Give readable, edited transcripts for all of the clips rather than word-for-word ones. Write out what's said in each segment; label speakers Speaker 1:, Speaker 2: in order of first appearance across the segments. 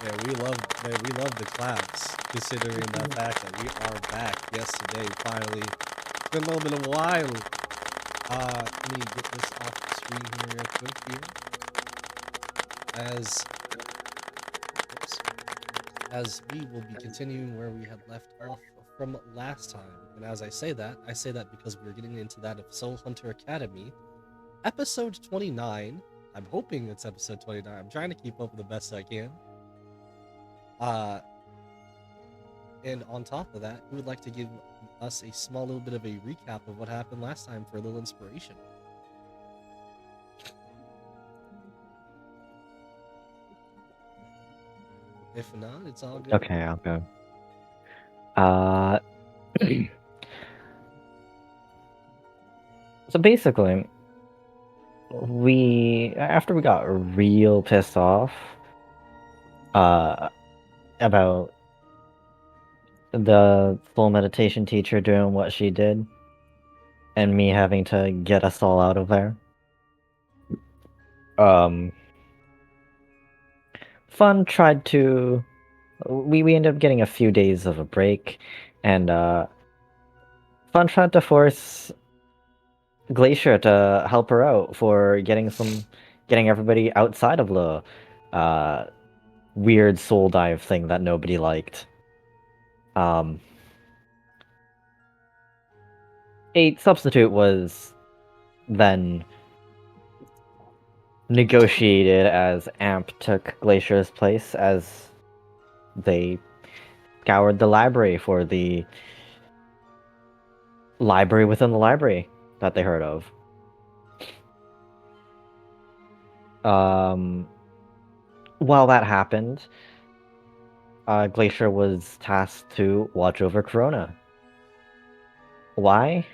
Speaker 1: Man, we love the claps, considering the fact that we are back. Yes, today, finally. It's been a little bit of a while. Let me get this off the screen here real quick here. As oops, as we will be continuing where we had left off from last time. And as I say that because we're getting into that of Soul Hunter Academy, episode 29. I'm hoping it's episode 29. I'm trying to keep up with the best I can. Uh, and on top of that, we would like to give us a small little bit of a recap of what happened last time for a little inspiration. If not, it's all good.
Speaker 2: Okay, I'll go. Uh, so basically, after we got real pissed off, about the full meditation teacher doing what she did, and me having to get us all out of there. Fun tried to. We ended up getting a few days of a break, and Fun tried to force Glacier to help her out for getting everybody outside of the weird soul dive thing that nobody liked. A substitute was then negotiated as Amp took Glacier's place as they scoured the library for the library within the library that they heard of. While that happened, Glacier was tasked to watch over Corona. Why?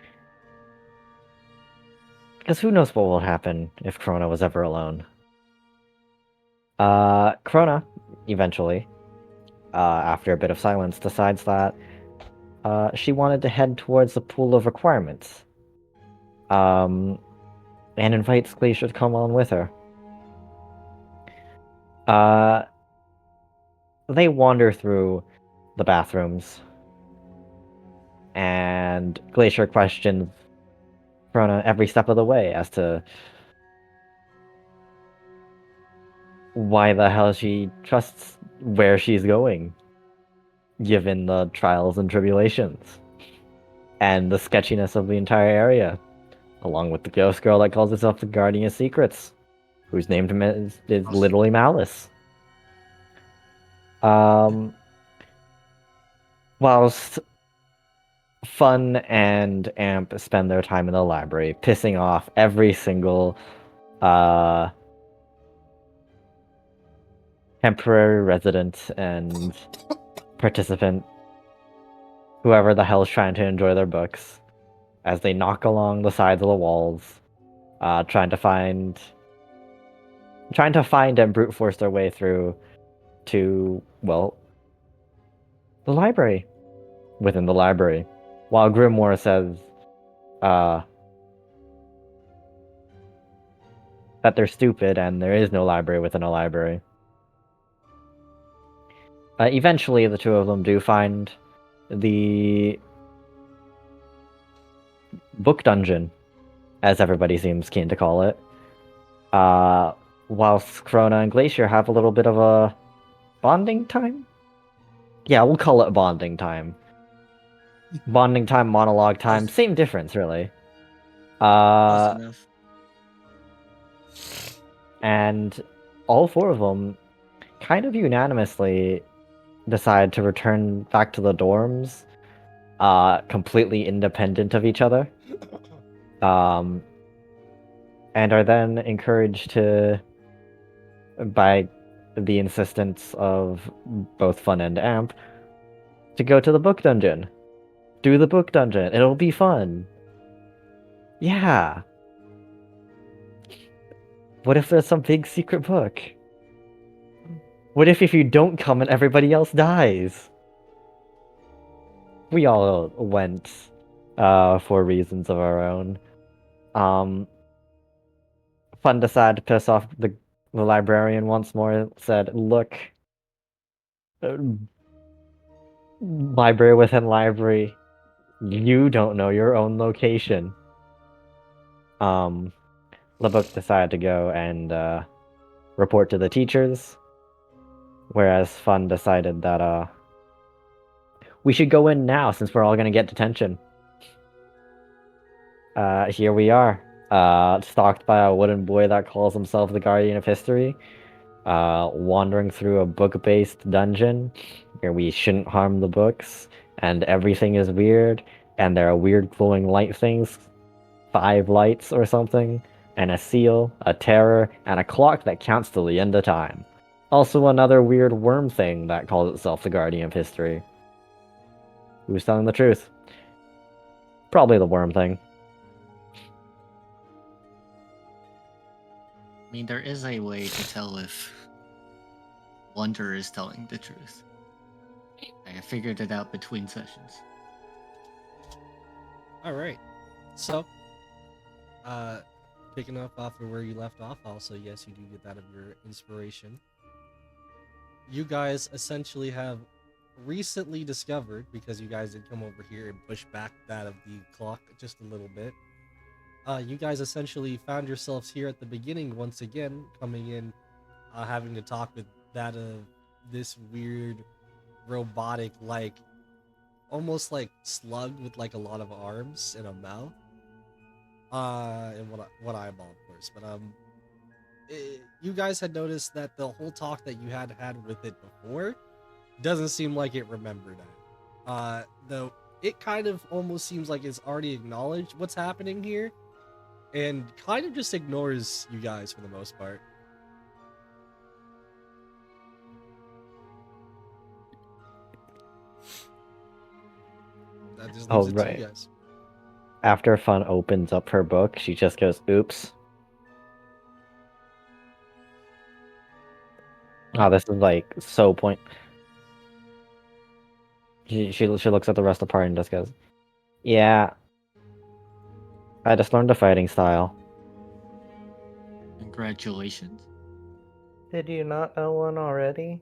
Speaker 2: Because who knows what will happen if Corona was ever alone. Corona, eventually, after a bit of silence, decides that she wanted to head towards the pool of requirements. And invites Glacier to come on with her. They wander through the bathrooms, and Glacier questions Corona every step of the way as to why the hell she trusts where she's going, given the trials and tribulations, and the sketchiness of the entire area, along with the ghost girl that calls herself the Guardian of Secrets, whose name is literally Malice. Whilst Fun and Amp spend their time in the library, pissing off every single temporary resident and participant, whoever the hell is trying to enjoy their books, as they knock along the sides of the walls, trying to find and brute force their way through to, well, the library. Within the library. While Grimoire says that they're stupid and there is no library within a library. Eventually, the two of them do find the book dungeon, as everybody seems keen to call it. Whilst Corona and Glacier have a little bit of a bonding time? Yeah, we'll call it bonding time. Bonding time, monologue time, same difference, really.
Speaker 3: Close enough.
Speaker 2: And all four of them kind of unanimously decide to return back to the dorms, completely independent of each other. And are then encouraged to, by the insistence of both Fun and Amp, to go to the book dungeon. Do the book dungeon. It'll be fun. Yeah. What if there's some big secret book? What if you don't come and everybody else dies? We all went for reasons of our own. Fun decided to piss off the librarian once more, said, look, Library within library. You don't know your own location. Lubbock decided to go and report to the teachers, whereas Fun decided that we should go in now since we're all gonna get detention. Here we are, stalked by a wooden boy that calls himself the Guardian of History, wandering through a book-based dungeon where we shouldn't harm the books, and everything is weird, and there are weird glowing light things, 5 lights or something, and a seal, a terror, and a clock that counts till the end of time. Also another weird worm thing that calls itself the Guardian of History. Who's telling the truth? Probably the worm thing.
Speaker 3: I mean, there is a way to tell if Wonder is telling the truth. I figured it out between sessions.
Speaker 1: All right. So, picking up off of where you left off, also, yes, you do get that of your inspiration. You guys essentially have recently discovered, because you guys did come over here and push back that of the clock just a little bit, you guys essentially found yourselves here at the beginning once again, coming in, having to talk with that of this weird robotic, like almost like slug with like a lot of arms and a mouth. And what eyeball, of course. But you guys had noticed that the whole talk that you had with it before doesn't seem like it remembered it. Though it kind of almost seems like it's already acknowledged what's happening here, and kind of just ignores you guys for the most part. That just leaves
Speaker 2: Oh,
Speaker 1: it to
Speaker 2: right.
Speaker 1: you guys.
Speaker 2: After Fun opens up her book, she just goes, "Oops." Oh, this is like so point. She looks at the rest of the party and just goes, "Yeah, I just learned a fighting style."
Speaker 3: Congratulations.
Speaker 4: Did you not know one already?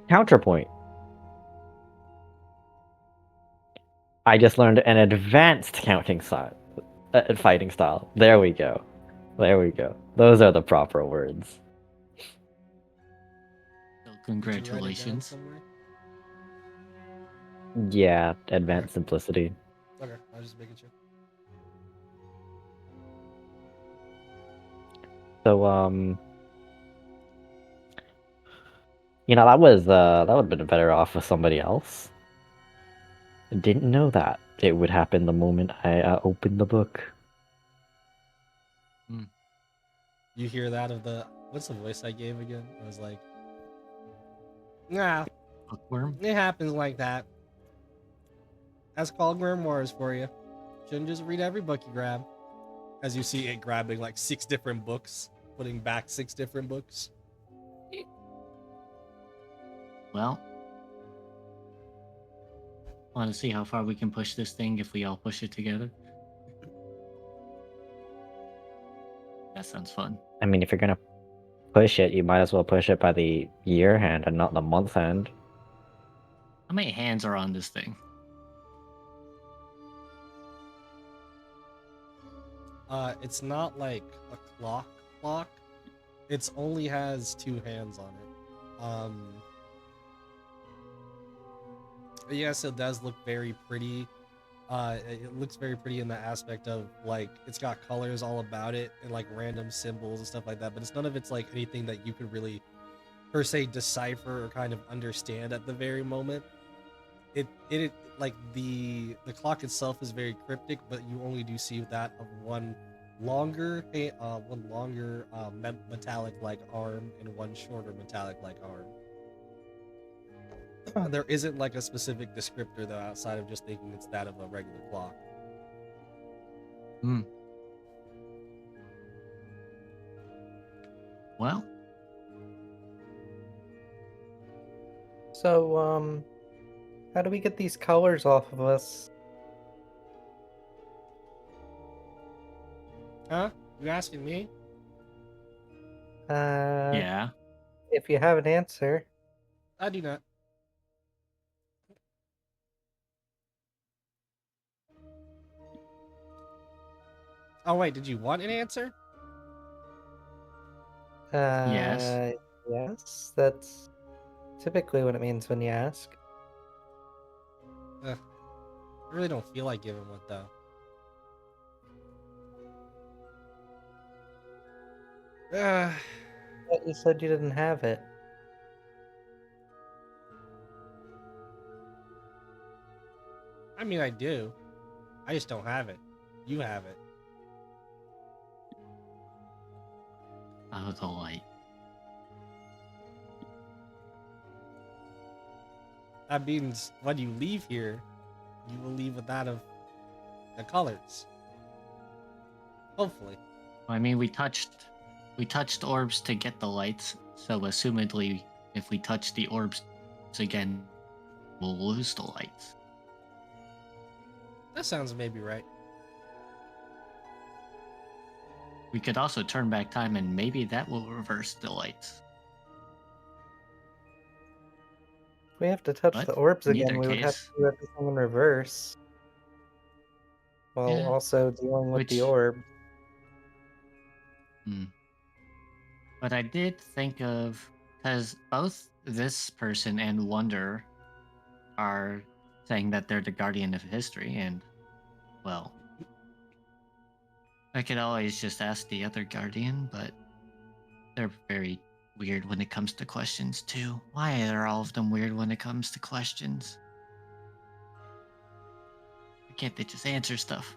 Speaker 2: Counterpoint. I just learned an advanced counting style, fighting style. There we go. There we go. Those are the proper words.
Speaker 3: So
Speaker 1: Did you write it down
Speaker 3: congratulations.
Speaker 1: somewhere?
Speaker 2: Yeah, advanced simplicity.
Speaker 1: Okay, I was just making sure.
Speaker 2: So, that would have been better off with somebody else. I didn't know that it would happen the moment I opened the book.
Speaker 1: You hear that of the what's the voice I gave again? It was like, nah,
Speaker 3: Bookworm?
Speaker 1: it happens like that. That's called grimoires for you. Shouldn't just read every book you grab. As you see it grabbing like 6 different books, putting back 6 different books.
Speaker 3: Well, want to see how far we can push this thing if we all push it together? That sounds fun.
Speaker 2: I mean, if you're gonna push it, you might as well push it by the year hand and not the month hand.
Speaker 3: How many hands are on this thing?
Speaker 1: It's not like a clock. It's only has 2 hands on it. Yes, it does look very pretty. It looks very pretty in the aspect of like it's got colors all about it and like random symbols and stuff like that. But it's none of it's like anything that you could really per se decipher or kind of understand at the very moment. It like the clock itself is very cryptic, but you only do see that of one longer metallic like arm and one shorter metallic like arm. There isn't like a specific descriptor though outside of just thinking it's that of a regular clock.
Speaker 3: Well,
Speaker 4: So, how do we get these colors off of us?
Speaker 1: Huh? You asking me?
Speaker 3: Yeah.
Speaker 4: If you have an answer.
Speaker 1: I do not. Oh wait, did you want an answer?
Speaker 3: Yes.
Speaker 4: Yes, that's typically what it means when you ask.
Speaker 1: I really don't feel like giving one though. Uh,
Speaker 4: But you said you didn't have it.
Speaker 1: I mean, I do. I just don't have it. You have it.
Speaker 3: Oh, the light.
Speaker 1: That means when you leave here, you will leave with that of the colors. Hopefully.
Speaker 3: I mean, we touched orbs to get the lights, so assumedly, if we touch the orbs again, we'll lose the lights.
Speaker 1: That sounds maybe right.
Speaker 3: We could also turn back time, and maybe that will reverse the lights.
Speaker 4: If we have to touch
Speaker 3: But
Speaker 4: the orbs
Speaker 3: in
Speaker 4: again,
Speaker 3: either
Speaker 4: we would have to
Speaker 3: case,
Speaker 4: do everything in reverse. While
Speaker 3: Yeah.
Speaker 4: also dealing with the
Speaker 3: Which-
Speaker 4: orb.
Speaker 3: But I did think of, because both this person and Wonder are saying that they're the guardian of history, and, well, I could always just ask the other guardian, but they're very weird when it comes to questions, too. Why are all of them weird when it comes to questions? Why can't they just answer stuff?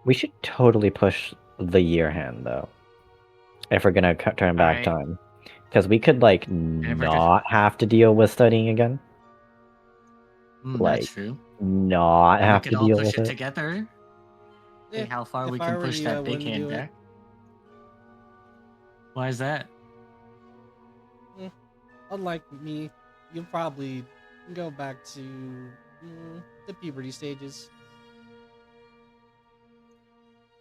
Speaker 2: We should totally push the year hand though, if we're gonna turn back
Speaker 3: Alright.
Speaker 2: time, because we could like
Speaker 3: if we're just-
Speaker 2: not have to deal with studying again.
Speaker 3: That's
Speaker 2: Like,
Speaker 3: true.
Speaker 2: not
Speaker 3: And we
Speaker 2: have
Speaker 3: could
Speaker 2: to
Speaker 3: all
Speaker 2: deal
Speaker 3: push
Speaker 2: with
Speaker 3: it
Speaker 2: it.
Speaker 3: together. See
Speaker 1: Yeah,
Speaker 3: how far
Speaker 1: if
Speaker 3: we
Speaker 1: I
Speaker 3: can
Speaker 1: were
Speaker 3: push
Speaker 1: you, I
Speaker 3: that big
Speaker 1: wouldn't
Speaker 3: hand
Speaker 1: do it.
Speaker 3: there. Why is that?
Speaker 1: Unlike me, you'll probably go back to the puberty stages.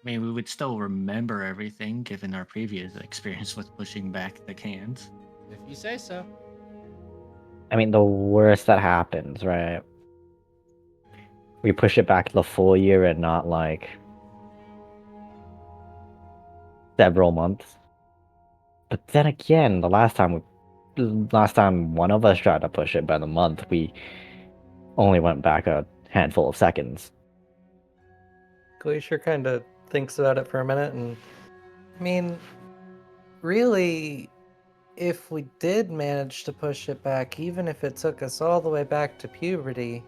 Speaker 3: I mean, we would still remember everything given our previous experience with pushing back the cans.
Speaker 1: If you say so.
Speaker 2: I mean, the worst that happens, right? We push it back the full year and not like several months. But then again, the last time one of us tried to push it by the month, we only went back a handful of seconds.
Speaker 4: Glacier kind of thinks about it for a minute, and I mean, really, if we did manage to push it back, even if it took us all the way back to puberty,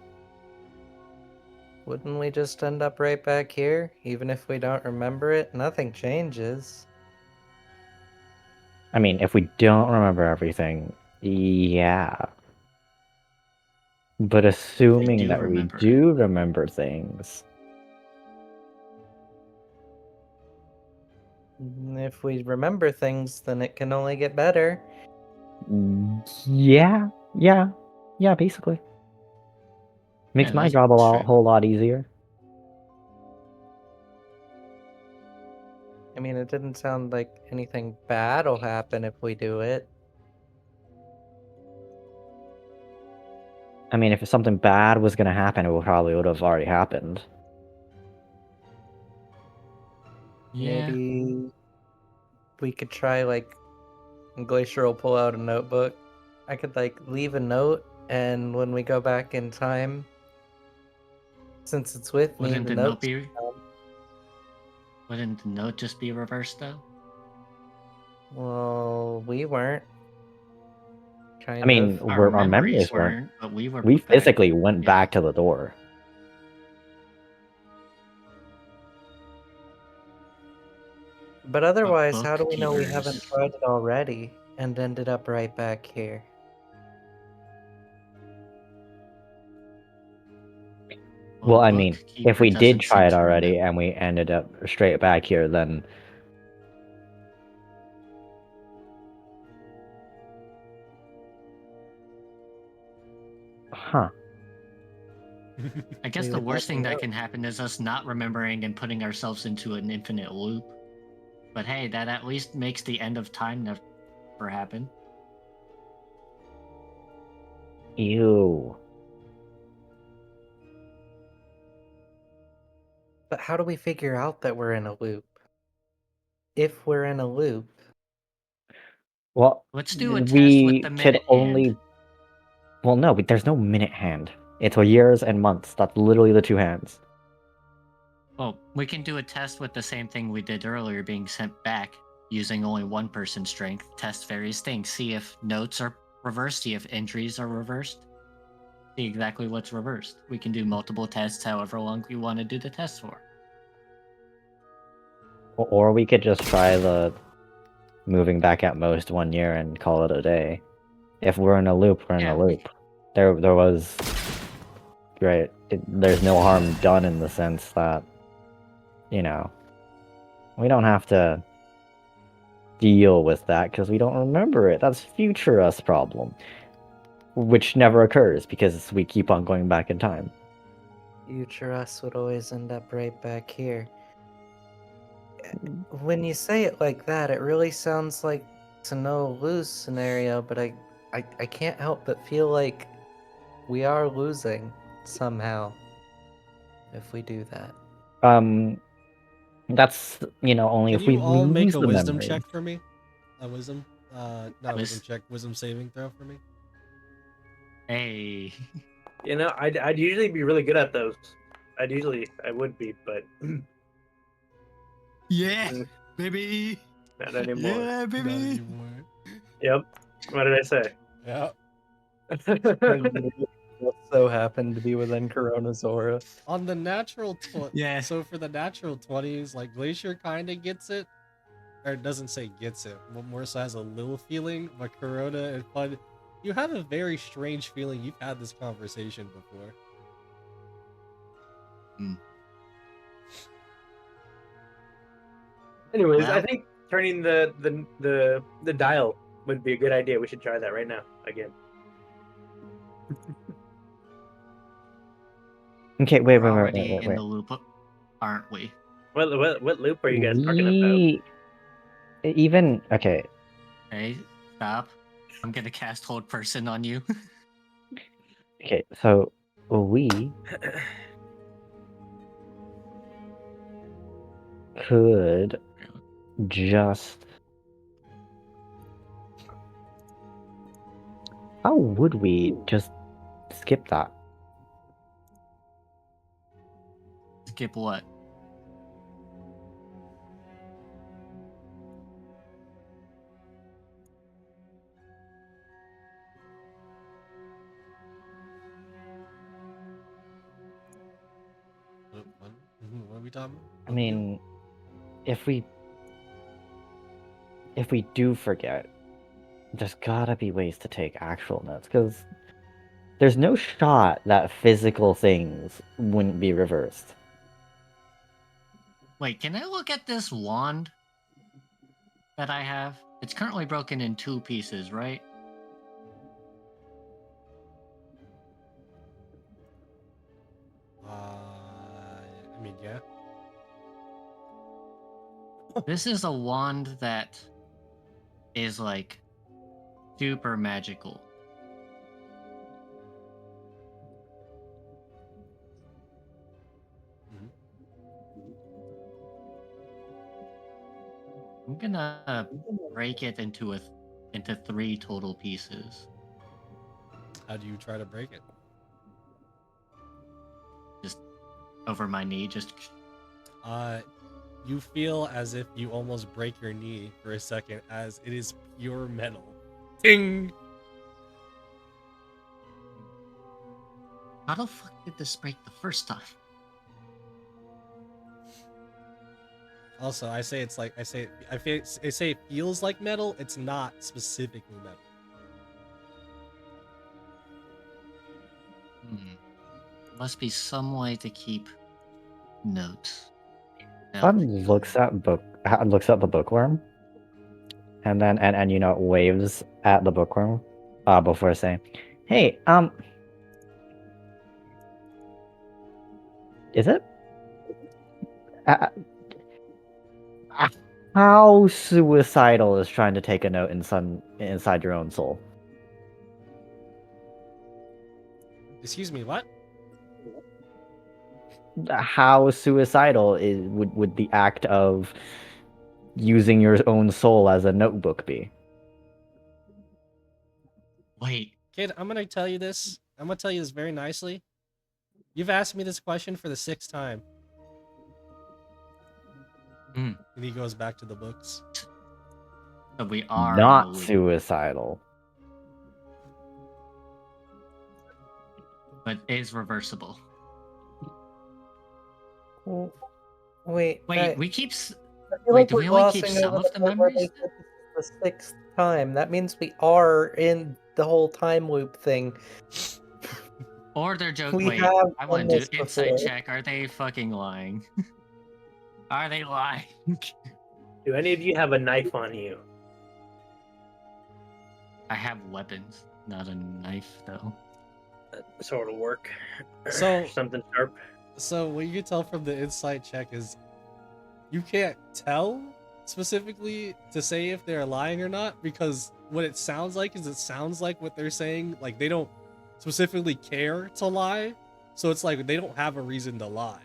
Speaker 4: wouldn't we just end up right back here? Even if we don't remember it, nothing changes.
Speaker 2: I mean, if we don't remember everything, yeah. But assuming
Speaker 3: do
Speaker 2: that we
Speaker 3: remember it.
Speaker 2: do remember things,
Speaker 4: If we remember things, then it can only get better.
Speaker 2: yeah, basically. Makes
Speaker 3: Yeah,
Speaker 2: my
Speaker 3: that's
Speaker 2: job a
Speaker 3: true.
Speaker 2: whole lot easier.
Speaker 4: I mean, it didn't sound like anything bad will happen if we do it.
Speaker 2: I mean, if something bad was gonna happen, it probably would have already happened.
Speaker 3: Yeah.
Speaker 4: Maybe we could try, like, Glacier will pull out a notebook. I could, like, leave a note, and when we go back in time, since it's with me,
Speaker 3: Wouldn't
Speaker 4: the
Speaker 3: the note
Speaker 4: note's
Speaker 3: be? Wouldn't the note just be reversed though?
Speaker 4: well, we weren't. Kind
Speaker 2: I mean,
Speaker 4: of.
Speaker 2: our memories weren't.
Speaker 3: weren't, but we were.
Speaker 2: We
Speaker 3: put back.
Speaker 2: physically went
Speaker 3: Yeah.
Speaker 2: back to the door.
Speaker 4: But otherwise, how do we know we
Speaker 3: bookkeepers.
Speaker 4: haven't tried it already and ended up right back here?
Speaker 2: Well, I mean, if
Speaker 3: bookkeeper
Speaker 2: we did
Speaker 3: doesn't
Speaker 2: try
Speaker 3: seem
Speaker 2: it
Speaker 3: to
Speaker 2: already
Speaker 3: remember.
Speaker 2: and we ended up straight back here, then huh.
Speaker 3: I guess
Speaker 4: We
Speaker 3: the
Speaker 4: would
Speaker 3: worst
Speaker 4: never
Speaker 3: thing that
Speaker 4: know.
Speaker 3: can happen is us not remembering and putting ourselves into an infinite loop. But hey, that at least makes the end of time ever happen.
Speaker 2: Ew.
Speaker 4: But how do we figure out that we're in a loop? If we're in a loop,
Speaker 2: Well,
Speaker 3: Let's do a test with
Speaker 2: we
Speaker 3: the
Speaker 2: could
Speaker 3: minute
Speaker 2: only.
Speaker 3: hand.
Speaker 2: Well, no, there's no minute hand. It's years and months. That's literally the two hands.
Speaker 3: Well, we can do a test with the same thing we did earlier, being sent back using only one person's strength. Test various things. See if notes are reversed. See if injuries are reversed. See exactly what's reversed. We can do multiple tests, however long we want to do the test for.
Speaker 2: Or we could just try the moving back at most 1 year and call it a day. If we're in a loop, we're in
Speaker 3: Yeah.
Speaker 2: a loop. There was. Right. There's no harm done in the sense that, you know, we don't have to deal with that because we don't remember it. That's future us problem, which never occurs because we keep on going back in time.
Speaker 4: future us would always end up right back here. When you say it like that, it really sounds like it's a no-lose scenario, but I can't help but feel like we are losing somehow if we do that.
Speaker 2: That's only
Speaker 1: Can
Speaker 2: if we
Speaker 1: you all make
Speaker 2: lose
Speaker 1: a
Speaker 2: the
Speaker 1: wisdom
Speaker 2: memory.
Speaker 1: check for me? A wisdom, not a wisdom
Speaker 3: Wis-
Speaker 1: check, wisdom saving throw for me.
Speaker 3: Hey.
Speaker 5: You know, I'd usually be really good at those. I would be, but
Speaker 3: Yeah,
Speaker 5: Mm.
Speaker 3: baby.
Speaker 5: not anymore.
Speaker 3: Yeah,
Speaker 1: Not
Speaker 3: baby.
Speaker 1: anymore.
Speaker 5: Yep. What did I say?
Speaker 1: Yeah.
Speaker 4: And you just so happened to be within Corona's aura.
Speaker 1: On the natural
Speaker 3: Yeah.
Speaker 1: So for the natural 20s, like Glacier kind of gets it, or it doesn't say gets it, but more so has a little feeling. But Corona and Fun, you have a very strange feeling. You've had this conversation before.
Speaker 5: Anyways, I
Speaker 3: Well-
Speaker 5: think turning the dial would be a good idea. We should try that right now again.
Speaker 2: Okay, wait.
Speaker 3: We're already in the loop, aren't we?
Speaker 5: What loop are you guys talking about?
Speaker 2: Okay.
Speaker 3: Hey, stop. I'm gonna cast Hold Person on you.
Speaker 2: Okay, so we could just. How would we just skip that?
Speaker 3: Skip what?
Speaker 1: What are we talking about?
Speaker 2: I mean, if we do forget, there's gotta be ways to take actual notes, because there's no shot that physical things wouldn't be reversed.
Speaker 3: Wait, can I look at this wand that I have? It's currently broken in 2 pieces, right?
Speaker 1: I mean, yeah.
Speaker 3: This is a wand that is like super magical. I'm gonna break it into into 3 total pieces.
Speaker 1: How do you try to break it?
Speaker 3: Just over my knee, just
Speaker 1: You feel as if you almost break your knee for a second, as it is pure metal. Ding!
Speaker 3: how the fuck did this break the first time?
Speaker 1: Also, I say it feels like metal. It's not specifically metal.
Speaker 3: Must be some way to keep notes.
Speaker 2: Fun looks at the bookworm, and then waves at the bookworm, before saying, "Hey, is it? How suicidal is trying to take a note inside your own soul?
Speaker 1: Excuse me, what?
Speaker 2: How suicidal would the act of using your own soul as a notebook be?
Speaker 3: Wait,
Speaker 1: Kid, I'm gonna tell you this. I'm gonna tell you this very nicely. You've asked me this question for the 6th time.
Speaker 3: Hmm.
Speaker 1: And he goes back to the books.
Speaker 3: so we are in the
Speaker 2: Not
Speaker 3: loop,
Speaker 2: suicidal.
Speaker 3: but is reversible.
Speaker 4: Well, wait,
Speaker 3: Wait, we keep.
Speaker 4: I feel
Speaker 3: Wait,
Speaker 4: like
Speaker 3: do
Speaker 4: we're
Speaker 3: we only keep
Speaker 4: glossing
Speaker 3: some
Speaker 4: over
Speaker 3: of
Speaker 4: the
Speaker 3: the
Speaker 4: part where they
Speaker 3: memories?
Speaker 4: said this is the 6th time. That means we are in the whole time loop thing.
Speaker 3: Or they're joking.
Speaker 4: We
Speaker 3: Wait,
Speaker 4: have
Speaker 3: I
Speaker 4: done
Speaker 3: want to
Speaker 4: this
Speaker 3: do insight
Speaker 4: before.
Speaker 3: check. Are they fucking lying? Are they lying?
Speaker 5: Do any of you have a knife on you?
Speaker 3: I have weapons, not a knife though.
Speaker 5: Sort of work.
Speaker 1: So-
Speaker 5: something sharp.
Speaker 1: So what you can tell from the insight check is you can't tell specifically to say if they're lying or not, because what it sounds like is it sounds like what they're saying, like they don't specifically care to lie. So it's like they don't have a reason to lie.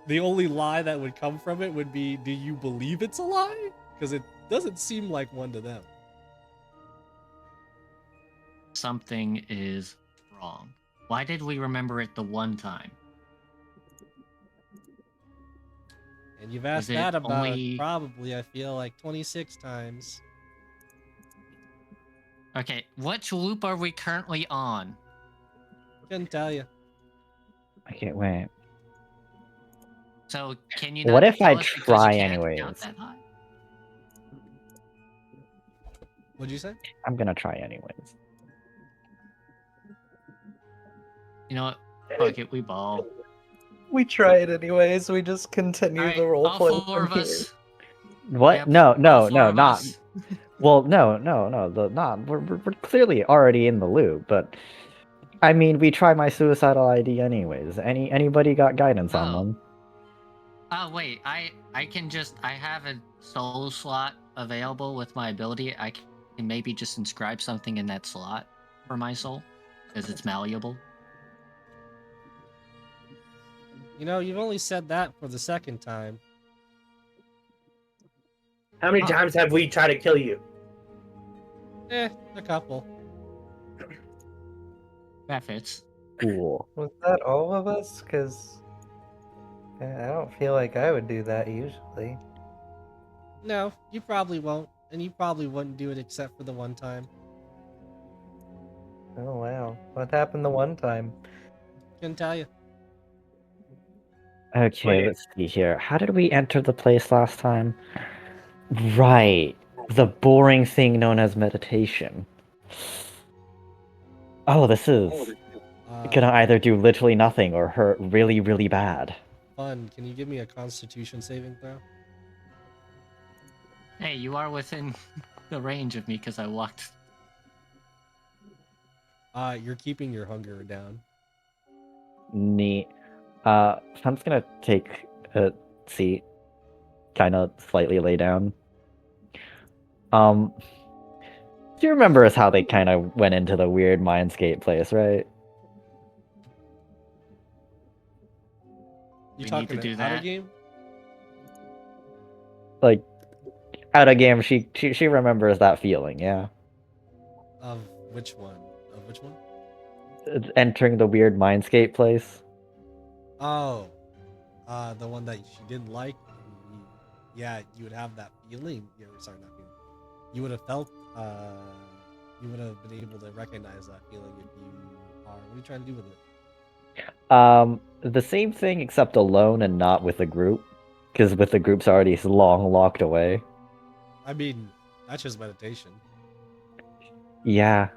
Speaker 1: The only lie that would come from it would be, do you believe it's a lie? Because it doesn't seem like one to them.
Speaker 3: Something is wrong. Why did we remember it the one time?
Speaker 1: And you've asked
Speaker 3: it
Speaker 1: that about
Speaker 3: only-
Speaker 1: probably, I feel like 26 times.
Speaker 3: Okay, which loop are we currently on?
Speaker 1: Couldn't tell you.
Speaker 2: I can't wait.
Speaker 3: So can you
Speaker 2: What
Speaker 3: not
Speaker 2: if
Speaker 3: tell
Speaker 2: I
Speaker 3: us because
Speaker 2: try
Speaker 3: you can't
Speaker 2: anyways?
Speaker 3: count that high?
Speaker 1: What'd you say?
Speaker 2: I'm gonna try anyways.
Speaker 3: You know what? Fuck it, we ball.
Speaker 4: We try it anyways. We just continue
Speaker 3: Alright,
Speaker 4: the role
Speaker 3: all
Speaker 4: play
Speaker 3: four
Speaker 4: from
Speaker 3: of
Speaker 4: here.
Speaker 3: us.
Speaker 2: What?
Speaker 3: Yep,
Speaker 2: No,
Speaker 3: all
Speaker 2: no,
Speaker 3: four
Speaker 2: no,
Speaker 3: of
Speaker 2: not.
Speaker 3: us.
Speaker 2: Well, no. We're clearly already in the loop, but I mean, we try my suicidal ID anyways. Anybody got guidance on
Speaker 3: Oh.
Speaker 2: them?
Speaker 3: Oh wait, I have a soul slot available with my ability. I can maybe just inscribe something in that slot for my soul, because it's malleable.
Speaker 1: You know, you've only said that for the 2nd time.
Speaker 5: How many
Speaker 3: Huh.
Speaker 5: times have we tried to kill you?
Speaker 1: A couple.
Speaker 3: That fits.
Speaker 2: Cool.
Speaker 4: Was that all of us? Because I don't feel like I would do that usually.
Speaker 1: No, you probably won't. And you probably wouldn't do it except for the one time.
Speaker 4: Oh wow. What happened the one time?
Speaker 1: Couldn't tell you.
Speaker 2: Okay,
Speaker 5: Wait.
Speaker 2: let's see here. How did we enter the place last time? Right. The boring thing known as meditation. Oh, this is gonna either do literally nothing or hurt really, really bad.
Speaker 1: Fun. Can you give me a Constitution saving throw?
Speaker 3: Hey, you are within the range of me because I walked.
Speaker 1: You're keeping your hunger down.
Speaker 2: Neat. I'm just gonna take a seat, kind of slightly lay down. Do you remember us how they kind of went into the weird mindscape place, right?
Speaker 1: You
Speaker 3: We need
Speaker 1: talking
Speaker 3: to do
Speaker 1: out
Speaker 3: that?
Speaker 1: of game?
Speaker 2: Like, out of game, she remembers that feeling, yeah.
Speaker 1: Of which one? Of which one?
Speaker 2: Entering the weird mindscape place.
Speaker 1: Oh, the one that she didn't like. Yeah, you would have that feeling. Sorry, not feeling. You would have felt. You would have been able to recognize that feeling if you are. What are you trying to do with it?
Speaker 2: The same thing except alone and not with a group, because with the group's already long locked away.
Speaker 1: I mean, that's just meditation.
Speaker 2: Yeah.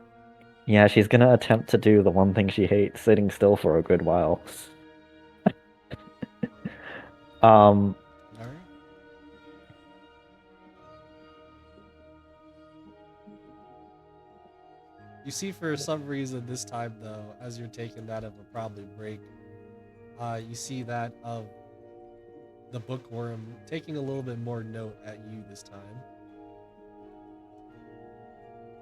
Speaker 2: Yeah, she's gonna attempt to do the one thing she hates, sitting still for a good while.
Speaker 1: All right. You see, for some reason this time though, as you're taking that of a probably break, you see that of the bookworm taking a little bit more note at you this time.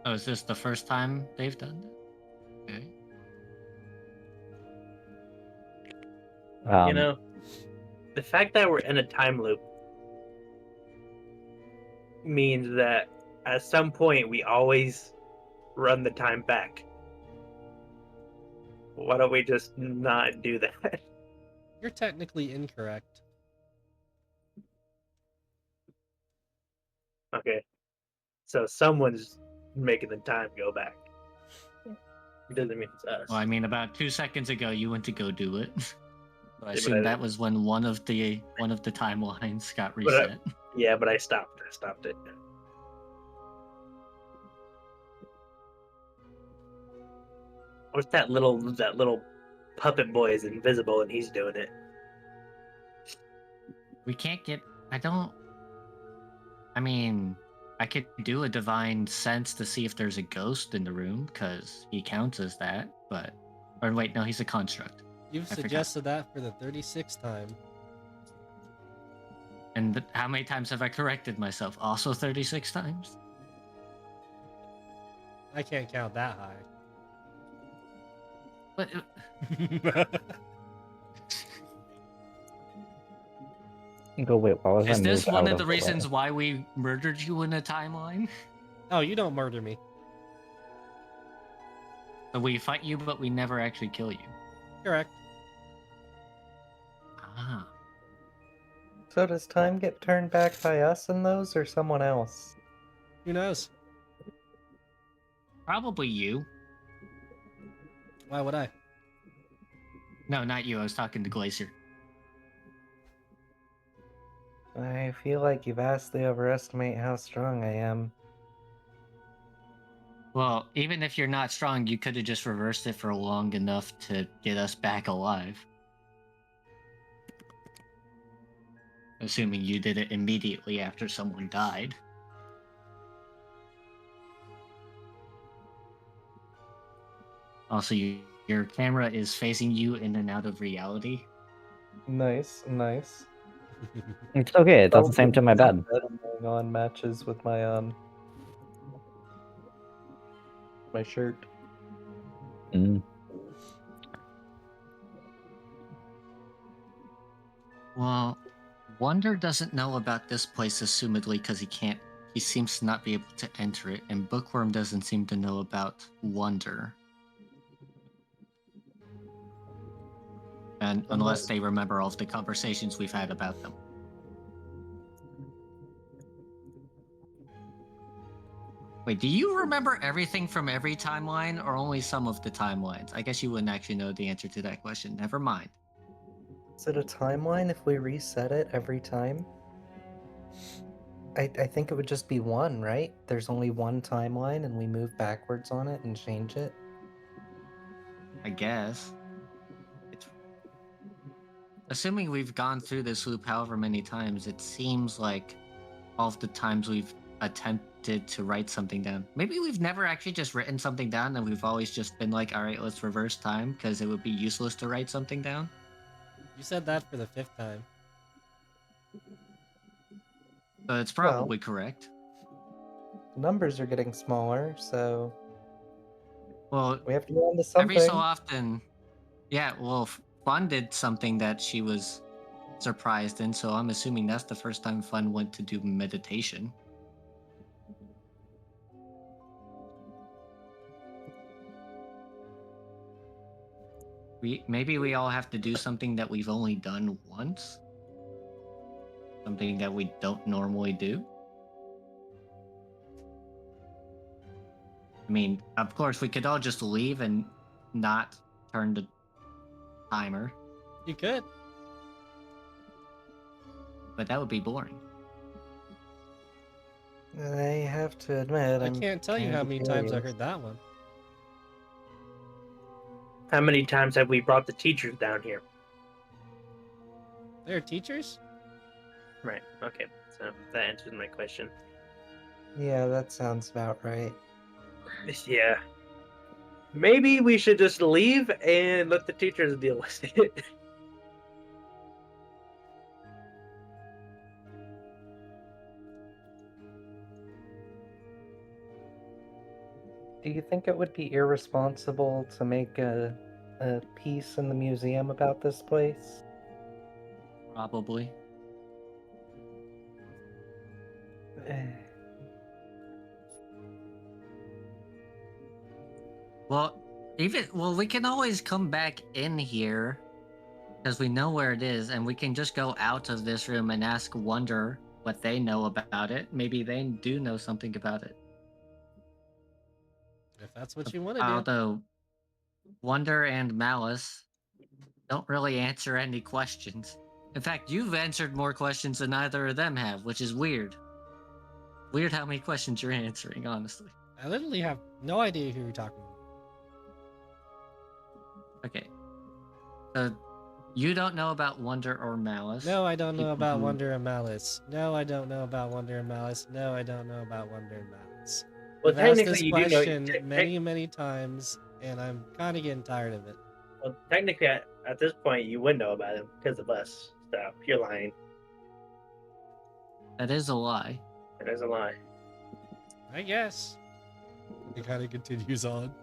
Speaker 3: Oh, is this the first time they've done that? Okay.
Speaker 5: You know, the fact that we're in a time loop means that at some point we always run the time back. Why don't we just not do that?
Speaker 1: You're technically incorrect.
Speaker 5: Okay. So someone's making the time go back. It doesn't mean it's us.
Speaker 3: Well, I mean, about 2 seconds ago, you went to go do it. So I
Speaker 5: Yeah, but
Speaker 3: assume
Speaker 5: I
Speaker 3: that
Speaker 5: didn't.
Speaker 3: was when one of the timelines got
Speaker 5: But
Speaker 3: reset.
Speaker 5: Yeah, but I stopped. I stopped it. What's that little puppet boy is invisible and he's doing it.
Speaker 3: We can't get. I don't. I mean, I could do a divine sense to see if there's a ghost in the room because he counts as that. But, or wait, no, he's a construct.
Speaker 1: You've
Speaker 3: I forgot.
Speaker 1: suggested that for the 36th time.
Speaker 3: And how many times have I corrected myself? Also 36 times.
Speaker 1: I can't count that high.
Speaker 3: But
Speaker 2: Go, wait, why was I
Speaker 3: is this
Speaker 2: moved
Speaker 3: one
Speaker 2: out
Speaker 3: of the
Speaker 2: the way?
Speaker 3: reasons why we murdered you in a timeline?
Speaker 1: Oh, you don't murder me.
Speaker 3: So we fight you, but we never actually kill you.
Speaker 1: Correct.
Speaker 3: Ah.
Speaker 4: So does time get turned back by us in those or someone else?
Speaker 1: Who knows?
Speaker 3: Probably you.
Speaker 1: Why would I?
Speaker 3: No, not you. I was talking to Glacier.
Speaker 4: I feel like you vastly overestimate how strong I am.
Speaker 3: Well, even if you're not strong, you could have just reversed it for long enough to get us back alive. Assuming you did it immediately after someone died. Also, your camera is facing you in and out of reality.
Speaker 4: Nice, nice.
Speaker 2: It's okay, it does the same to my bed.
Speaker 4: Going on matches with my my shirt.
Speaker 2: Mm.
Speaker 3: Well, Wonder doesn't know about this place, assumedly, because he seems to not be able to enter it, and Bookworm doesn't seem to know about Wonder. And unless they remember all of the conversations we've had about them. Wait, do you remember everything from every timeline or only some of the timelines? I guess you wouldn't actually know the answer to that question. Never mind.
Speaker 4: Is it a timeline if we reset it every time? I think it would just be one, right? There's only one timeline and we move backwards on it and change it.
Speaker 3: I guess. Assuming we've gone through this loop however many times, it seems like all of the times we've attempted to write something down. Maybe we've never actually just written something down and we've always just been like, all right, let's reverse time because it would be useless to write something down.
Speaker 1: You said that for the 5th time.
Speaker 3: So it's probably correct.
Speaker 4: The numbers are getting smaller, so
Speaker 3: Well,
Speaker 4: we have to go on to something.
Speaker 3: every so often, yeah, well, Fun did something that she was surprised in, so I'm assuming that's the first time Fun went to do meditation. Maybe we all have to do something that we've only done once. Something that we don't normally do. I mean, of course, we could all just leave and not turn the timer,
Speaker 1: You could.
Speaker 3: but that would be boring.
Speaker 4: I have to admit,
Speaker 1: I
Speaker 4: I'm
Speaker 1: can't tell you how
Speaker 4: kinda
Speaker 1: many times I
Speaker 4: curious.
Speaker 1: heard that one.
Speaker 5: How many times have we brought the teachers down here?
Speaker 1: They're teachers?
Speaker 5: Right. Okay. So that answers my question.
Speaker 4: Yeah, that sounds about right.
Speaker 5: Yeah. Maybe we should just leave and let the teachers deal with it.
Speaker 4: Do you think it would be irresponsible to make a piece in the museum about this place?
Speaker 3: Probably. Well, we can always come back in here because we know where it is, and we can just go out of this room and ask Wonder what they know about it. Maybe they do know something about it.
Speaker 1: If that's what you want to do.
Speaker 3: Although Wonder and Malice don't really answer any questions. In fact, you've answered more questions than either of them have, which is weird. Weird how many questions you're answering, honestly.
Speaker 1: I literally have no idea who you're talking about.
Speaker 3: Okay. So you don't know about Wonder or Malice.
Speaker 1: No, I don't know
Speaker 3: People
Speaker 1: about
Speaker 3: who-
Speaker 1: Wonder and Malice. No, I don't know about Wonder and Malice. No, I don't know about Wonder and Malice.
Speaker 5: Well,
Speaker 1: I've asked
Speaker 5: technically,
Speaker 1: this
Speaker 5: you do know.
Speaker 1: question many times, and I'm kind of getting tired of it.
Speaker 5: Well, technically, at this point, you would know about him because of us. So you're lying.
Speaker 3: That is a lie.
Speaker 5: It is a lie.
Speaker 1: I guess. It kind of continues on.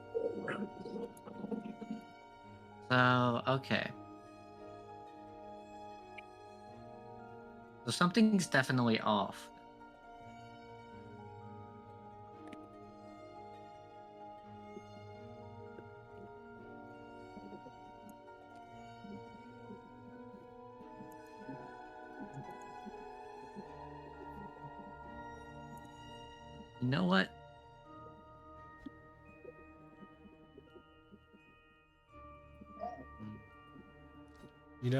Speaker 3: So, okay. So something's definitely off. You know what?
Speaker 1: You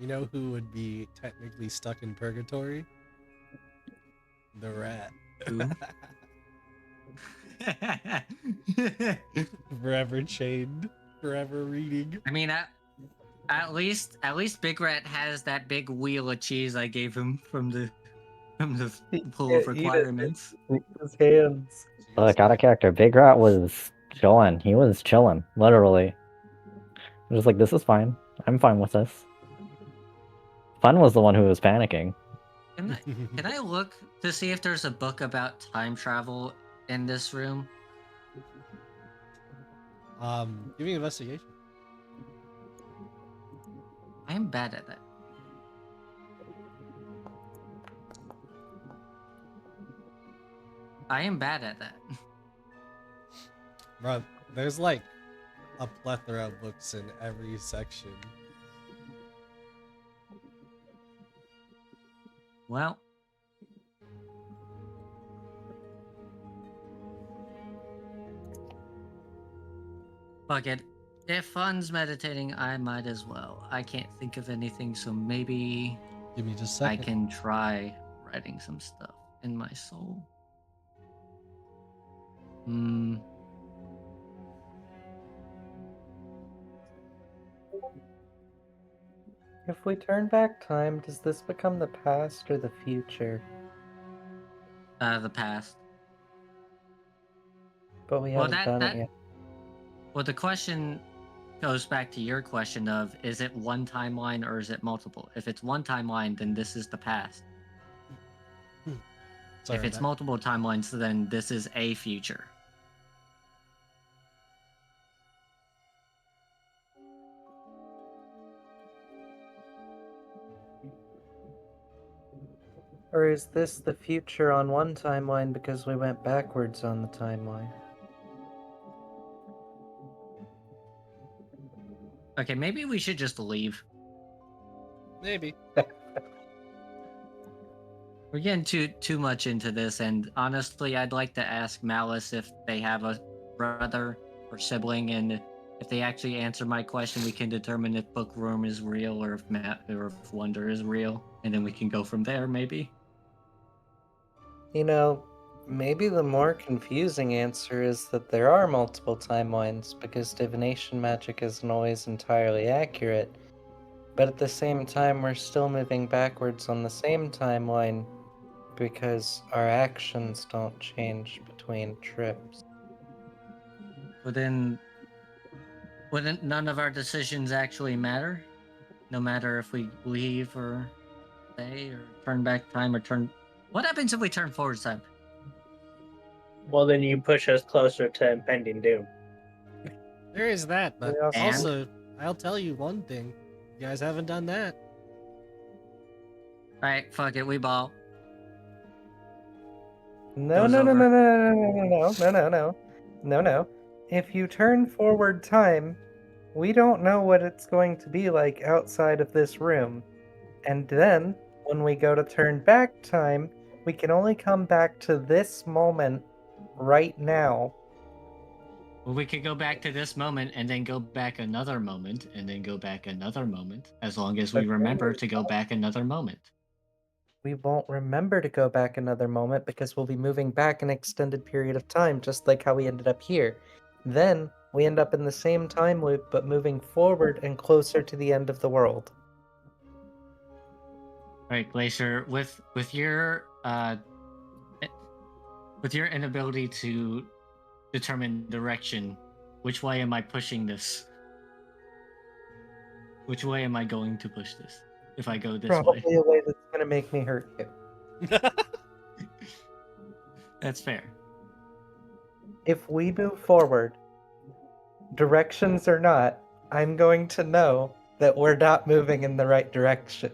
Speaker 1: know who would be technically stuck in purgatory? The rat.
Speaker 3: Who?
Speaker 1: Forever chained, forever reading.
Speaker 3: I mean, at least Big Rat has that big wheel of cheese I gave him from the pool of
Speaker 4: can't eat it.
Speaker 3: requirements.
Speaker 4: His hands.
Speaker 2: Look, out of character. Big Rat was chilling. He was chilling, literally. He was like, this is fine. I'm fine with this. Fun was the one who was panicking.
Speaker 3: Can I look to see if there's a book about time travel in this room?
Speaker 1: Give me an investigation.
Speaker 3: I am bad at that. I am bad at that.
Speaker 1: Bro, there's like a plethora of books in every section.
Speaker 3: Well, fuck it. If Fun's meditating, I might as well. I can't think of anything, so maybe
Speaker 1: Give me just a
Speaker 3: I
Speaker 1: second.
Speaker 3: can try writing some stuff in my soul. Hmm.
Speaker 4: If we turn back time, does this become the past or the future?
Speaker 3: The past.
Speaker 4: But we
Speaker 3: Well,
Speaker 4: haven't done it yet.
Speaker 3: Well, the question goes back to your question of, is it one timeline or is it multiple? If it's one timeline, then this is the past.
Speaker 1: Sorry,
Speaker 3: If it's multiple timelines, then this is a future.
Speaker 4: Or is this the future on one timeline because we went backwards on the timeline?
Speaker 3: Okay, maybe we should just leave.
Speaker 1: maybe.
Speaker 3: We're getting too much into this, and honestly, I'd like to ask Malice if they have a brother or sibling, and if they actually answer my question, we can determine if Bookworm is real or if Wonder is real, and then we can go from there, maybe.
Speaker 4: You know, maybe the more confusing answer is that there are multiple timelines because divination magic isn't always entirely accurate. But at the same time, we're still moving backwards on the same timeline because our actions don't change between trips.
Speaker 3: But then, wouldn't none of our decisions actually matter? No matter if we leave or stay or turn back time or turn... What happens if we turn forward time?
Speaker 5: Well, then you push us closer to impending doom.
Speaker 1: There is that, but
Speaker 4: Yeah.
Speaker 1: also, I'll tell you one thing. You guys haven't done that.
Speaker 3: Right, fuck it, we ball.
Speaker 4: No,
Speaker 3: Goes
Speaker 4: no, no, no,
Speaker 3: over.
Speaker 4: no, no, no, no, no, no, no, no, no. If you turn forward time, we don't know what it's going to be like outside of this room. And then, when we go to turn back time, we can only come back to this moment right now.
Speaker 3: Well, we could go back to this moment and then go back another moment and then go back another moment, as long as we
Speaker 4: Okay,
Speaker 3: remember
Speaker 4: we're
Speaker 3: to go back another moment.
Speaker 4: We won't remember to go back another moment because we'll be moving back an extended period of time, just like how we ended up here. Then we end up in the same time loop, but moving forward and closer to the end of the world.
Speaker 3: Right, Glacier, with your inability to determine direction, which way am I pushing this? Which way am I going to push this? If I go this way,
Speaker 4: Probably a way that's going to make me hurt you.
Speaker 3: that's fair.
Speaker 4: If we move forward, directions or not, I'm going to know that we're not moving in the right direction.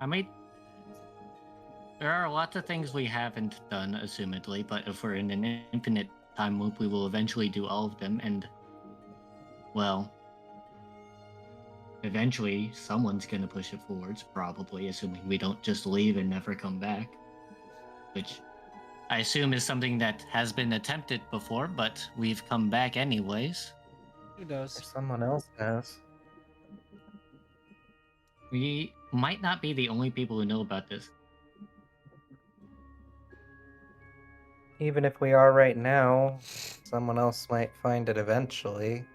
Speaker 3: I mean, there are lots of things we haven't done, assumedly, but if we're in an infinite time loop, we will eventually do all of them, and, well, eventually someone's gonna push it forwards, probably, assuming we don't just leave and never come back. Which I assume is something that has been attempted before, but we've come back anyways.
Speaker 1: Who
Speaker 4: Or
Speaker 1: knows?
Speaker 4: someone else has.
Speaker 3: We might not be the only people who know about this.
Speaker 4: Even if we are right now, someone else might find it eventually.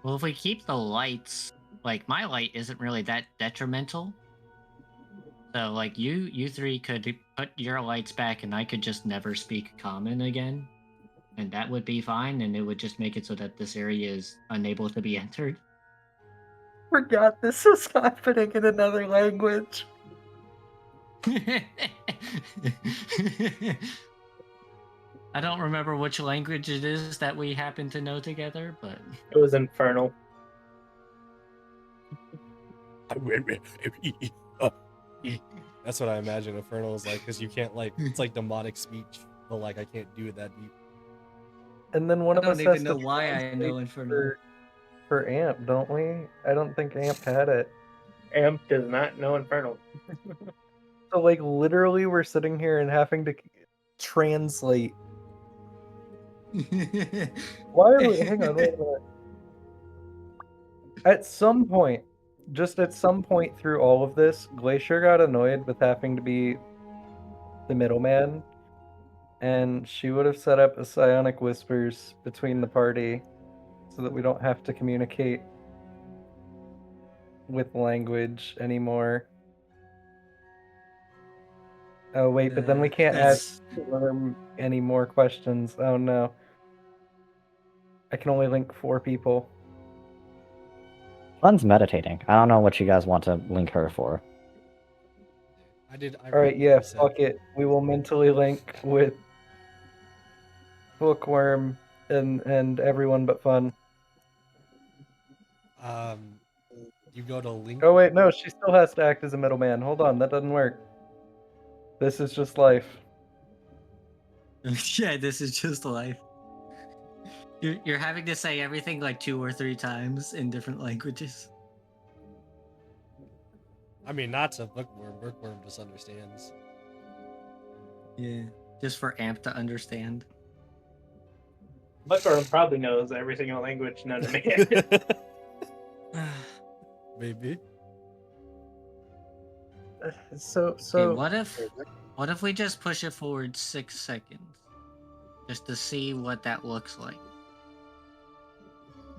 Speaker 3: Well, if we keep the lights, like my light isn't really that detrimental. So like you three could put your lights back and I could just never speak common again. And that would be fine, and it would just make it so that this area is unable to be entered.
Speaker 4: Forgot this was happening in another language.
Speaker 3: I don't remember which language it is that we happen to know together, but
Speaker 5: It was infernal.
Speaker 1: That's what I imagine Infernal is like, because you can't, like, it's like demonic speech, but like I can't do it that deep.
Speaker 4: And then one
Speaker 3: I
Speaker 4: of us
Speaker 3: don't
Speaker 4: has
Speaker 3: even
Speaker 4: to
Speaker 3: know why I know
Speaker 4: translate
Speaker 3: Infernal.
Speaker 4: for Amp, don't we? I don't think Amp had it.
Speaker 5: Amp does not know infernal.
Speaker 4: So like literally we're sitting here and having to translate. Why are we hang on, wait a minute. At some point, just at some point through all of this, Glacier got annoyed with having to be the middleman, and she would have set up a psionic whispers between the party so that we don't have to communicate with language anymore. Oh wait, but then we can't ask any more questions. Oh no. I can only link 4 people.
Speaker 2: Fun's meditating. I don't know what you guys want to link her for.
Speaker 1: I
Speaker 4: Alright,
Speaker 1: read
Speaker 4: yeah,
Speaker 1: what you said.
Speaker 4: fuck it. We will mentally link with Bookworm and everyone but Fun.
Speaker 1: You go to link.
Speaker 4: Oh wait, no, she still has to act as a middleman. Hold on, that doesn't work. This is just life.
Speaker 3: Yeah, this is just life. You're having to say everything like 2 or 3 times in different languages.
Speaker 1: I mean, not to Bookworm. Bookworm just understands.
Speaker 3: Yeah, just for Amp to understand.
Speaker 5: Buckworm probably knows every single language known to man.
Speaker 1: Maybe.
Speaker 4: So
Speaker 3: Okay, what if we just push it forward 6 seconds? Just to see what that looks like.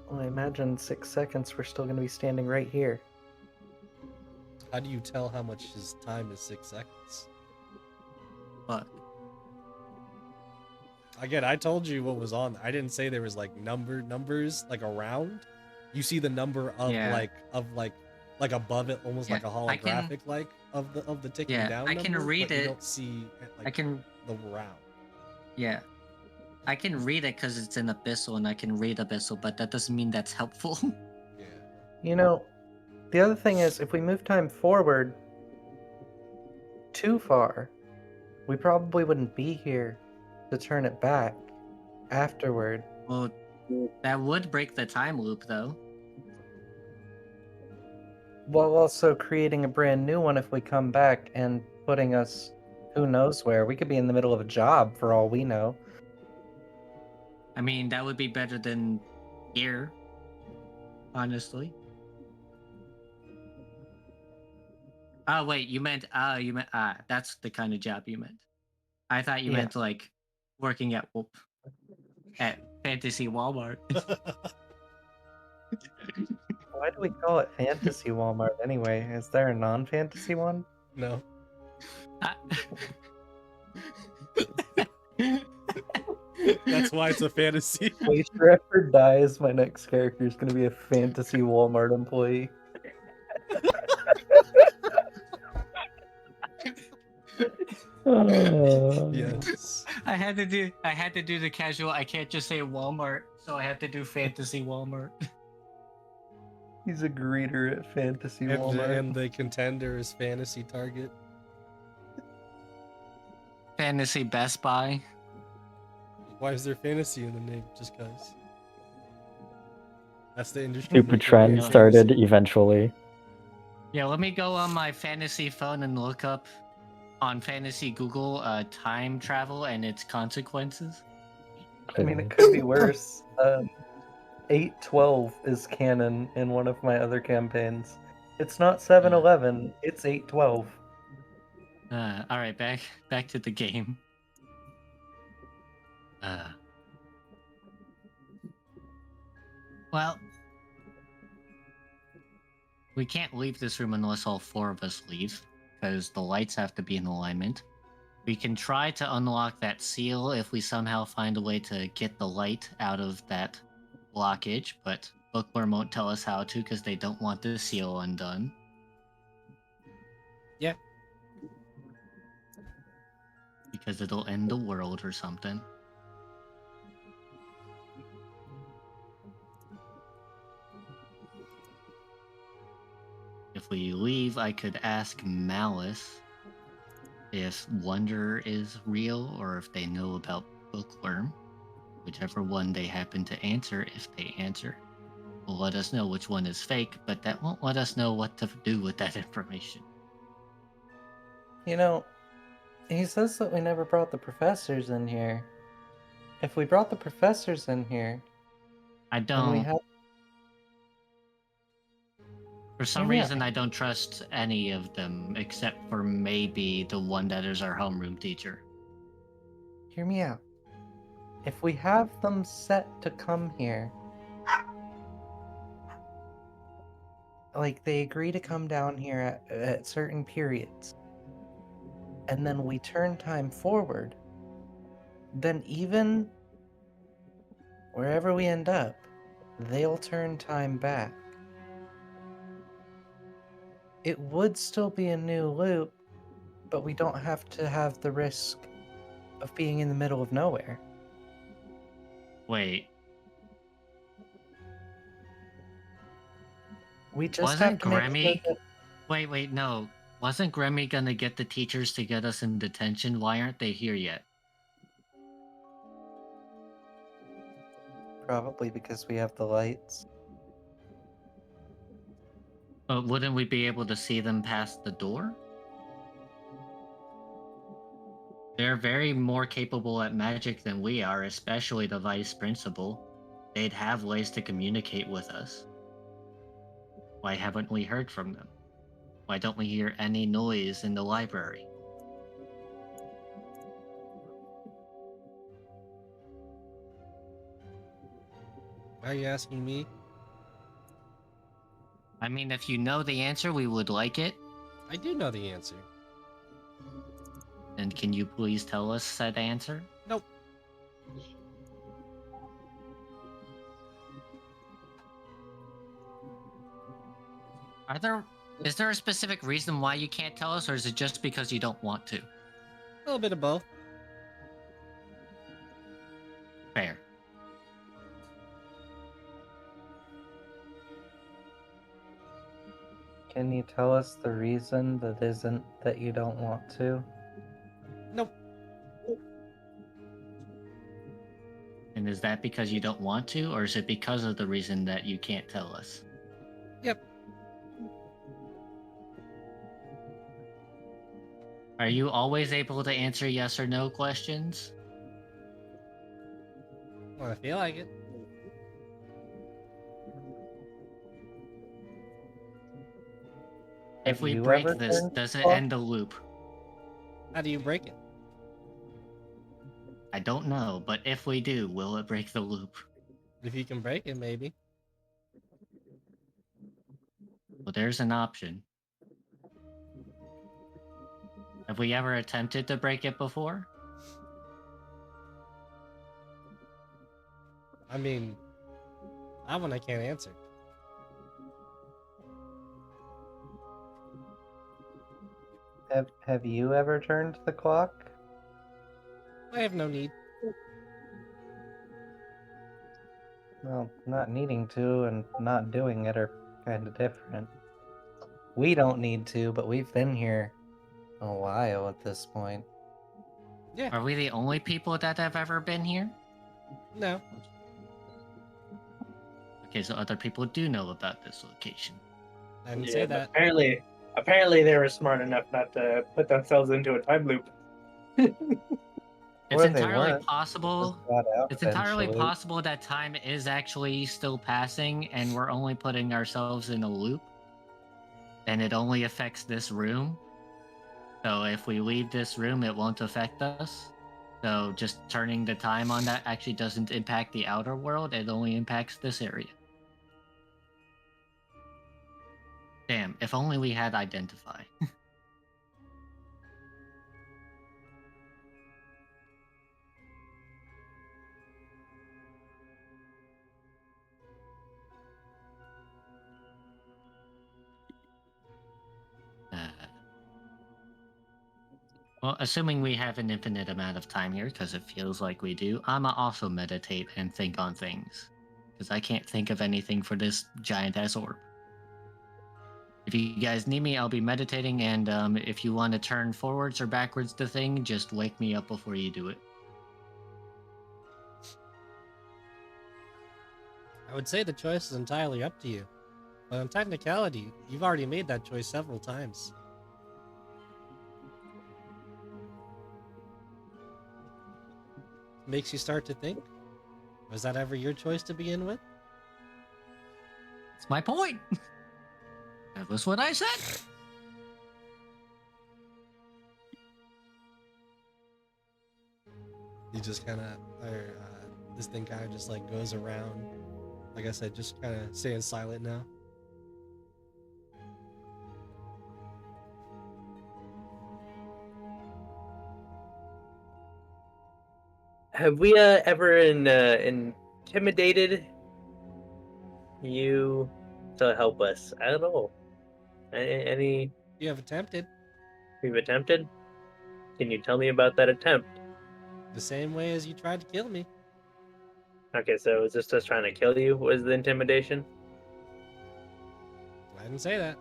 Speaker 4: well, I imagine 6 seconds we're still gonna be standing right here.
Speaker 1: How do you tell how much his time is 6 seconds?
Speaker 3: Fuck.
Speaker 1: Again, I told you what was on. I didn't say there was like numbers like around. You see the number of
Speaker 3: Yeah.
Speaker 1: like like above it, almost like a
Speaker 3: Yeah, I can-
Speaker 1: holographic like of the ticking
Speaker 3: Yeah,
Speaker 1: down
Speaker 3: I can
Speaker 1: number,
Speaker 3: read
Speaker 1: but you
Speaker 3: it.
Speaker 1: don't see like
Speaker 3: I can,
Speaker 1: the round.
Speaker 3: yeah, I can read it because it's in Abyssal, and I can read Abyssal, but that doesn't mean that's helpful.
Speaker 1: Yeah.
Speaker 4: You know, the other thing is, if we move time forward too far, we probably wouldn't be here to turn it back afterward.
Speaker 3: Well, that would break the time loop, though.
Speaker 4: While also creating a brand new one if we come back and putting us who knows where. We could be in the middle of a job for all we know.
Speaker 3: I mean, that would be better than here, honestly. Oh wait, you meant that's the kind of job you meant. I thought you
Speaker 4: Yeah.
Speaker 3: meant like working at Fantasy Walmart.
Speaker 4: Why do we call it Fantasy Walmart anyway? Is there a non-fantasy one?
Speaker 1: No. That's why it's a fantasy.
Speaker 4: Glacier ever dies, my next character is going to be a Fantasy Walmart employee.
Speaker 1: Yes.
Speaker 3: I had to do the casual. I can't just say Walmart, so I have to do Fantasy Walmart.
Speaker 4: He's a greeter at Fantasy Walmart.
Speaker 1: And the contender is Fantasy Target.
Speaker 3: Fantasy Best Buy.
Speaker 1: Why is there fantasy in the name? Just cause. That's the industry.
Speaker 2: Super
Speaker 1: making
Speaker 2: trend
Speaker 1: it
Speaker 2: started
Speaker 1: fantasy.
Speaker 2: eventually.
Speaker 3: Yeah, let me go on my fantasy phone and look up on fantasy Google time travel and its consequences.
Speaker 4: I mean, it could be worse. 812 is canon in one of my other campaigns. It's not 711, it's 812.
Speaker 3: All right, back to the game. Well, we can't leave this room unless all four of us leave, because the lights have to be in alignment. We can try to unlock that seal if we somehow find a way to get the light out of that blockage, but Bookworm won't tell us how to because they don't want the seal undone.
Speaker 1: Yeah.
Speaker 3: Because it'll end the world or something. If we leave, I could ask Malice if Wonder is real or if they know about Bookworm. Whichever one they happen to answer, if they answer, will let us know which one is fake, but that won't let us know what to do with that information.
Speaker 4: You know, he says that we never brought the professors in here. If we brought the professors in here,
Speaker 3: I
Speaker 4: then we
Speaker 3: don't.
Speaker 4: have.
Speaker 3: For some
Speaker 4: Hear me out.
Speaker 3: reason, I don't trust any of them except for maybe the one that is our homeroom teacher.
Speaker 4: Hear me out. If we have them set to come here, like they agree to come down here at certain periods, and then we turn time forward, then even wherever we end up, they'll turn time back. It would still be a new loop, but we don't have to have the risk of being in the middle of nowhere.
Speaker 3: Wait,
Speaker 4: We just
Speaker 3: wasn't
Speaker 4: have to make sure
Speaker 3: Grammy?
Speaker 4: that
Speaker 3: Wait, no. Wasn't Grammy gonna get the teachers to get us in detention? Why aren't they here yet?
Speaker 4: probably because we have the lights.
Speaker 3: But wouldn't we be able to see them past the door? They're very more capable at magic than we are, especially the vice principal. They'd have ways to communicate with us. Why haven't we heard from them? Why don't we hear any noise in the library?
Speaker 1: Why are you asking me?
Speaker 3: I mean, if you know the answer, we would like it.
Speaker 1: I do know the answer.
Speaker 3: And can you please tell us said answer?
Speaker 1: Nope.
Speaker 3: Is there a specific reason why you can't tell us, or is it just because you don't want to?
Speaker 1: A little bit of both.
Speaker 3: Fair.
Speaker 4: Can you tell us the reason that isn't that you don't want to?
Speaker 1: Nope.
Speaker 3: And is that because you don't want to, or is it because of the reason that you can't tell us?
Speaker 1: Yep.
Speaker 3: Are you always able to answer yes or no questions?
Speaker 1: When I feel like it.
Speaker 3: If
Speaker 4: Have
Speaker 3: we
Speaker 4: you
Speaker 3: break
Speaker 4: ever
Speaker 3: this,
Speaker 4: turned
Speaker 3: does it
Speaker 4: off?
Speaker 3: end the loop?
Speaker 1: How do you break it?
Speaker 3: I don't know, but if we do, will it break the loop?
Speaker 1: If you can break it, maybe.
Speaker 3: Well, there's an option. Have we ever attempted to break it before?
Speaker 1: I mean, that one I can't answer.
Speaker 4: Have you ever turned the clock?
Speaker 1: I have no need.
Speaker 4: Well, not needing to and not doing it are kind of different. We don't need to, but we've been here a while at this point.
Speaker 1: Yeah.
Speaker 3: Are we the only people that have ever been here?
Speaker 1: No.
Speaker 3: Okay, so other people do know about this location.
Speaker 1: I didn't
Speaker 5: Yeah,
Speaker 1: say
Speaker 5: but
Speaker 1: that.
Speaker 5: apparently they were smart enough not to put themselves into a time loop.
Speaker 3: It's
Speaker 4: Or they
Speaker 3: entirely
Speaker 4: weren't.
Speaker 3: possible.
Speaker 4: Just got out
Speaker 3: It's entirely
Speaker 4: eventually.
Speaker 3: possible that time is actually still passing and we're only putting ourselves in a loop. And it only affects this room. So if we leave this room, it won't affect us. So just turning the time on that actually doesn't impact the outer world. It only impacts this area. Damn, if only we had identify. Well, assuming we have an infinite amount of time here, because it feels like we do, I'ma also meditate and think on things. Because I can't think of anything for this giant ass orb. If you guys need me, I'll be meditating, and if you want to turn forwards or backwards the thing, just wake me up before you do it.
Speaker 1: I would say the choice is entirely up to you. But on technicality, you've already made that choice several times. Makes you start to think, was that ever your choice to begin with?
Speaker 3: That's my point. That was what I said.
Speaker 1: You just kind of, this thing kind of just like goes around. Like I said, just kind of staying silent now.
Speaker 5: Have we ever intimidated you to help us at all? Any
Speaker 1: You have attempted
Speaker 5: we've attempted? Can you tell me about that attempt?
Speaker 1: the same way as you tried to kill me.
Speaker 5: Okay, so is this just trying to kill you? Was the intimidation?
Speaker 1: I didn't say that.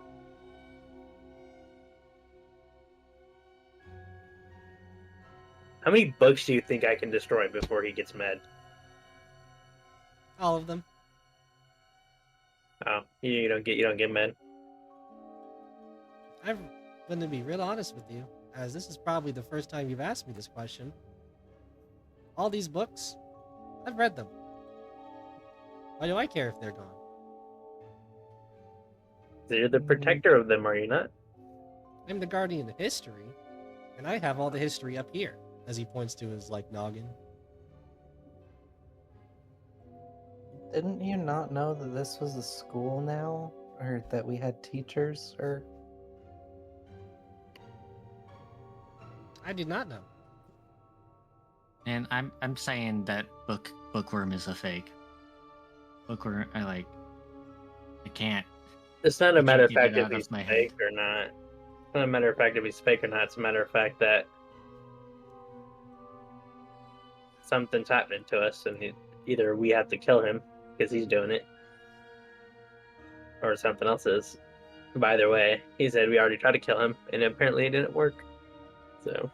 Speaker 5: How many books do you think I can destroy before he gets mad?
Speaker 1: All of them.
Speaker 5: Oh, you don't get mad.
Speaker 1: I'm going to be real honest with you, as this is probably the first time you've asked me this question. All these books, I've read them. Why do I care if they're gone?
Speaker 5: So you're the protector of them, are you not?
Speaker 1: I'm the guardian of history, and I have all the history up here, as he points to his, like, noggin.
Speaker 4: Didn't you not know that this was a school now? Or that we had teachers? Or
Speaker 1: I did not know.
Speaker 3: And I'm saying that bookworm is a fake. Bookworm, I can't.
Speaker 5: It's not a
Speaker 3: I
Speaker 5: matter
Speaker 3: can't
Speaker 5: of
Speaker 3: get it
Speaker 5: fact if
Speaker 3: out
Speaker 5: he's
Speaker 3: of my head.
Speaker 5: fake or not. It's not a matter of fact if he's fake or not. It's a matter of fact that something's happening to us, and either we have to kill him because he's doing it, or something else is. But either way, he said we already tried to kill him, and apparently it didn't work. So.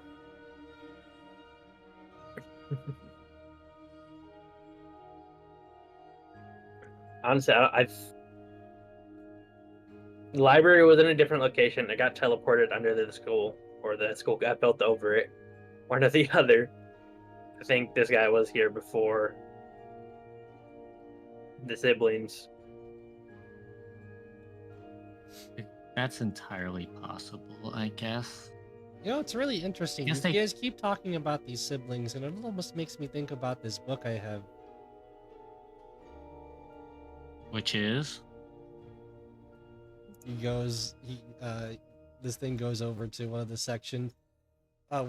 Speaker 5: Honestly, the library was in a different location. I got teleported under the school, or the school got built over it. One or the other. I think this guy was here before the siblings.
Speaker 3: That's entirely possible, I guess.
Speaker 1: You know, it's really interesting.
Speaker 3: Guess
Speaker 1: You
Speaker 3: they-
Speaker 1: guys keep talking about these siblings, and it almost makes me think about this book I have.
Speaker 3: Which is?
Speaker 1: This thing goes over to one of the sections of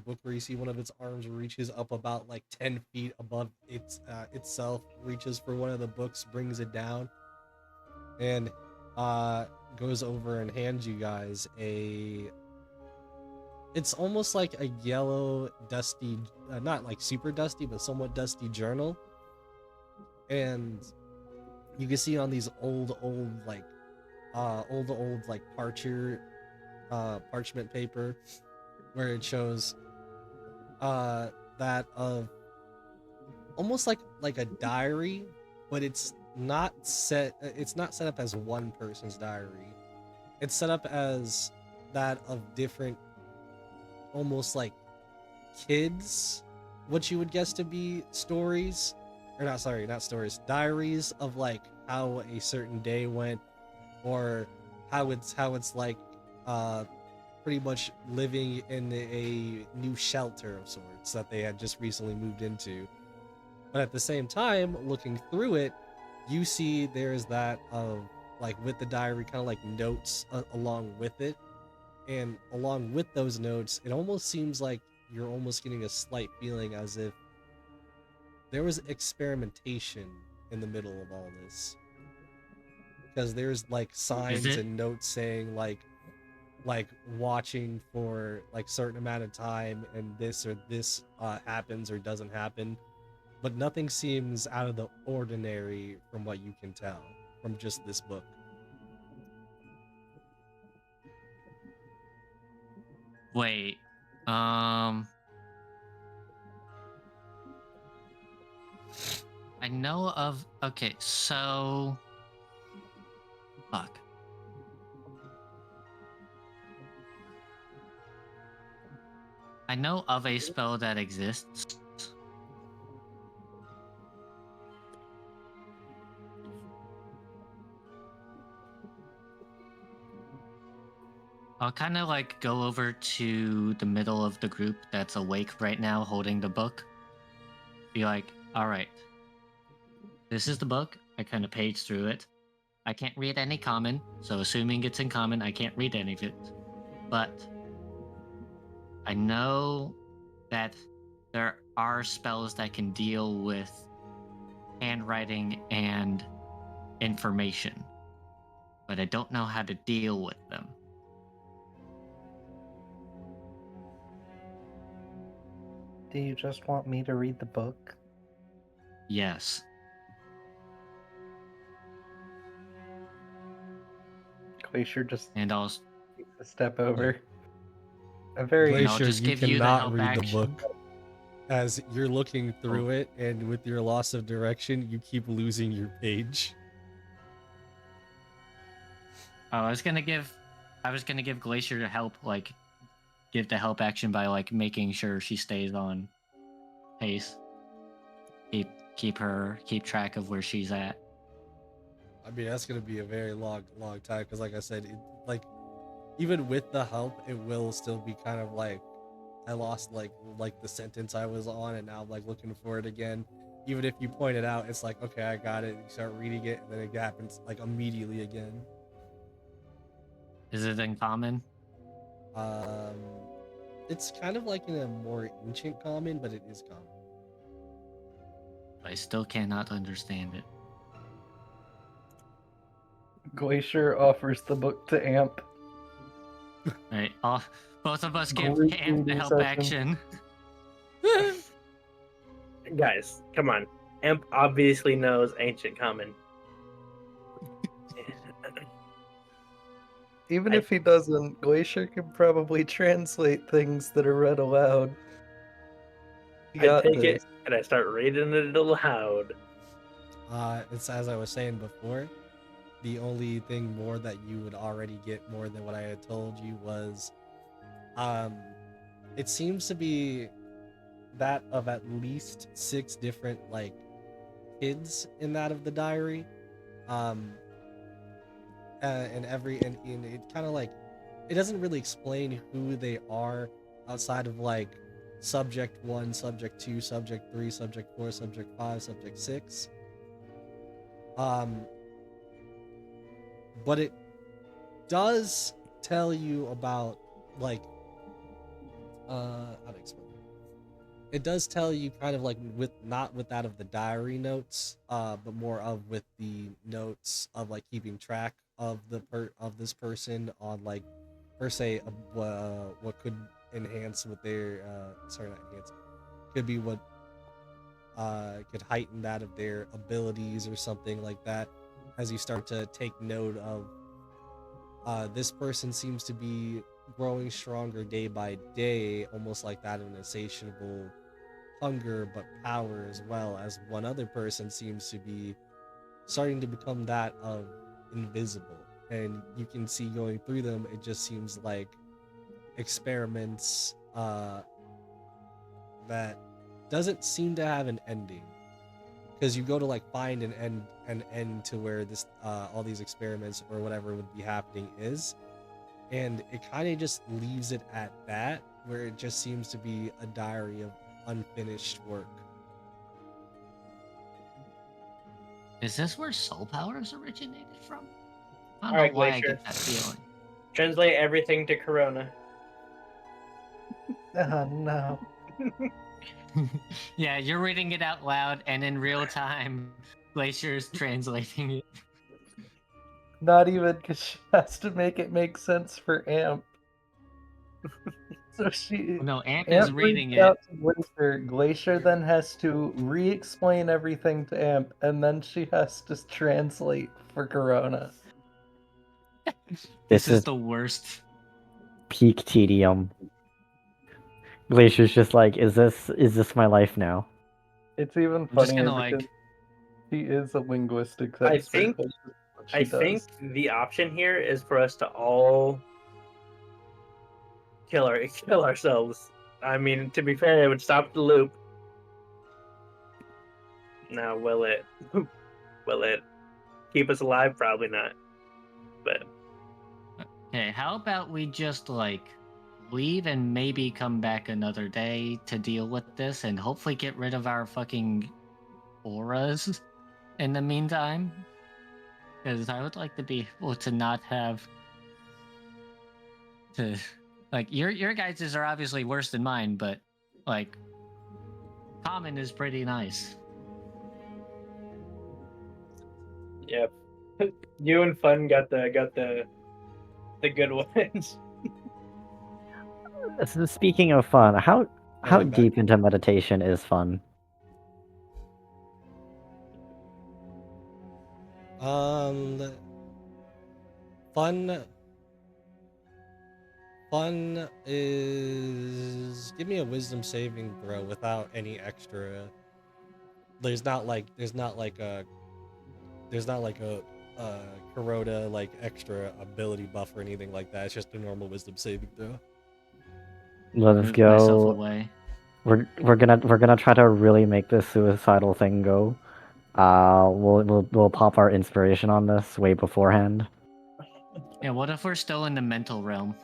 Speaker 1: book where you see one of its arms reaches up about like 10 feet above itself, reaches for one of the books, brings it down, and goes over and hands you guys it's almost like a yellow dusty, not like super dusty but somewhat dusty journal, and you can see on these old like parchment paper where it shows that of almost like a diary, but it's not set up as one person's diary. It's set up as that of different, almost like kids, what you would guess to be stories, or not stories, diaries of like how a certain day went, or how it's like pretty much living in a new shelter of sorts that they had just recently moved into. But at the same time, looking through it, you see there's that of like with the diary, kind of like notes along with it, and along with those notes, it almost seems like you're almost getting a slight feeling as if there was experimentation in the middle of all this, because there's like signs
Speaker 3: it?
Speaker 1: and notes saying like watching for like certain amount of time, and this or this happens or doesn't happen, but nothing seems out of the ordinary from what you can tell from just this book.
Speaker 3: Wait. I know of. Okay, so. Fuck. I know of a spell that exists. I'll kind of like go over to the middle of the group that's awake right now holding the book. Be like, all right, this is the book. I kind of page through it. I can't read any common, so assuming it's in common, I can't read any of it. But I know that there are spells that can deal with handwriting and information, but I don't know how to deal with them.
Speaker 4: Do you just want me to read the book?
Speaker 3: Yes.
Speaker 4: Glacier just
Speaker 3: And I'll
Speaker 4: takes a step over. A very
Speaker 3: And I'll
Speaker 1: Glacier,
Speaker 3: just
Speaker 1: you
Speaker 3: give you the
Speaker 1: cannot
Speaker 3: help
Speaker 1: read the
Speaker 3: action.
Speaker 1: book. As you're looking through it, and with your loss of direction, you keep losing your page.
Speaker 3: Oh, I was gonna give Glacier to help, like give the help action by like making sure she stays on pace. Keep track of where she's at.
Speaker 1: I mean, that's gonna be a very long time, because like I said, like even with the help, it will still be kind of like I lost like the sentence I was on, and now I'm like looking for it again. Even if you point it out, it's like, okay, I got it. You start reading it, and then it happens like immediately again.
Speaker 3: Is it in common?
Speaker 1: Um, it's kind of like in a more ancient common, but it is common.
Speaker 3: I still cannot understand it.
Speaker 4: Glacier offers the book to Amp.
Speaker 3: Right. Both of us give
Speaker 4: Great
Speaker 3: Amp the
Speaker 4: reading
Speaker 3: help
Speaker 4: session.
Speaker 3: action.
Speaker 5: Guys, come on. Imp obviously knows Ancient Common.
Speaker 4: Even
Speaker 5: I-
Speaker 4: if he doesn't, Glacier can probably translate things that are read aloud. He
Speaker 5: I
Speaker 4: got
Speaker 5: take
Speaker 4: this.
Speaker 5: it and I start reading it aloud.
Speaker 1: It's as I was saying before. The only thing more that you would already get more than what I had told you was, it seems to be that of at least 6 different like kids in that of the diary. Um, and it kind of like it doesn't really explain who they are outside of like subject 1, subject 2, subject 3, subject 4, subject 5, subject 6. But it does tell you about like how to explain it. It does tell you kind of like with not with that of the diary notes, but more of with the notes of like keeping track of of this person on like per se what could enhance what their sorry not enhance could be what could heighten that of their abilities or something like that as you start to take note of this person seems to be growing stronger day by day, almost like that of an insatiable hunger but power, as well as one other person seems to be starting to become that of invisible. And you can see going through them, it just seems like experiments that doesn't seem to have an ending. Because you go to like find an end to where this all these experiments or whatever would be happening is, and it kind of just leaves it at that, where it just seems to be a diary of unfinished work.
Speaker 3: Is this where soul powers originated from? I don't
Speaker 5: All
Speaker 3: know
Speaker 5: right,
Speaker 3: why I
Speaker 5: Glacier.
Speaker 3: get that feeling.
Speaker 5: Translate everything to Corona.
Speaker 4: Oh no.
Speaker 3: Yeah, you're reading it out loud, and in real time, Glacier's translating it.
Speaker 4: Not even because she has to make it make sense for Amp. So
Speaker 3: No, Amp is
Speaker 4: Amp
Speaker 3: reading
Speaker 4: reads
Speaker 3: it.
Speaker 4: out to Glacier. Glacier then has to re-explain everything to Amp, and then she has to translate for Corona.
Speaker 3: This
Speaker 2: This
Speaker 3: is
Speaker 2: is
Speaker 3: the worst.
Speaker 2: peak tedium. Glacier's just like, is this my life now?
Speaker 4: It's even
Speaker 3: I'm just
Speaker 4: funnier
Speaker 3: gonna
Speaker 4: because
Speaker 3: like.
Speaker 4: she is a linguistics
Speaker 5: I
Speaker 4: expert.
Speaker 5: think-
Speaker 4: That's just what she
Speaker 5: I
Speaker 4: does.
Speaker 5: think the option here is for us to all kill ourselves. I mean, to be fair, it would stop the loop. Now, will it keep us alive? Probably not. But
Speaker 3: Okay, how about we just like leave and maybe come back another day to deal with this and hopefully get rid of our fucking auras in the meantime? Because I would like to be able to not have to like your guys's are obviously worse than mine, but like common is pretty nice.
Speaker 5: yeah, you and Fun got the good ones.
Speaker 2: So speaking of fun, how
Speaker 1: Going back.
Speaker 2: deep into meditation is fun?
Speaker 1: Um, fun. Fun is give me a wisdom saving throw without any extra. There's not like a Corona like extra ability buff or anything like that. It's just a normal wisdom saving throw.
Speaker 2: Let's
Speaker 3: Move myself
Speaker 2: go.
Speaker 3: away.
Speaker 2: We're gonna try to really make this suicidal thing go. We'll pop our inspiration on this way beforehand.
Speaker 3: Yeah, what if we're still in the mental realm?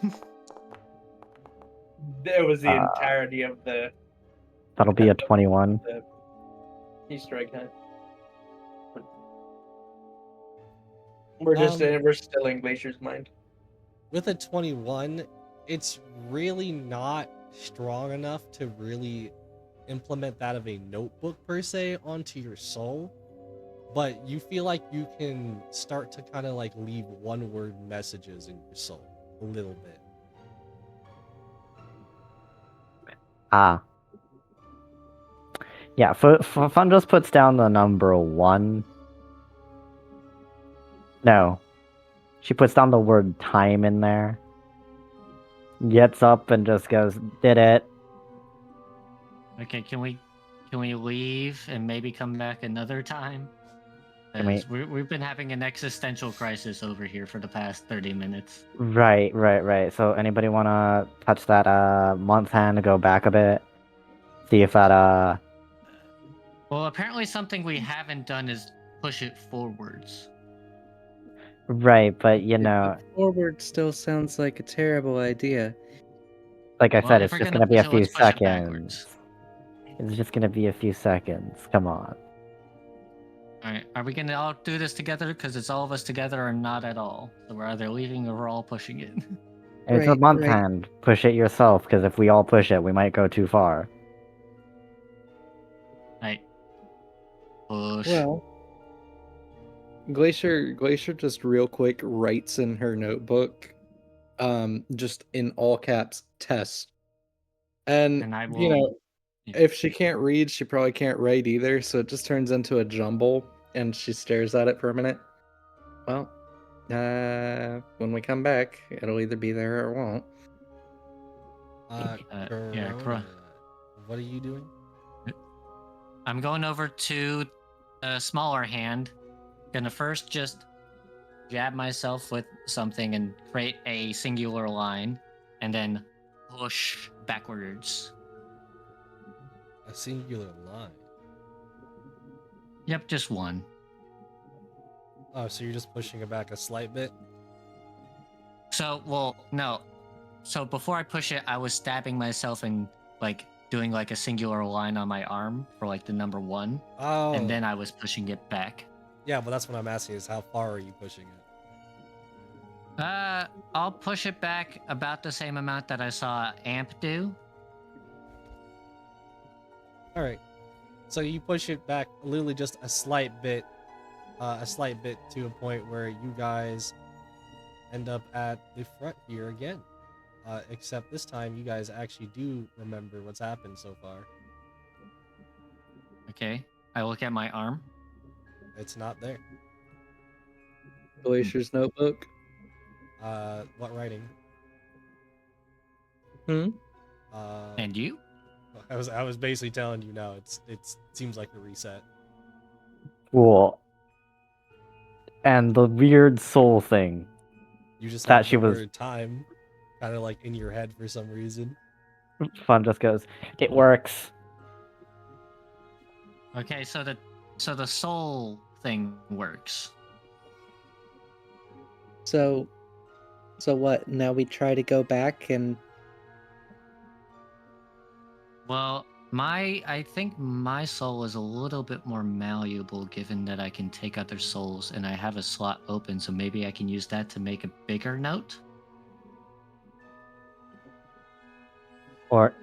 Speaker 5: That was the
Speaker 2: Uh,
Speaker 5: entirety of the
Speaker 2: That'll be a 21.
Speaker 5: Easter egg hunt. We're
Speaker 1: Um,
Speaker 5: we're still in Glacier's mind.
Speaker 1: with a 21, it's really not strong enough to really implement that of a notebook per se onto your soul. but you feel like you can start to kind of like leave one-word messages in your soul a little bit.
Speaker 2: Ah. Yeah, Fun just puts down the number 1. No. She puts down the word time in there. Gets up and just goes, did it.
Speaker 3: Okay, can we leave and maybe come back another time?
Speaker 2: Can we-
Speaker 3: Because we've been having an existential crisis over here for the past 30 minutes.
Speaker 2: Right. So anybody wanna touch that month hand, go back a bit? See if that
Speaker 3: Well, apparently something we haven't done is push it forwards.
Speaker 2: right, but
Speaker 4: Forward still sounds like a terrible idea.
Speaker 2: like I
Speaker 3: Well,
Speaker 2: said,
Speaker 3: if
Speaker 2: it's
Speaker 3: we're
Speaker 2: just
Speaker 3: gonna
Speaker 2: gonna be
Speaker 3: push
Speaker 2: a
Speaker 3: it,
Speaker 2: few
Speaker 3: let's push it
Speaker 2: seconds.
Speaker 3: backwards.
Speaker 2: It's just gonna be a few seconds. Come on.
Speaker 3: All right, are we gonna all do this together? Because it's all of us together or not at all. So we're either leaving or we're all pushing it.
Speaker 2: It's a
Speaker 4: Right,
Speaker 2: month
Speaker 4: right.
Speaker 2: hand. Push it yourself, because if we all push it, we might go too far.
Speaker 3: Right. Push.
Speaker 4: Well, Glacier just real quick writes in her notebook, just in all caps, test. And
Speaker 3: I
Speaker 4: you
Speaker 3: will.
Speaker 4: know,
Speaker 3: Yeah.
Speaker 4: if she can't read, she probably can't write either, so it just turns into a jumble, and she stares at it for a minute. Well, when we come back, it'll either be there or it won't.
Speaker 3: Yeah,
Speaker 1: Corona, what are you doing?
Speaker 3: I'm going over to a smaller hand. Gonna first just jab myself with something and create a singular line, and then push backwards.
Speaker 1: A singular line.
Speaker 3: Yep, just one.
Speaker 1: Oh, so you're just pushing it back a slight bit?
Speaker 3: So, well, no. So before I push it, I was stabbing myself and like doing like a singular line on my arm for like the number 1,
Speaker 1: Oh.
Speaker 3: and then I was pushing it back.
Speaker 1: Yeah, but that's what I'm asking is how far are you pushing it?
Speaker 3: I'll push it back about the same amount that I saw Amp do.
Speaker 1: All right. So you push it back literally just a slight bit to a point where you guys end up at the front here again. Except this time you guys actually do remember what's happened so far.
Speaker 3: Okay, I look at my arm.
Speaker 1: It's not there.
Speaker 4: Glacier's notebook.
Speaker 1: What writing?
Speaker 4: Hmm.
Speaker 3: And you?
Speaker 1: I was basically telling you now. It seems like a reset.
Speaker 2: Cool. And the weird soul thing.
Speaker 1: You just
Speaker 2: That
Speaker 1: have
Speaker 2: she
Speaker 1: the
Speaker 2: was-
Speaker 1: word time, kind of like in your head for some reason.
Speaker 2: Fun just goes, it works.
Speaker 3: Okay, so the soul thing works.
Speaker 4: So what? Now we try to go back and
Speaker 3: Well, I think my soul is a little bit more malleable given that I can take other souls and I have a slot open, so maybe I can use that to make a bigger note.
Speaker 2: Or,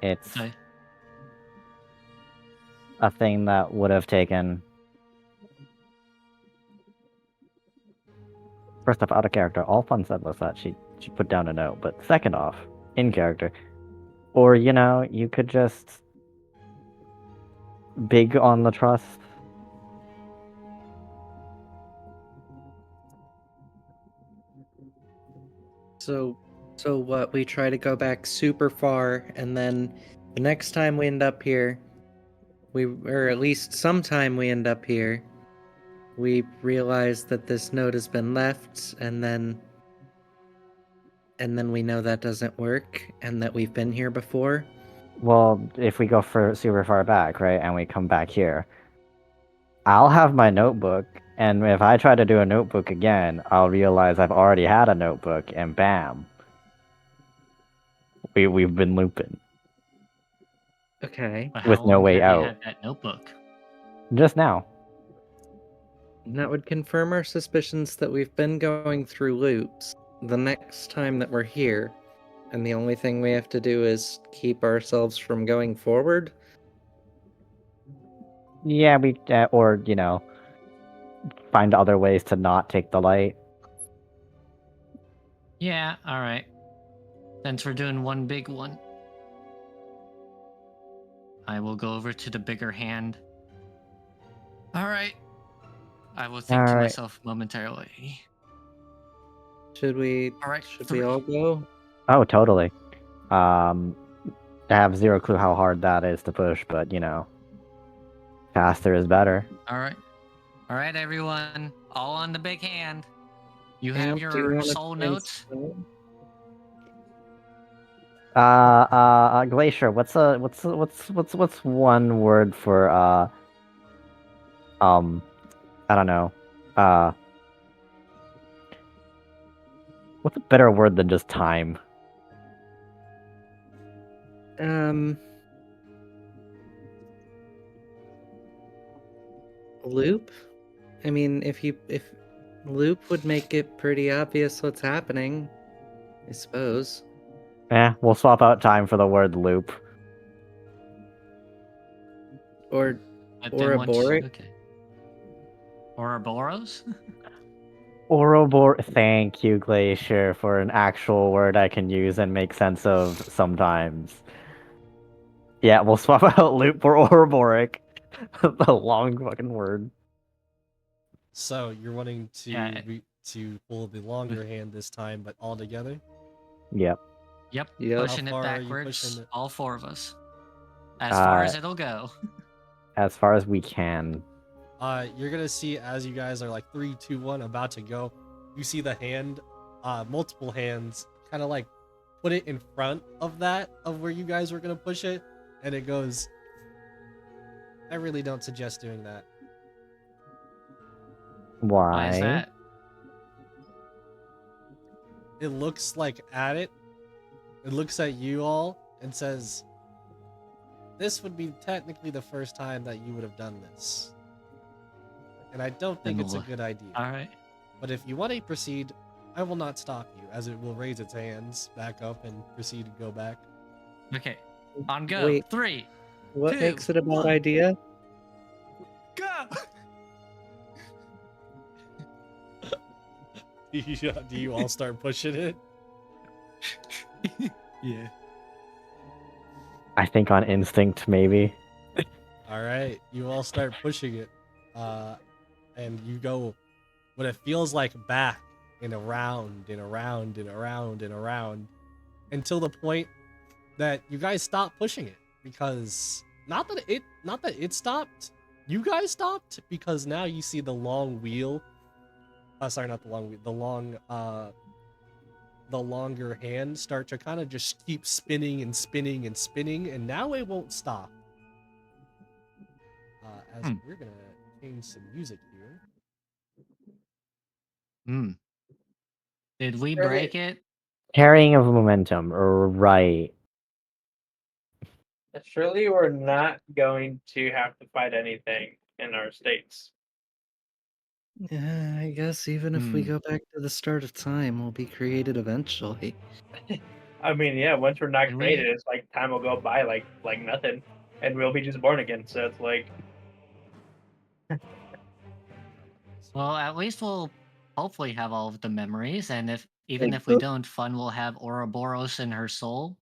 Speaker 2: it's
Speaker 3: Okay.
Speaker 2: a thing that would have taken. First off, out of character, all Fun said was that she put down a note, but second off, in character. Or, you could just big on the trust.
Speaker 4: so what? We try to go back super far, and then the next time we end up here, or at least sometime we end up here, we realize that this note has been left, and then we know that doesn't work, and that we've been here before.
Speaker 2: Well, if we go for super far back, right, and we come back here, I'll have my notebook, and if I try to do a notebook again, I'll realize I've already had a notebook, and bam, we've been looping
Speaker 4: Okay.
Speaker 3: But
Speaker 2: with
Speaker 3: how
Speaker 2: no
Speaker 3: long
Speaker 2: way
Speaker 3: have you
Speaker 2: out.
Speaker 3: had that notebook?
Speaker 2: Just now.
Speaker 4: That would confirm our suspicions that we've been going through loops the next time that we're here, and the only thing we have to do is keep ourselves from going forward.
Speaker 2: Yeah, or find other ways to not take the light.
Speaker 3: Yeah, all right. Since we're doing one big one, I will go over to the bigger hand. All right. I will think
Speaker 2: All
Speaker 3: to
Speaker 2: right.
Speaker 3: myself momentarily.
Speaker 4: Should we?
Speaker 3: All right,
Speaker 4: Should
Speaker 3: 3.
Speaker 4: we all go?
Speaker 2: Oh, totally. I have zero clue how hard that is to push, but you know, faster is better.
Speaker 3: All right, everyone. All on the big hand. You have
Speaker 4: Amp, do you
Speaker 3: your
Speaker 4: want to
Speaker 3: soul
Speaker 4: try and
Speaker 3: notes.
Speaker 4: spell?
Speaker 2: Glacier. What's one word for I don't know. What's a better word than just time?
Speaker 4: Loop. I mean, if loop would make it pretty obvious what's happening, I suppose.
Speaker 2: We'll swap out time for the word loop.
Speaker 4: Or
Speaker 3: But then once,
Speaker 4: Ouroboros.
Speaker 3: okay. Ouroboros?
Speaker 2: Orobor. Thank you, Glacier, for an actual word I can use and make sense of sometimes. Yeah, we'll swap out loop for Ouroboros. The long fucking word.
Speaker 1: So you're wanting to
Speaker 3: Yeah.
Speaker 1: to pull the longer hand this time, but all together.
Speaker 2: Yep.
Speaker 3: Yep.
Speaker 4: Yep.
Speaker 3: Pushing
Speaker 1: How
Speaker 3: it
Speaker 1: far are you
Speaker 3: backwards.
Speaker 1: pushing it?
Speaker 3: All 4 of us. As far as it'll go.
Speaker 2: As far as we can.
Speaker 1: You're gonna see as you guys are like 3, 2, 1 about to go. You see the hand, multiple hands, kind of like put it in front of that of where you guys were gonna push it, and it goes. I really don't suggest doing that.
Speaker 3: Why is that?
Speaker 1: It looks like at it. It looks at you all and says, "This would be technically the first time that you would have done this." And I don't think
Speaker 3: Then
Speaker 1: it's a
Speaker 3: we'll-
Speaker 1: good idea.
Speaker 3: All right.
Speaker 1: But if you want to proceed, I will not stop you, as it will raise its hands back up and proceed to go back.
Speaker 3: Okay. On go.
Speaker 4: Wait.
Speaker 3: 3.
Speaker 4: What
Speaker 3: 2,
Speaker 4: makes it a bad
Speaker 3: 1.
Speaker 4: idea?
Speaker 3: Go.
Speaker 1: Do you all start pushing it?
Speaker 3: Yeah.
Speaker 2: I think on instinct, maybe.
Speaker 1: All right, you all start pushing it, and you go what it feels like back and around and around and around and around until the point that you guys stop pushing it, because not that it stopped, you guys stopped, because now you see the long wheel. Sorry, not the long wheel. The longer hand start to kind of just keep spinning and spinning and spinning, and now it won't stop. As we're gonna change some music here.
Speaker 3: Did we break it?
Speaker 2: Carrying of momentum, right.
Speaker 5: Surely we're not going to have to fight anything in our states.
Speaker 4: I guess even if we go back to the start of time, we'll be created eventually.
Speaker 5: I mean, yeah, once we're not
Speaker 3: Can
Speaker 5: created,
Speaker 3: we-
Speaker 5: it's like time will go by like nothing, and we'll be just born again. So it's like,
Speaker 3: Well, at least we'll hopefully have all of the memories, and even
Speaker 4: Like
Speaker 3: if we
Speaker 4: the-
Speaker 3: don't, Fun will have Ouroboros in her soul.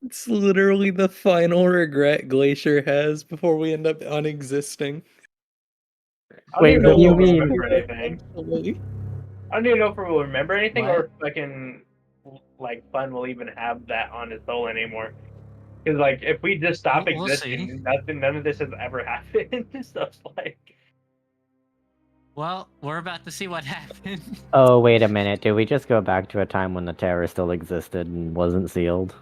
Speaker 4: It's literally the final regret Glacier has before we end up unexisting.
Speaker 5: I don't
Speaker 2: Wait,
Speaker 5: even
Speaker 2: what
Speaker 5: know
Speaker 2: do
Speaker 5: if
Speaker 2: you
Speaker 5: we'll
Speaker 2: mean?
Speaker 5: remember anything.
Speaker 4: Eventually.
Speaker 5: I don't even know if we'll remember anything, or
Speaker 3: What?
Speaker 5: if fucking like Fun will even have that on his soul anymore. Because like, if we just stop
Speaker 3: We'll see.
Speaker 5: existing, none of this has ever happened. So it's like,
Speaker 3: Well, we're about to see what happened.
Speaker 2: Oh, wait a minute. Did we just go back to a time when the Terror still existed and wasn't sealed?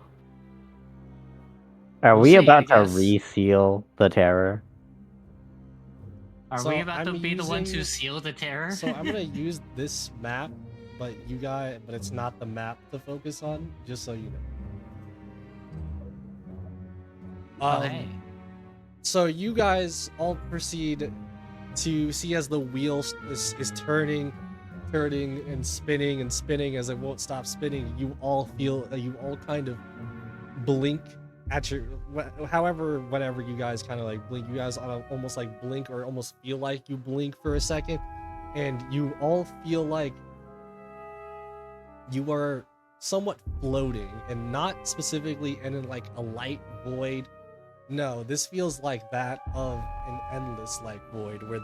Speaker 2: Are
Speaker 3: We'll
Speaker 2: we
Speaker 3: see, I
Speaker 2: about to
Speaker 3: guess.
Speaker 2: reseal the Terror?
Speaker 3: Are
Speaker 1: So
Speaker 3: we about to
Speaker 1: I'm
Speaker 3: be the ones who
Speaker 1: using-
Speaker 3: seal the terror?
Speaker 1: So I'm gonna use this map, but it's not the map to focus on, just so you know.
Speaker 3: Oh, hey.
Speaker 1: So you guys all proceed to see as the wheel is turning and spinning as it won't stop spinning. You all feel you all kind of blink at your whenever you guys kind of like blink. You guys almost like blink or almost feel like you blink for a second, and you all feel like you are somewhat floating, and not specifically in like a light void. No, this feels like that of an endless light void, where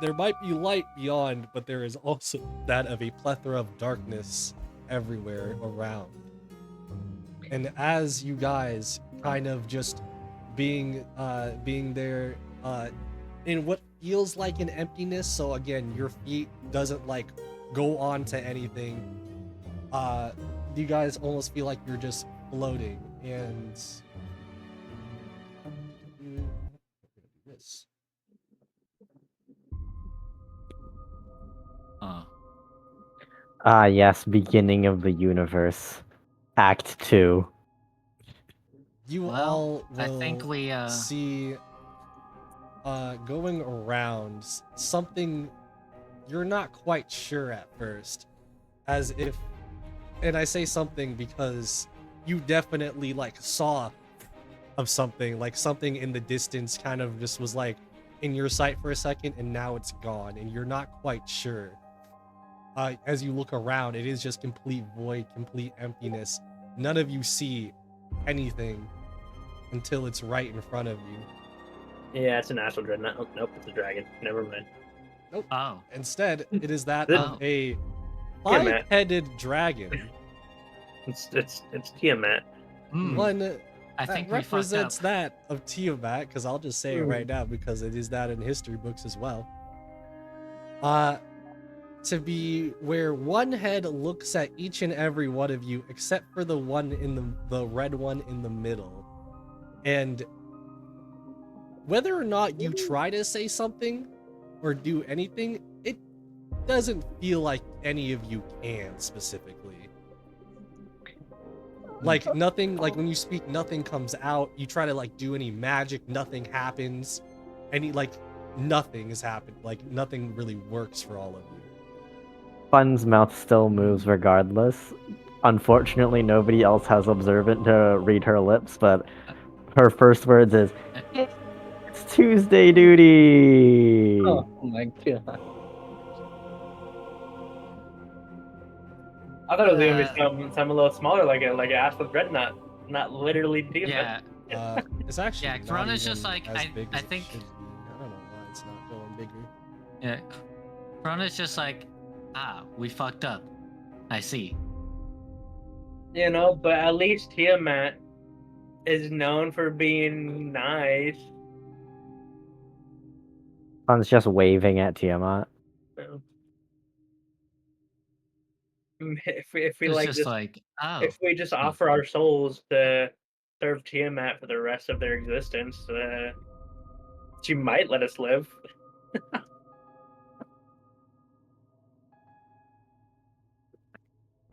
Speaker 1: there might be light beyond, but there is also that of a plethora of darkness everywhere around. And as you guys kind of just being there in what feels like an emptiness, so again, your feet doesn't like go on to anything. You guys almost feel like you're just floating, and this.
Speaker 2: Ah, yes, beginning of the universe. Act 2.
Speaker 1: You
Speaker 3: Well,
Speaker 1: all
Speaker 3: I
Speaker 1: will
Speaker 3: think we
Speaker 1: see going around something you're not quite sure at first, as if, and I say something because you definitely like saw of something, like something in the distance kind of just was like in your sight for a second, and now it's gone and you're not quite sure. As you look around, it is just complete void, complete emptiness. None of you see anything until it's right in front of you.
Speaker 5: Yeah, it's an astral dreadnought. Oh, nope, it's a dragon. Never mind.
Speaker 1: Nope.
Speaker 3: Oh.
Speaker 1: Instead, it is that
Speaker 5: Oh.
Speaker 1: of a
Speaker 5: Yeah, Matt.
Speaker 1: five-headed dragon.
Speaker 5: It's Tiamat.
Speaker 1: One
Speaker 3: I
Speaker 1: that
Speaker 3: think we fucked up.
Speaker 1: represents that of Tiamat, because I'll just say it right now because it is that in history books as well. To be where one head looks at each and every one of you, except for the one in the red one in the middle. And whether or not you try to say something or do anything, it doesn't feel like any of you can specifically. Like nothing, like when you speak, nothing comes out. You try to like do any magic, nothing happens. Nothing has happened. Like nothing really works for all of you.
Speaker 2: Fun's mouth still moves regardless. Unfortunately, nobody else has observant to read her lips, but her first words is, "It's Tuesday duty!"
Speaker 4: Oh my god.
Speaker 5: I thought it was gonna be something a little smaller, like an astral dreadnought, not literally Tiamat.
Speaker 3: Yeah.
Speaker 1: It's actually
Speaker 3: Yeah,
Speaker 1: not
Speaker 3: Corona's
Speaker 1: even
Speaker 3: just like,
Speaker 1: as big
Speaker 3: I
Speaker 1: as it
Speaker 3: think-
Speaker 1: should be. I don't know why it's not going bigger.
Speaker 3: Yeah. Corona's just like, we fucked up. I see.
Speaker 5: You know, but at least Tiamat is known for being nice.
Speaker 2: Fun's just waving at Tiamat.
Speaker 5: So, if we
Speaker 3: It's
Speaker 5: like
Speaker 3: just
Speaker 5: just
Speaker 3: like,
Speaker 5: if we just offer our souls to serve Tiamat for the rest of their existence, she might let us live.
Speaker 1: Oh,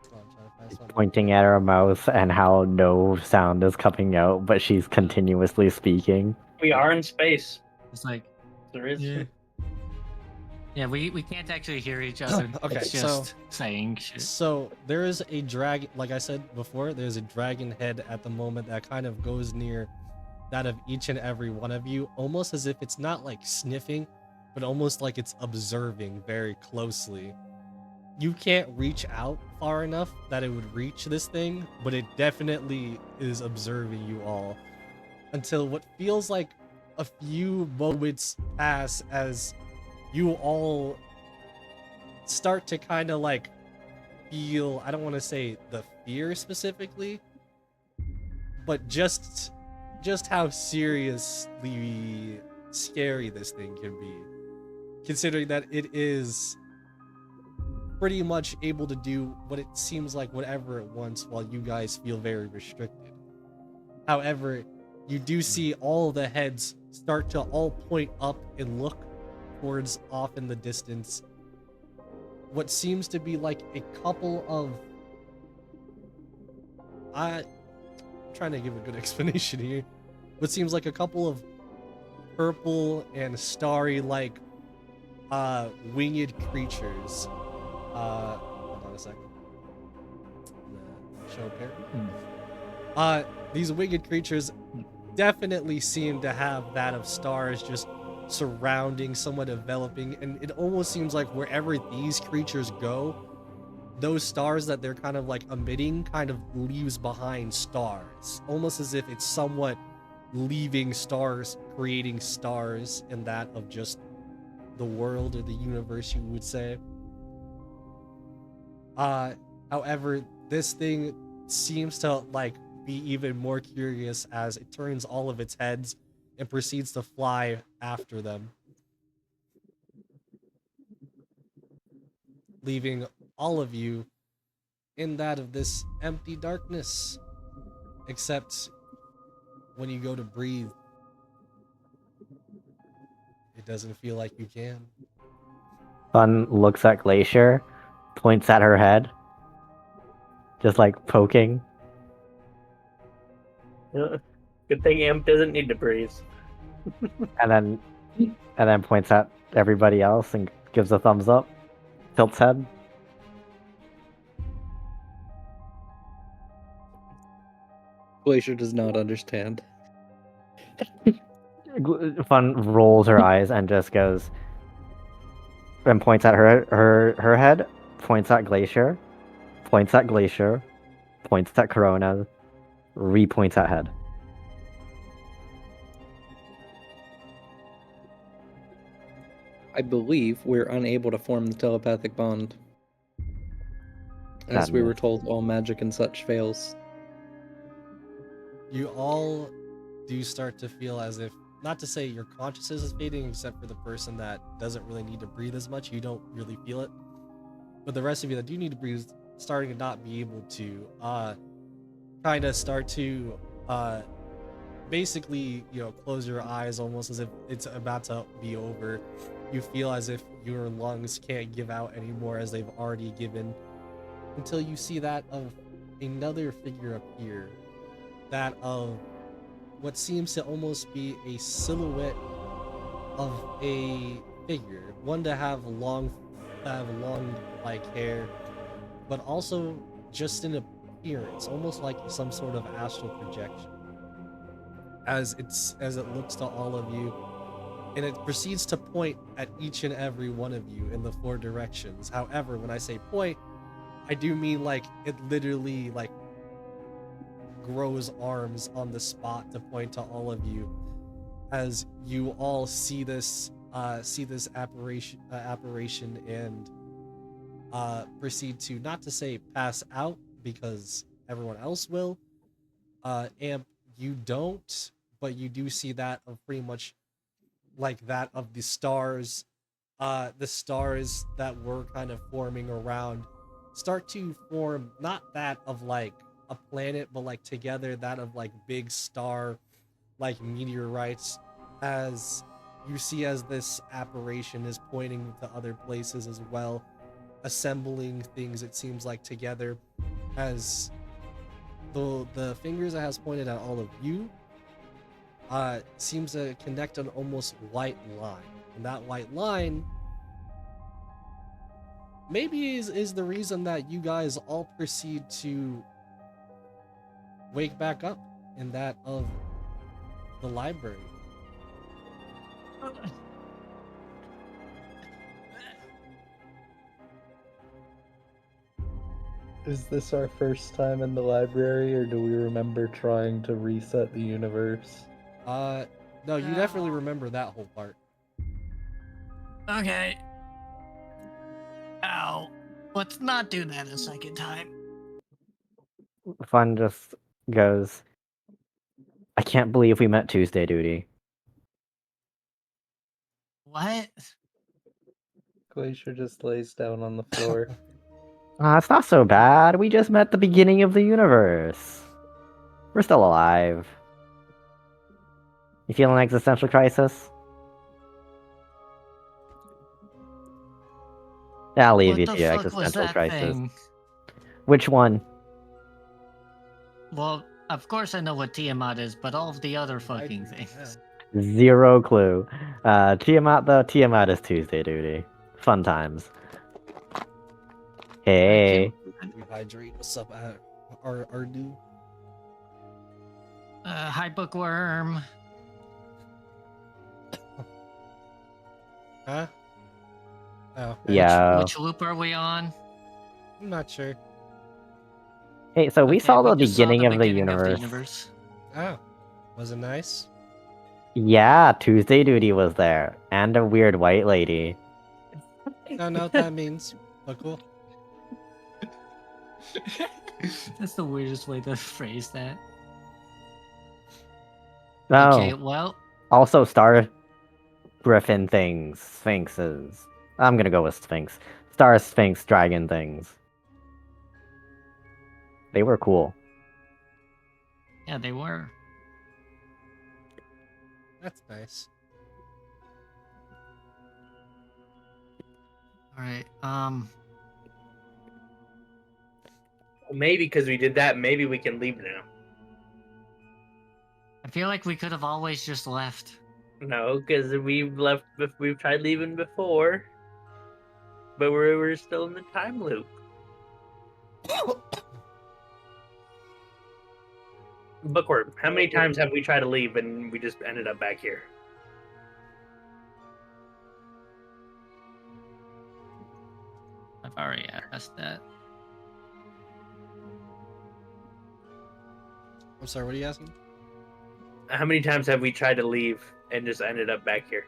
Speaker 1: I'm trying to find something.
Speaker 2: Pointing at her mouth and how no sound is coming out, but she's continuously speaking.
Speaker 5: We are in space.
Speaker 3: it's like,
Speaker 5: There is.
Speaker 3: yeah. Yeah, we can't actually hear each other.
Speaker 1: Okay,
Speaker 3: It's just saying shit.
Speaker 1: So there is a dragon, like I said before, there's a dragon head at the moment that kind of goes near that of each and every one of you, almost as if it's not like sniffing, but almost like it's observing very closely. You can't reach out far enough that it would reach this thing, but it definitely is observing you all until what feels like a few moments pass as you all start to kind of like feel, I don't want to say the fear specifically, but just how seriously scary this thing can be, considering that it is pretty much able to do what it seems like whatever it wants while you guys feel very restricted. However, you do see all the heads start to all point up and look towards off in the distance what seems to be like a couple of, I'm trying to give a good explanation here, what seems like a couple of purple and starry like winged creatures. Hold on a second. Show pair. These winged creatures definitely seem to have that of stars just surrounding, somewhat enveloping, and it almost seems like wherever these creatures go, those stars that they're kind of like emitting kind of leaves behind stars, almost as if it's somewhat leaving stars, creating stars in that of just the world or the universe, you would say. However, this thing seems to like be even more curious as it turns all of its heads and proceeds to fly after them, leaving all of you in that of this empty darkness, except when you go to breathe, it doesn't feel like you can.
Speaker 2: Fun looks at Glacier, points at her head, just like poking.
Speaker 5: Good thing Amp doesn't need to breathe.
Speaker 2: and then points at everybody else and gives a thumbs up. Tilts head.
Speaker 4: Glacier does not understand.
Speaker 2: Fun rolls her eyes and just goes and points at her head, points at Glacier, points at Glacier, points at Corona, re-points at head.
Speaker 4: I believe we're unable to form the telepathic bond. As we were
Speaker 2: Madness.
Speaker 4: told, all magic and such fails.
Speaker 1: You all do start to feel as if, not to say your consciousness is fading, except for the person that doesn't really need to breathe as much, you don't really feel it. But the rest of you that do need to breathe, starting to not be able to, kind of start to, basically, close your eyes almost as if it's about to be over. You feel as if your lungs can't give out anymore as they've already given, until you see that of another figure appear, that of what seems to almost be a silhouette of a figure, one to have long like hair, but also just an appearance, almost like some sort of astral projection, as it looks to all of you, and it proceeds to point at each and every one of you in the 4 directions. However, when I say point, I do mean like it literally like grows arms on the spot to point to all of you, as you all see this apparition and proceed to, not to say pass out because everyone else will. Amp, you don't, but you do see that of pretty much like that of the stars that were kind of forming around start to form, not that of like a planet, but like together that of like big star like meteorites, as you see as this apparition is pointing to other places as well, assembling things, it seems like, together, as the fingers that has pointed at all of you seems to connect an almost white line, and that white line maybe is the reason that you guys all proceed to wake back up in that of the library.
Speaker 4: Is this our first time in the library, or do we remember trying to reset the universe?
Speaker 1: No, you definitely remember that whole part.
Speaker 3: Okay. Ow. Let's not do that a second time.
Speaker 2: Fun just goes, I can't believe we met Tuesday duty.
Speaker 3: What?
Speaker 4: Glacier just lays down on the floor.
Speaker 2: It's not so bad. We just met the beginning of the universe. We're still alive. You feeling an existential crisis? I'll leave
Speaker 3: What
Speaker 2: you
Speaker 3: the
Speaker 2: to your
Speaker 3: fuck was
Speaker 2: existential
Speaker 3: that
Speaker 2: crisis.
Speaker 3: thing?
Speaker 2: Which one?
Speaker 3: Well, of course I know what Tiamat is, but all of the other fucking things.
Speaker 2: Zero clue. Tiamat though, Tiamat is Tuesday duty. Fun times. Hey.
Speaker 1: Rehydrate. What's up, our new?
Speaker 3: Hi, bookworm.
Speaker 1: Huh? Oh,
Speaker 2: Yeah.
Speaker 3: Which loop are we on?
Speaker 1: I'm not sure.
Speaker 2: Hey, so we
Speaker 3: Okay,
Speaker 2: saw the
Speaker 3: just saw
Speaker 2: beginning of the
Speaker 3: beginning
Speaker 2: universe.
Speaker 1: Oh, was it nice?
Speaker 2: Yeah, Tuesday Duty was there, and a weird white lady.
Speaker 1: Don't know what that means, but cool.
Speaker 3: That's the weirdest way to phrase that.
Speaker 2: Oh,
Speaker 3: Okay, well,
Speaker 2: also Star Griffin things, Sphinxes. I'm gonna go with Sphinx. Star Sphinx dragon things. They were cool.
Speaker 3: yeah, they were.
Speaker 1: That's nice.
Speaker 3: All right.
Speaker 5: Maybe because we did that, maybe we can leave now.
Speaker 3: I feel like we could have always just left.
Speaker 5: No, because we've left. We've tried leaving before, but we're still in the time loop. Bookworm, how many times have we tried to leave and we just ended up back here?
Speaker 3: I've already asked that.
Speaker 1: I'm sorry, what are you asking?
Speaker 5: How many times have we tried to leave and just ended up back here?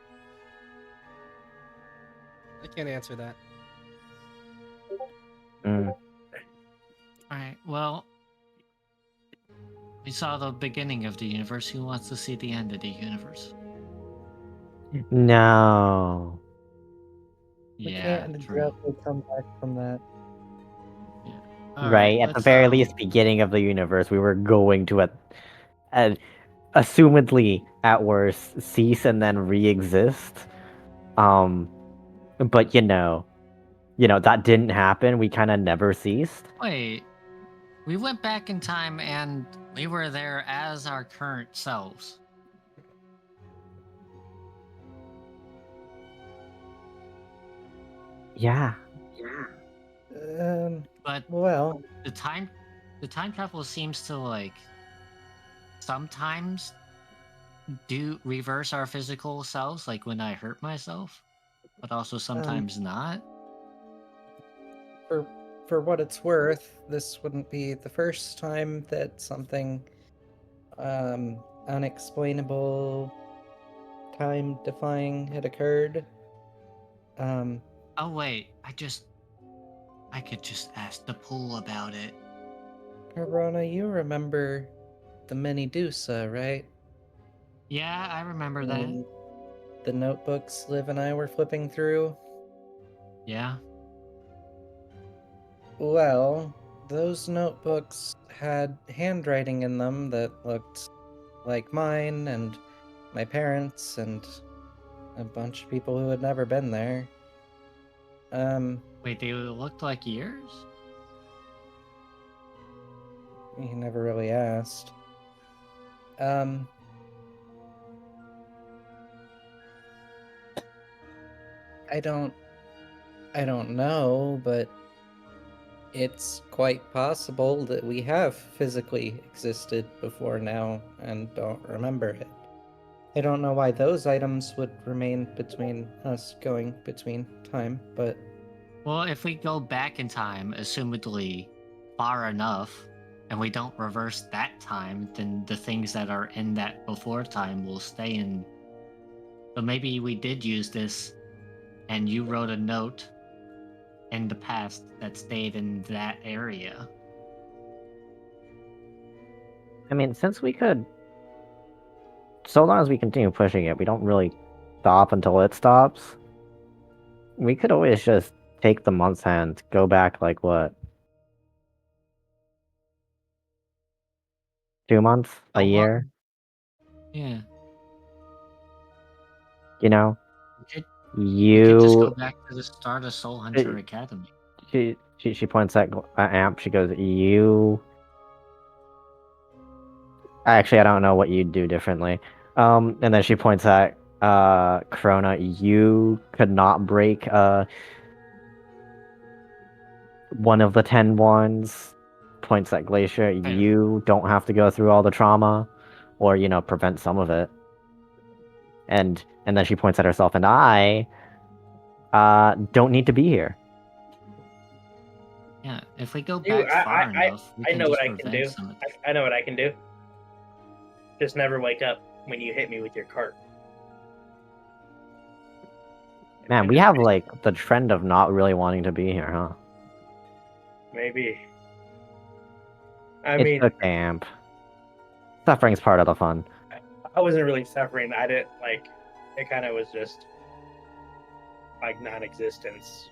Speaker 1: I can't answer that.
Speaker 2: Mm.
Speaker 3: All right. Well, we saw the beginning of the universe. Who wants to see the end of the universe?
Speaker 2: No.
Speaker 4: We
Speaker 3: Yeah,
Speaker 4: can't
Speaker 3: true.
Speaker 4: directly come back from that.
Speaker 3: Yeah. All
Speaker 2: Right, at the
Speaker 3: let's,
Speaker 2: very least, beginning of the universe, we were going to assumedly, at worst, cease and then re-exist. But that didn't happen. We kind of never ceased.
Speaker 3: Wait. We went back in time and we were there as our current selves.
Speaker 2: Yeah.
Speaker 3: But
Speaker 4: Well,
Speaker 3: the time travel seems to like sometimes do reverse our physical selves, like when I hurt myself, but also sometimes not.
Speaker 4: for what it's worth, this wouldn't be the first time that something unexplainable, time-defying had occurred.
Speaker 3: Oh wait, I could just ask the pool about it.
Speaker 4: Corona, you remember the mini Dusa, right?
Speaker 3: Yeah, I remember that.
Speaker 4: And the notebooks Liv and I were flipping through.
Speaker 3: Yeah.
Speaker 4: Well, those notebooks had handwriting in them that looked like mine and my parents and a bunch of people who had never been there.
Speaker 3: Wait, they looked like yours?
Speaker 4: He never really asked. I don't know, but it's quite possible that we have physically existed before now and don't remember it. I don't know why those items would remain between us going between time, but
Speaker 3: Well, if we go back in time, assumedly far enough, and we don't reverse that time, then the things that are in that before time will stay in. So maybe we did use this, and you wrote a note in the past that stayed in that area.
Speaker 2: I mean, since we could, so long as we continue pushing it, we don't really stop until it stops. We could always just take the month's hand, go back like what? 2 months? A
Speaker 3: Oh, well,
Speaker 2: year?
Speaker 3: yeah.
Speaker 2: You know?
Speaker 3: We could just go
Speaker 2: You.
Speaker 3: back to the start of Soul Hunter Academy.
Speaker 2: She points at Amp. She goes, "You." Actually, I don't know what you'd do differently. And then she points at Corona. You could not break one of the 10 wands. Points at Glacier. You don't have to go through all the trauma, or prevent some of it. And then she points at herself and I. don't need to be here.
Speaker 3: Yeah, if we go
Speaker 5: You,
Speaker 3: back far enough, we
Speaker 5: I
Speaker 3: can
Speaker 5: know what
Speaker 3: just
Speaker 5: I can
Speaker 3: prevent
Speaker 5: do.
Speaker 3: some of
Speaker 5: I know what I can do. Just never wake up when you hit me with your cart.
Speaker 2: Man,
Speaker 5: And
Speaker 2: we
Speaker 5: just
Speaker 2: have like the trend of not really wanting to be here, huh?
Speaker 5: maybe. I
Speaker 2: It's
Speaker 5: mean,
Speaker 2: a camp. Suffering's part of the fun.
Speaker 5: I wasn't really suffering. I didn't like. It kind of was just like non-existence.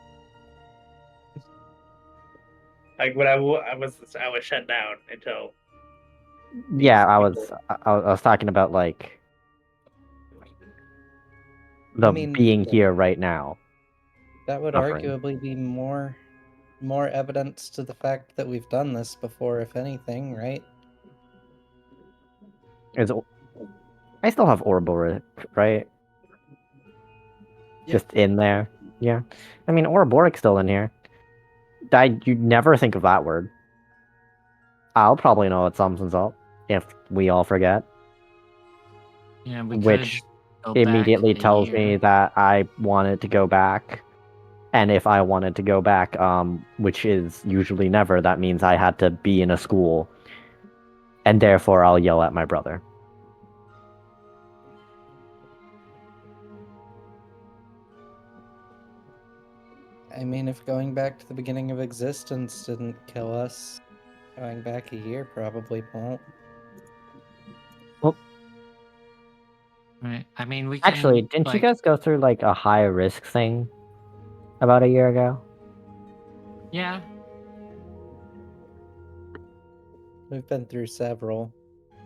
Speaker 5: Like when I was shut down until
Speaker 2: Yeah,
Speaker 5: these people.
Speaker 2: I was talking about like the
Speaker 4: mean,
Speaker 2: being here right now.
Speaker 4: that would
Speaker 2: Suffering.
Speaker 4: arguably be more evidence to the fact that we've done this before, if anything, right?
Speaker 2: Is I still have Ouroboros, right?
Speaker 1: Yeah.
Speaker 2: Just in there. Yeah. I mean, Ouroboric's still in here. You never think of that word. I'll probably know what something's up if we all forget.
Speaker 3: Yeah, we
Speaker 2: Which
Speaker 3: could go
Speaker 2: immediately
Speaker 3: back a
Speaker 2: tells
Speaker 3: year.
Speaker 2: me that I wanted to go back. And if I wanted to go back, which is usually never, that means I had to be in a school. And therefore I'll yell at my brother.
Speaker 4: I mean, if going back to the beginning of existence didn't kill us, going back a year probably won't.
Speaker 3: Right. I mean, we can
Speaker 2: Actually, didn't you
Speaker 3: like
Speaker 2: guys go through like a high risk thing about a year ago?
Speaker 3: yeah.
Speaker 4: We've been through several.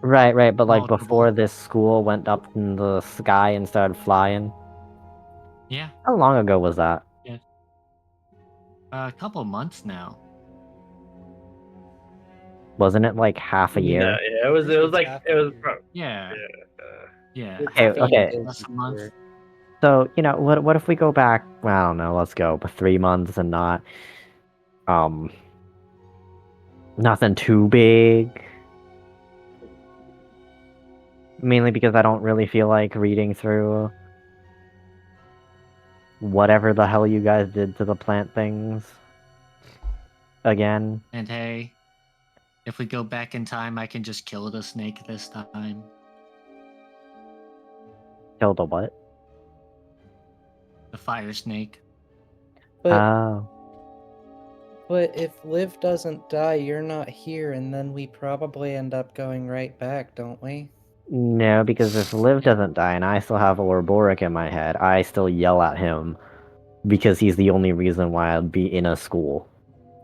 Speaker 2: Right, but like
Speaker 3: Multiple.
Speaker 2: before this school went up in the sky and started flying.
Speaker 3: Yeah.
Speaker 2: How long ago was that?
Speaker 3: A couple months now.
Speaker 2: Wasn't it like half a
Speaker 5: No,
Speaker 2: year?
Speaker 5: yeah, it was like
Speaker 1: half
Speaker 5: it was.
Speaker 1: a year.
Speaker 3: Yeah.
Speaker 5: Uh,
Speaker 3: Yeah.
Speaker 4: It's
Speaker 3: Half a
Speaker 2: Okay,
Speaker 3: year
Speaker 2: okay.
Speaker 3: plus a month.
Speaker 2: So, what if we go back, well, I don't know, let's go 3 months and not nothing too big. Mainly because I don't really feel like reading through whatever the hell you guys did to the plant things again.
Speaker 3: And hey, if we go back in time, I can just kill the snake this time.
Speaker 2: Kill the what?
Speaker 3: The fire snake.
Speaker 4: But
Speaker 2: Oh.
Speaker 4: if Liv doesn't die, you're not here, and then we probably end up going right back, don't we?
Speaker 2: No, because if Liv doesn't die and I still have Ouroboros in my head, I still yell at him because he's the only reason why I'd be in a school.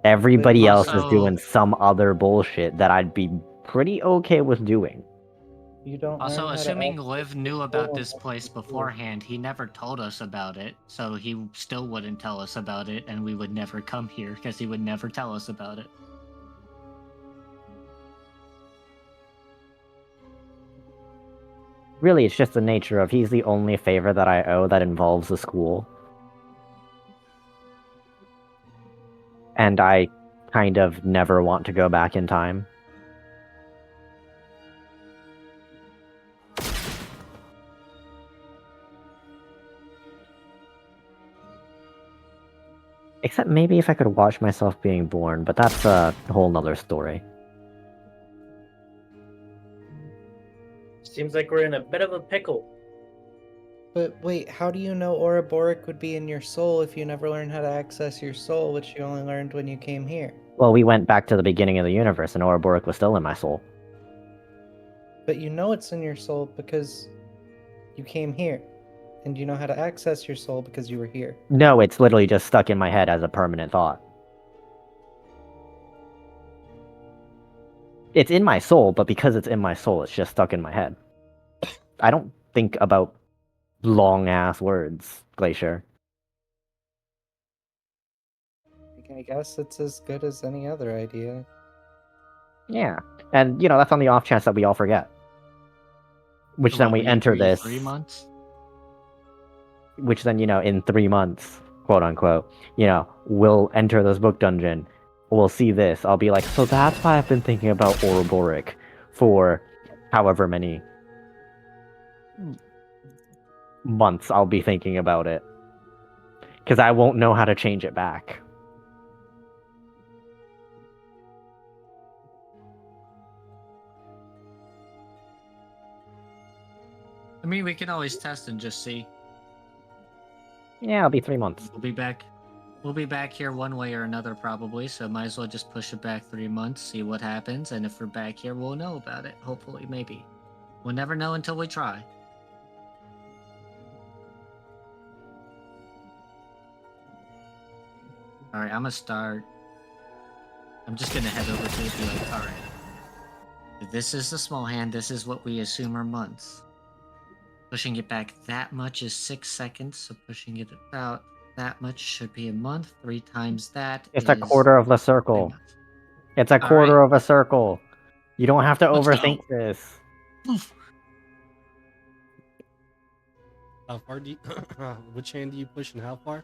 Speaker 2: Everybody else is
Speaker 3: Also-
Speaker 2: doing some other bullshit that I'd be pretty okay with doing.
Speaker 4: You don't
Speaker 3: Also,
Speaker 4: learn how to
Speaker 3: assuming
Speaker 4: access
Speaker 3: Liv
Speaker 4: your
Speaker 3: knew about
Speaker 4: soul
Speaker 3: this
Speaker 4: unless
Speaker 3: place
Speaker 4: you do.
Speaker 3: beforehand, he never told us about it, so he still wouldn't tell us about it, and we would never come here because he would never tell us about it.
Speaker 2: Really, it's just the nature of he's the only favor that I owe that involves the school. And I kind of never want to go back in time. Except maybe if I could watch myself being born, but that's a whole nother story.
Speaker 5: seems like we're in a bit of a pickle.
Speaker 4: But wait, how do you know Ouroboros would be in your soul if you never learned how to access your soul, which you only learned when you came here?
Speaker 2: Well, we went back to the beginning of the universe and Ouroboros was still in my soul.
Speaker 4: But you know it's in your soul because you came here. And you know how to access your soul because you were here.
Speaker 2: No, it's literally just stuck in my head as a permanent thought. It's in my soul, but because it's in my soul, it's just stuck in my head. I don't think about long-ass words, Glacier.
Speaker 4: I guess it's as good as any other idea.
Speaker 2: Yeah. And, that's on the off chance that we all forget. Which
Speaker 3: So
Speaker 2: then
Speaker 3: what,
Speaker 2: we enter
Speaker 3: agree
Speaker 2: this...
Speaker 3: 3 months?
Speaker 2: Which then, in 3 months, quote unquote, we'll enter this book dungeon. We'll see this. I'll be like, so that's why I've been thinking about Ouroboros for however many months I'll be thinking about it. Because I won't know how to change it back.
Speaker 3: I mean, we can always test and just see.
Speaker 2: Yeah, it'll be 3 months.
Speaker 3: We'll be back. We'll be back here one way or another probably, so might as well just push it back 3 months, see what happens, and if we're back here, we'll know about it. Hopefully, maybe. We'll never know until we try. All right, I'm gonna start. I'm just gonna head over to it and be like, all right, this is the small hand. This is what we assume are months. Pushing it back that much is 6 seconds, so pushing it about that much should be a month. 3 times that
Speaker 2: It's
Speaker 3: is
Speaker 2: a quarter of a
Speaker 3: 3
Speaker 2: circle.
Speaker 3: months.
Speaker 2: It's a
Speaker 3: All
Speaker 2: quarter
Speaker 3: right.
Speaker 2: of a circle. You don't have to
Speaker 3: Let's
Speaker 2: overthink
Speaker 3: go.
Speaker 2: this.
Speaker 3: Oof.
Speaker 1: How far do you, which hand do you push and how far?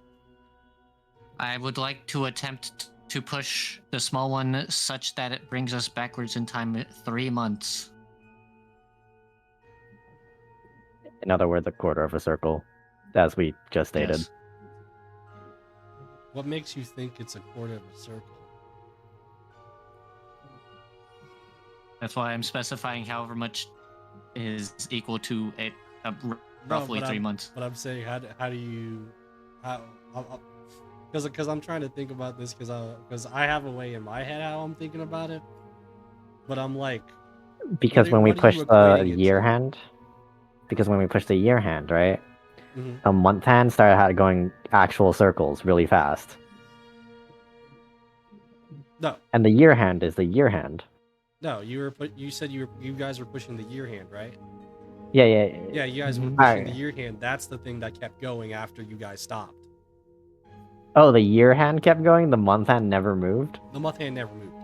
Speaker 3: I would like to attempt to push the small one such that it brings us backwards in time 3 months.
Speaker 2: In other words, a quarter of a circle, as we just stated.
Speaker 3: Yes.
Speaker 1: What makes you think it's a quarter of a circle?
Speaker 3: That's why I'm specifying however much is equal to it, roughly 3 months.
Speaker 1: But I'm saying, how do you, because I'm trying to think about this because I have a way in my head how I'm thinking about it, but I'm like,
Speaker 2: Because when we
Speaker 1: what are
Speaker 2: push
Speaker 1: you
Speaker 2: the
Speaker 1: equating it
Speaker 2: year
Speaker 1: to?
Speaker 2: hand, right,
Speaker 1: Mhm.
Speaker 2: the month hand started going actual circles really fast.
Speaker 1: No,
Speaker 2: And the year hand is the year hand.
Speaker 1: no, you said you guys were pushing the year hand, right?
Speaker 2: Yeah.
Speaker 1: Yeah, you guys were
Speaker 3: Mhm.
Speaker 1: pushing the
Speaker 2: Alright.
Speaker 1: year hand. That's the thing that kept going after you guys stopped.
Speaker 2: Oh, the year hand kept going? The month hand never moved?
Speaker 1: The month hand never moved.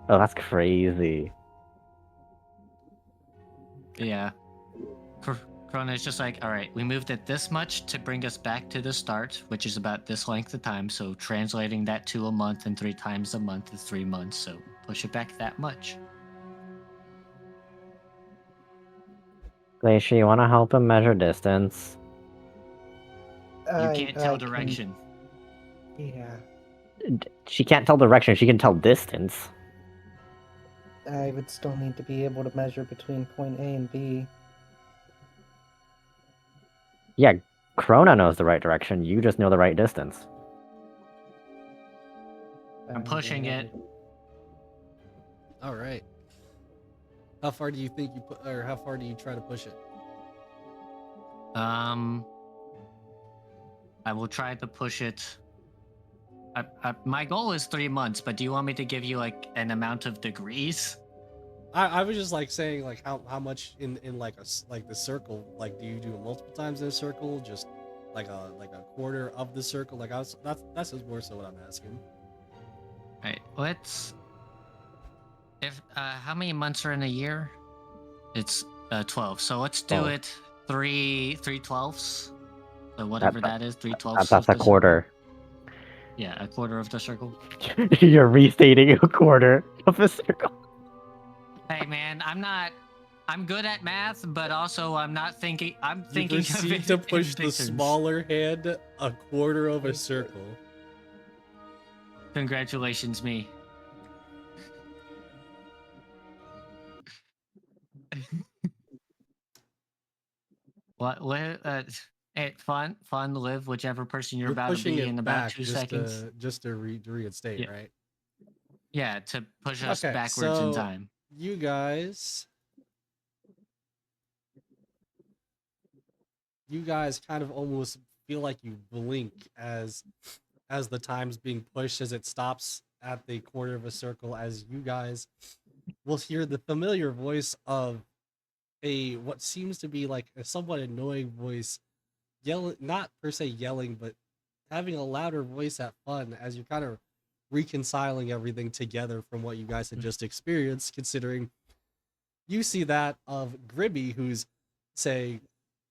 Speaker 2: Oh, that's crazy.
Speaker 3: Yeah. Corona is just like, all right, we moved it this much to bring us back to the start, which is about this length of time. So translating that to a month and 3 times a month is 3 months. So push it back that much.
Speaker 2: Glacier, you want to help him measure distance?
Speaker 3: You can't tell
Speaker 4: I can-
Speaker 3: direction.
Speaker 4: Yeah,
Speaker 2: She can't tell direction, she can tell distance.
Speaker 4: I would still need to be able to measure between point A and B.
Speaker 2: Yeah, Krona knows the right direction, you just know the right distance.
Speaker 3: I'm pushing it.
Speaker 1: All right. How far do you think you put, or how far do you try to push it?
Speaker 3: I will try to push it. My goal is 3 months, but do you want me to give you like an amount of degrees?
Speaker 1: I was just like saying like how much in like like the circle, like do you do it multiple times in a circle, just like a quarter of the circle? Like that's just more so what I'm asking.
Speaker 3: Right. Let's. If how many months are in a year? It's 12. So let's do
Speaker 2: 12.
Speaker 3: it 3/12. So whatever that is, 3/12
Speaker 2: That's
Speaker 3: of
Speaker 2: a
Speaker 3: the
Speaker 2: quarter.
Speaker 3: circle. Yeah, a quarter of the circle.
Speaker 2: You're restating a quarter of a circle.
Speaker 3: Hey man, I'm good at math, but also I'm not thinking. I'm
Speaker 1: You
Speaker 3: thinking of
Speaker 1: proceed
Speaker 3: it
Speaker 1: to
Speaker 3: in
Speaker 1: push the
Speaker 3: big terms.
Speaker 1: smaller hand a quarter of a circle.
Speaker 3: Congratulations, me. What? Hey, fun, live whichever person you're
Speaker 1: You're
Speaker 3: about to
Speaker 1: pushing
Speaker 3: be in
Speaker 1: it
Speaker 3: about
Speaker 1: back
Speaker 3: 2
Speaker 1: just
Speaker 3: seconds.
Speaker 1: to reinstate,
Speaker 3: Yeah,
Speaker 1: right?
Speaker 3: yeah, to push us
Speaker 1: Okay,
Speaker 3: backwards in
Speaker 1: so
Speaker 3: time.
Speaker 1: you guys kind of almost feel like you blink as the time's being pushed, as it stops at the quarter of a circle, as you guys will hear the familiar voice of a what seems to be like a somewhat annoying voice yelling, not per se yelling, but having a louder voice at fun as you're kind of reconciling everything together from what you guys had just experienced, considering you see that of Gribby, who's saying,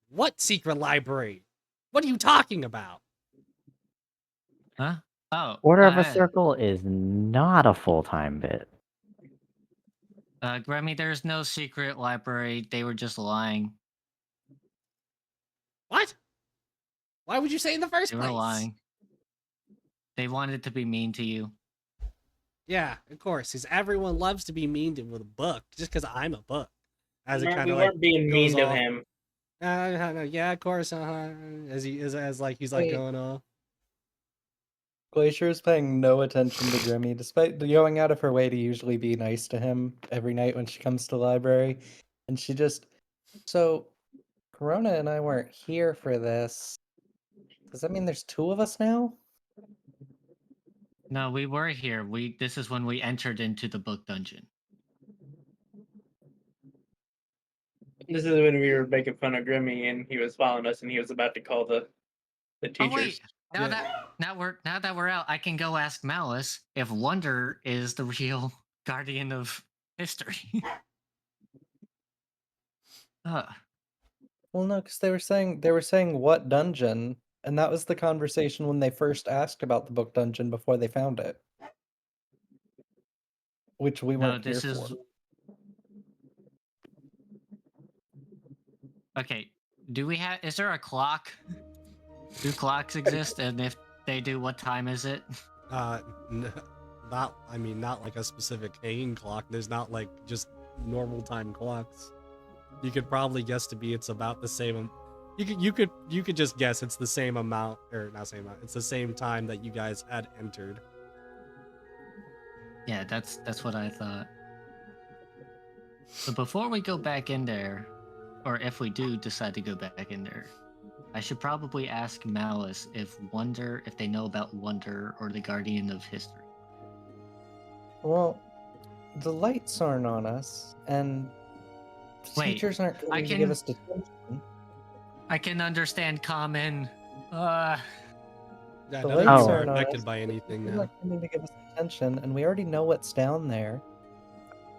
Speaker 1: "What secret library? What are you talking about?"
Speaker 3: Huh? Oh,
Speaker 2: Quarter of a circle is not a full-time bit.
Speaker 3: Grammy, there's no secret library. They were just lying.
Speaker 1: What? Why would you say in the first
Speaker 3: They were
Speaker 1: place?
Speaker 3: lying. They wanted to be mean to you.
Speaker 1: Yeah, of course. Because everyone loves to be mean to with a book, just because I'm a book. As it kind
Speaker 5: We
Speaker 1: of
Speaker 5: weren't being
Speaker 1: goes
Speaker 5: mean to
Speaker 1: off.
Speaker 5: him.
Speaker 1: Yeah, of course. As he's like
Speaker 4: Wait.
Speaker 1: going off.
Speaker 4: Glacier is paying no attention to Grimmy, despite going out of her way to usually be nice to him every night when she comes to the library. And she just, so Corona and I weren't here for this. Does that mean there's two of us now?
Speaker 3: No, we were here. This is when we entered into the book dungeon.
Speaker 5: This is when we were making fun of Grimmy, and he was following us, and he was about to call the teachers.
Speaker 3: Oh wait, now
Speaker 1: Yeah.
Speaker 3: that we're out, I can go ask Malice if Wonder is the real guardian of history.
Speaker 4: Well, no, because they were saying what dungeon, and that was the conversation when they first asked about the book dungeon before they found it, which we
Speaker 3: No,
Speaker 4: weren't here
Speaker 3: this is
Speaker 4: for.
Speaker 3: okay. Is there a clock? Do clocks exist? And if they do, what time is it?
Speaker 1: Not like a specific hanging clock. There's not like just normal time clocks. You could probably guess it's about the same. You could just guess it's the same amount, or not same amount. It's the same time that you guys had entered.
Speaker 3: Yeah, that's what I thought. So before we go back in there, or if we do decide to go back in there, I should probably ask Malice if they know about Wonder or the Guardian of History.
Speaker 4: Well, the lights aren't on us, and the
Speaker 3: Wait,
Speaker 4: teachers aren't coming to give us detention.
Speaker 3: I can understand common.
Speaker 1: Yeah,
Speaker 4: The
Speaker 1: none of
Speaker 4: lights
Speaker 1: you are
Speaker 4: aren't on
Speaker 1: affected
Speaker 4: us.
Speaker 1: by anything
Speaker 4: They're
Speaker 1: now.
Speaker 4: not coming to give us attention, and we already know what's down there.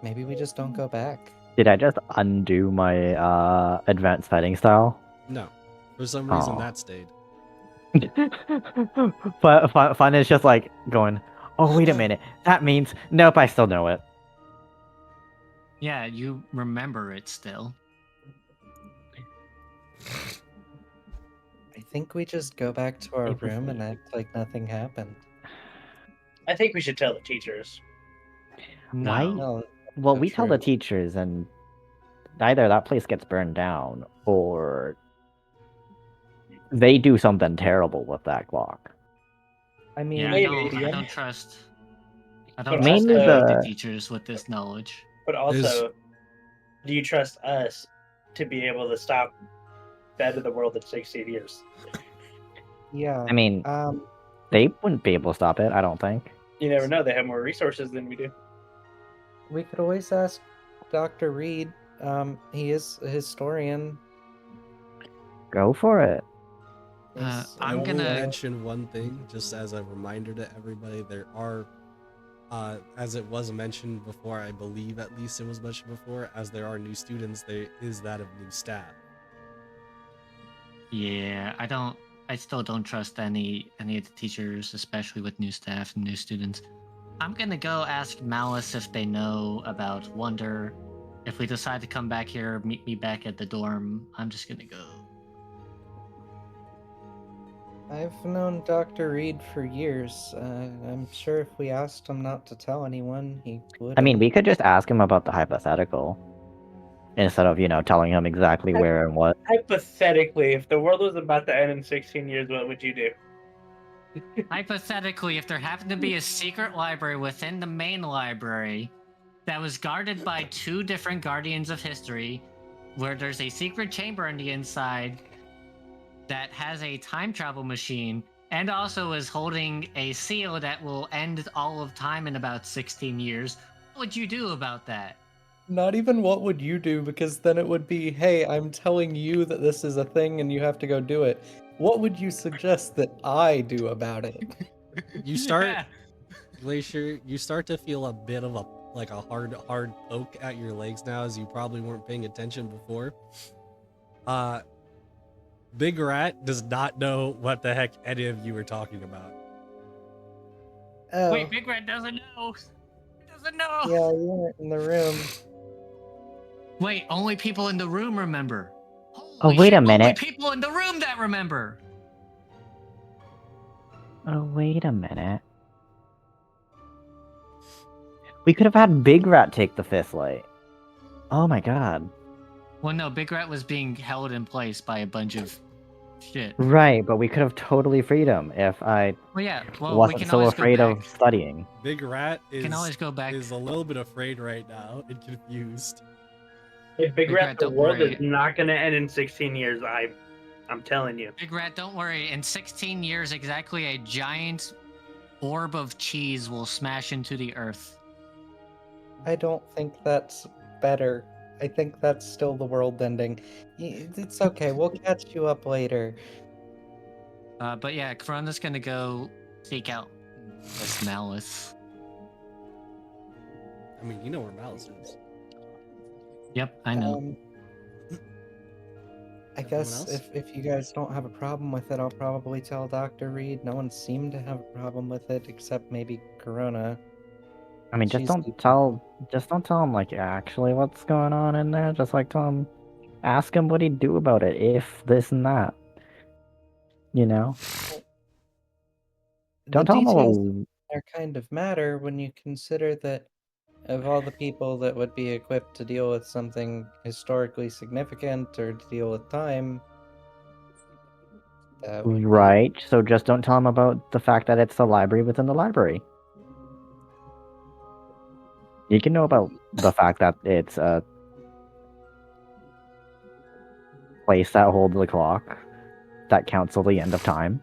Speaker 4: Maybe we just don't go back.
Speaker 2: Did I just undo my advanced fighting style?
Speaker 1: No, for some reason
Speaker 2: Aw.
Speaker 1: that stayed.
Speaker 2: But Fun is just like going, oh, wait a minute. That means, nope, I still know it.
Speaker 3: Yeah, you remember it still.
Speaker 4: I think we just go back to our
Speaker 1: Good
Speaker 4: room and
Speaker 1: performance.
Speaker 4: act like nothing happened.
Speaker 5: I think we should tell the teachers.
Speaker 3: No.
Speaker 2: Why?
Speaker 4: No,
Speaker 2: Well,
Speaker 4: so
Speaker 2: we tell the
Speaker 4: true.
Speaker 2: teachers, and either that place gets burned down, or they do something terrible with that clock.
Speaker 4: I mean,
Speaker 3: Yeah,
Speaker 5: Maybe.
Speaker 3: I don't trust
Speaker 5: But
Speaker 2: Mainly
Speaker 3: any of
Speaker 2: the-
Speaker 3: the teachers with this knowledge.
Speaker 5: But also, do you trust us to be able to stop Bed of the World in 16 years?
Speaker 4: yeah.
Speaker 2: I mean, they wouldn't be able to stop it, I don't think.
Speaker 5: You never know. They have more resources than we do.
Speaker 4: We could always ask Dr. Reed. He is a historian.
Speaker 2: Go for it.
Speaker 1: I
Speaker 3: I'm
Speaker 1: will
Speaker 3: gonna-
Speaker 1: mention one thing just as a reminder to everybody. There are, as it was mentioned before, I believe at least it was mentioned before, as there are new students, there is that of new staff.
Speaker 3: Yeah, I still don't trust any of the teachers, especially with new staff and new students. I'm gonna go ask Malice if they know about Wonder. If we decide to come back here, meet me back at the dorm, I'm just gonna go.
Speaker 4: I've known Dr. Reed for years. I'm sure if we asked him not to tell anyone, he would.
Speaker 2: I mean, we could just ask him about the hypothetical instead of, telling him exactly where and what.
Speaker 5: Hypothetically, if the world was about to end in 16 years, what would you do?
Speaker 3: Hypothetically, if there happened to be a secret library within the main library that was guarded by two different guardians of history, where there's a secret chamber on the inside that has a time travel machine and also is holding a seal that will end all of time in about 16 years, what would you do about that?
Speaker 4: Not even what would you do, because then it would be, hey, I'm telling you that this is a thing and you have to go do it. What would you suggest that I do about it?
Speaker 1: You start,
Speaker 3: Yeah.
Speaker 1: Glacier, you start to feel a bit of a hard poke at your legs now, as you probably weren't paying attention before. Big Rat does not know what the heck any of you were talking about.
Speaker 4: Oh,
Speaker 3: Wait, Big Red doesn't know. He doesn't know.
Speaker 4: yeah, you weren't in the room.
Speaker 3: Wait, only people in the room remember.
Speaker 2: Oh,
Speaker 3: Holy
Speaker 2: wait
Speaker 3: shit,
Speaker 2: a
Speaker 3: only
Speaker 2: minute.
Speaker 3: people in the room that remember.
Speaker 2: Oh, wait a minute. We could have had Big Rat take the fifth light. Oh my god.
Speaker 3: Well, no, Big Rat was being held in place by a bunch of shit.
Speaker 2: Right, but we could have totally freed him if I
Speaker 3: Well, yeah. Well, we
Speaker 2: wasn't
Speaker 3: can
Speaker 2: so
Speaker 3: always go
Speaker 2: afraid
Speaker 3: back.
Speaker 2: of studying.
Speaker 1: Big Rat
Speaker 3: We can always go back.
Speaker 1: is a little bit afraid right now and confused.
Speaker 5: Hey, Big
Speaker 3: Big
Speaker 5: Rat,
Speaker 3: Rat,
Speaker 5: the
Speaker 3: don't
Speaker 5: world
Speaker 3: worry.
Speaker 5: is not going to end in 16 years. I'm telling you.
Speaker 3: Big Rat, don't worry. In 16 years, exactly, a giant orb of cheese will smash into the earth.
Speaker 4: I don't think that's better. I think that's still the world ending. It's okay. We'll catch you up later.
Speaker 3: But yeah, Corona's gonna go seek out this Malice.
Speaker 1: I mean, you know where Malice is.
Speaker 3: Yep, I know.
Speaker 4: I
Speaker 1: Everyone
Speaker 4: guess
Speaker 1: else?
Speaker 4: if you guys don't have a problem with it, I'll probably tell Dr. Reed. No one seemed to have a problem with it except maybe Corona.
Speaker 2: I mean, just
Speaker 4: She's
Speaker 2: don't tell him like actually what's going on in there. Just like tell him, ask him what he'd do about it if this and that. You know,
Speaker 4: The
Speaker 2: don't tell him
Speaker 4: details
Speaker 2: about.
Speaker 4: there kind of matter when you consider that of all the people that would be equipped to deal with something historically significant or to deal with time, that would be
Speaker 2: Right. So just don't tell him about the fact that it's the library within the library. You can know about the fact that it's a place that holds the clock that counts till the end of time.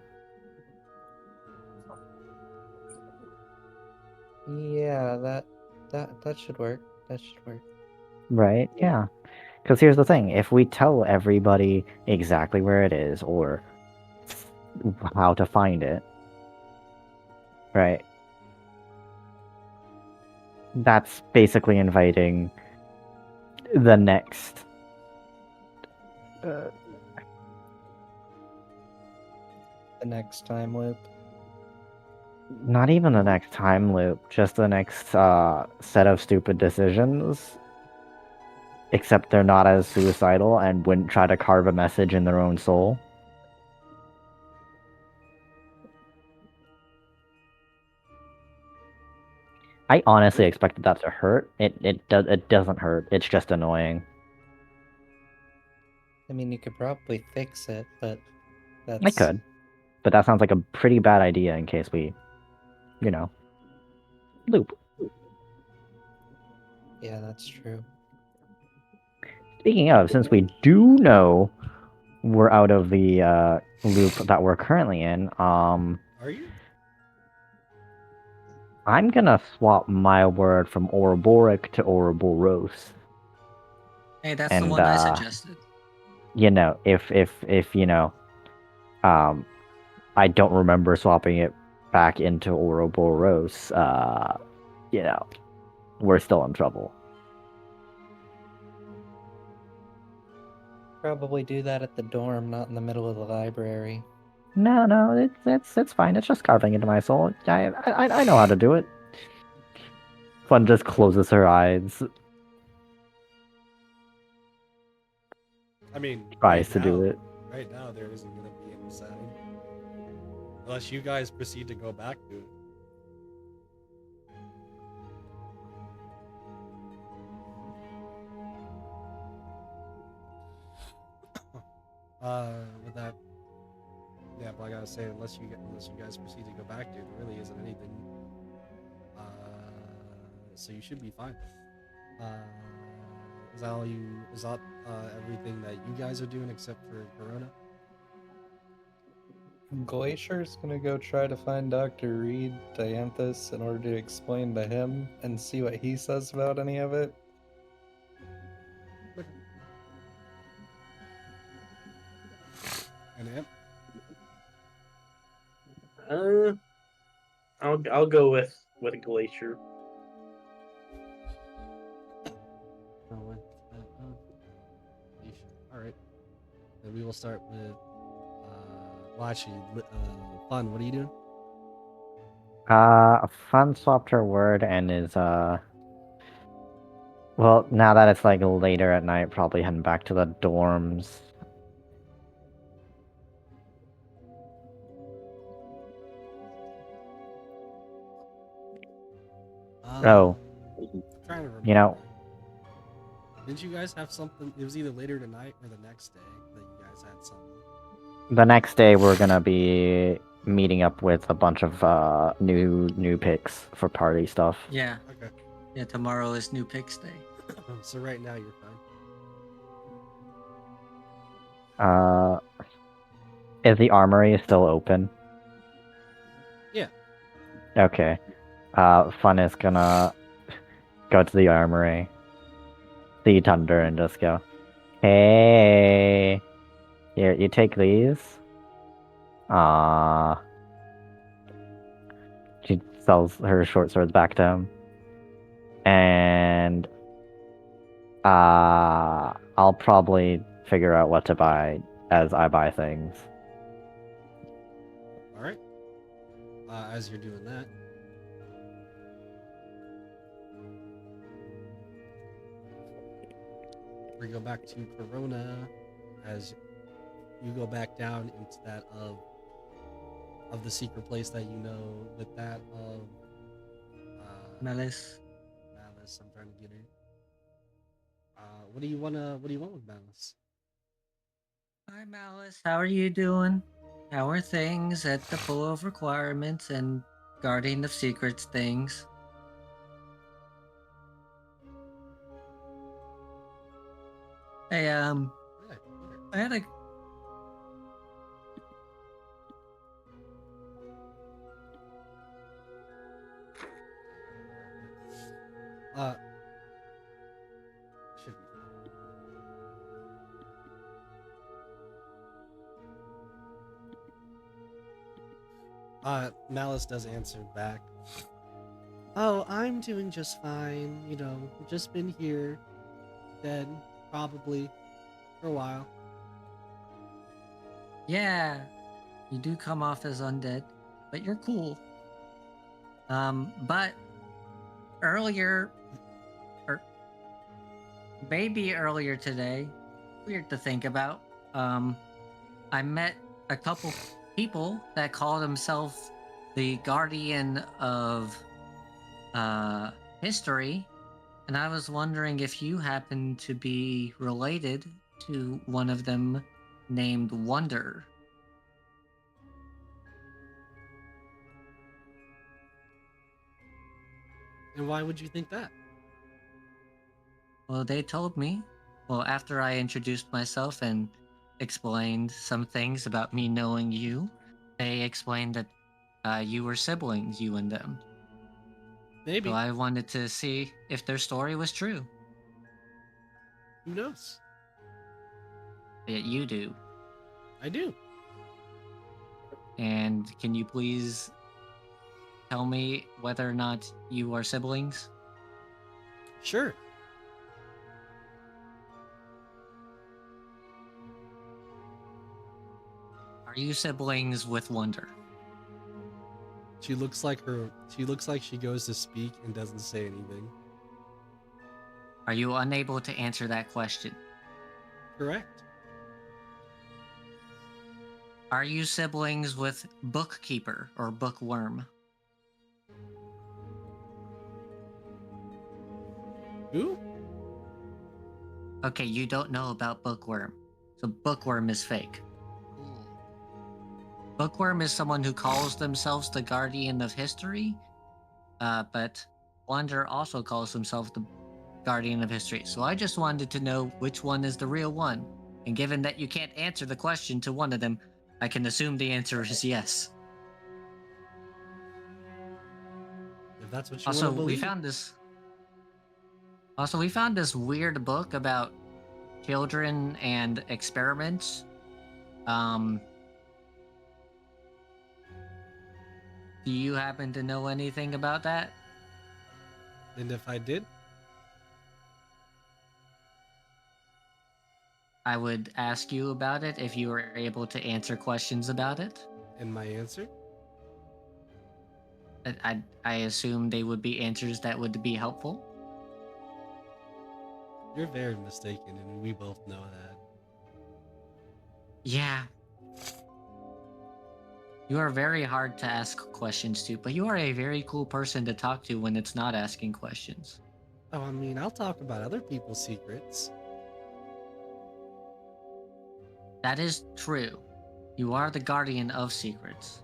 Speaker 4: yeah, that should work. That should work.
Speaker 2: Right? Yeah. Because here's the thing: if we tell everybody exactly where it is or how to find it, right? That's basically inviting the next.
Speaker 4: The next time loop.
Speaker 2: Not even the next time loop, just the next set of stupid decisions. Except they're not as suicidal and wouldn't try to carve a message in their own soul. I honestly expected that to hurt. It doesn't hurt. It's just annoying.
Speaker 4: I mean, you could probably fix it, but
Speaker 2: I
Speaker 4: that's
Speaker 2: could, but that sounds like a pretty bad idea in case we, loop.
Speaker 4: yeah, that's true.
Speaker 2: Speaking of, since we do know we're out of the loop that we're currently in,
Speaker 1: Are you?
Speaker 2: I'm gonna swap my word from Ouroboros to Ouroboros.
Speaker 3: Hey, that's the
Speaker 2: And
Speaker 3: one I suggested.
Speaker 2: if I don't remember swapping it back into Ouroboros, we're still in trouble.
Speaker 4: Probably do that at the dorm, not in the middle of the library.
Speaker 2: No, it's fine. It's just carving into my soul. I know how to do it. Fun just closes her eyes,
Speaker 1: I mean,
Speaker 2: tries to do it.
Speaker 1: Right now, there isn't going to be any sound. Unless you guys proceed to go back to it. With that, yeah, but I gotta say, unless you guys proceed to go back to it, there really isn't anything. So you should be fine. Is that all you? Is that everything that you guys are doing except for Corona?
Speaker 4: Glacier's gonna go try to find Dr. Reed Dianthus in order to explain to him and see what he says about any of it.
Speaker 1: And Amp?
Speaker 5: I'll go with Glacier.
Speaker 1: All right. Then we will start with. Well, actually, Fun. What are you doing?
Speaker 2: Fun swapped her word and is well, now that it's like later at night, probably heading back to the dorms. Oh,
Speaker 1: I'm trying to remember.
Speaker 2: you know,
Speaker 1: Didn't you guys have something? It was either later tonight or the next day that you guys had something.
Speaker 2: the next day we're gonna be meeting up with a bunch of new picks for party stuff.
Speaker 3: Yeah.
Speaker 1: Okay.
Speaker 3: Yeah, tomorrow is new picks day.
Speaker 1: So right now you're fine.
Speaker 2: Is the armory still open?
Speaker 1: Yeah.
Speaker 2: Okay. Fun is gonna go to the armory, see Thunder, and just go, "Hey, here, you take these." She sells her short swords back to him, and I'll probably figure out what to buy as I buy things.
Speaker 1: All right. As you're doing that, we go back to Corona as you go back down into that of the secret place that you know with that of
Speaker 3: Melis.
Speaker 1: Malice. I'm trying to get her. What do you want with Malice?
Speaker 3: Hi, Malice. How are you doing? How are things at the Full of Requirements and Guardian of Secrets things? Hey,
Speaker 1: Yeah,
Speaker 3: I had a
Speaker 1: should be fine. Malice does answer back. Oh, I'm doing just fine. You know, just been here, dead, probably, for a while.
Speaker 3: Yeah, you do come off as undead, but you're cool. But earlier, or maybe earlier today, weird to think about. I met a couple people that call themselves the Guardian of History, and I was wondering if you happen to be related to one of them named Wonder.
Speaker 1: And why would you think that?
Speaker 3: Well, they told me. Well, after I introduced myself and explained some things about me knowing you, they explained that you were siblings, you and them.
Speaker 1: Maybe.
Speaker 3: So I wanted to see if their story was true.
Speaker 1: Who knows?
Speaker 3: That you do.
Speaker 1: I do.
Speaker 3: And can you please tell me whether or not you are siblings?
Speaker 1: Sure.
Speaker 3: Are you siblings with Wonder?
Speaker 1: She looks like she goes to speak and doesn't say anything.
Speaker 3: Are you unable to answer that question?
Speaker 1: Correct.
Speaker 3: Are you siblings with Bookkeeper or Bookworm?
Speaker 1: Who?
Speaker 3: Okay, you don't know about Bookworm. So Bookworm is fake. Bookworm is someone who calls themselves the Guardian of History, but Wander also calls himself the Guardian of History. So I just wanted to know which one is the real one. And given that you can't answer the question to one of them, I can assume the answer is yes.
Speaker 1: If that's what you
Speaker 3: Also,
Speaker 1: want to believe.
Speaker 3: We found this weird book about children and experiments. Do you happen to know anything about that?
Speaker 1: And if I did,
Speaker 3: I would ask you about it if you were able to answer questions about it.
Speaker 1: and my answer,
Speaker 3: I assume they would be answers that would be helpful.
Speaker 1: you're very mistaken, and we both know that.
Speaker 3: Yeah. You are very hard to ask questions to, but you are a very cool person to talk to when it's not asking questions.
Speaker 1: Oh, I mean, I'll talk about other people's secrets.
Speaker 3: That is true. You are the guardian of secrets.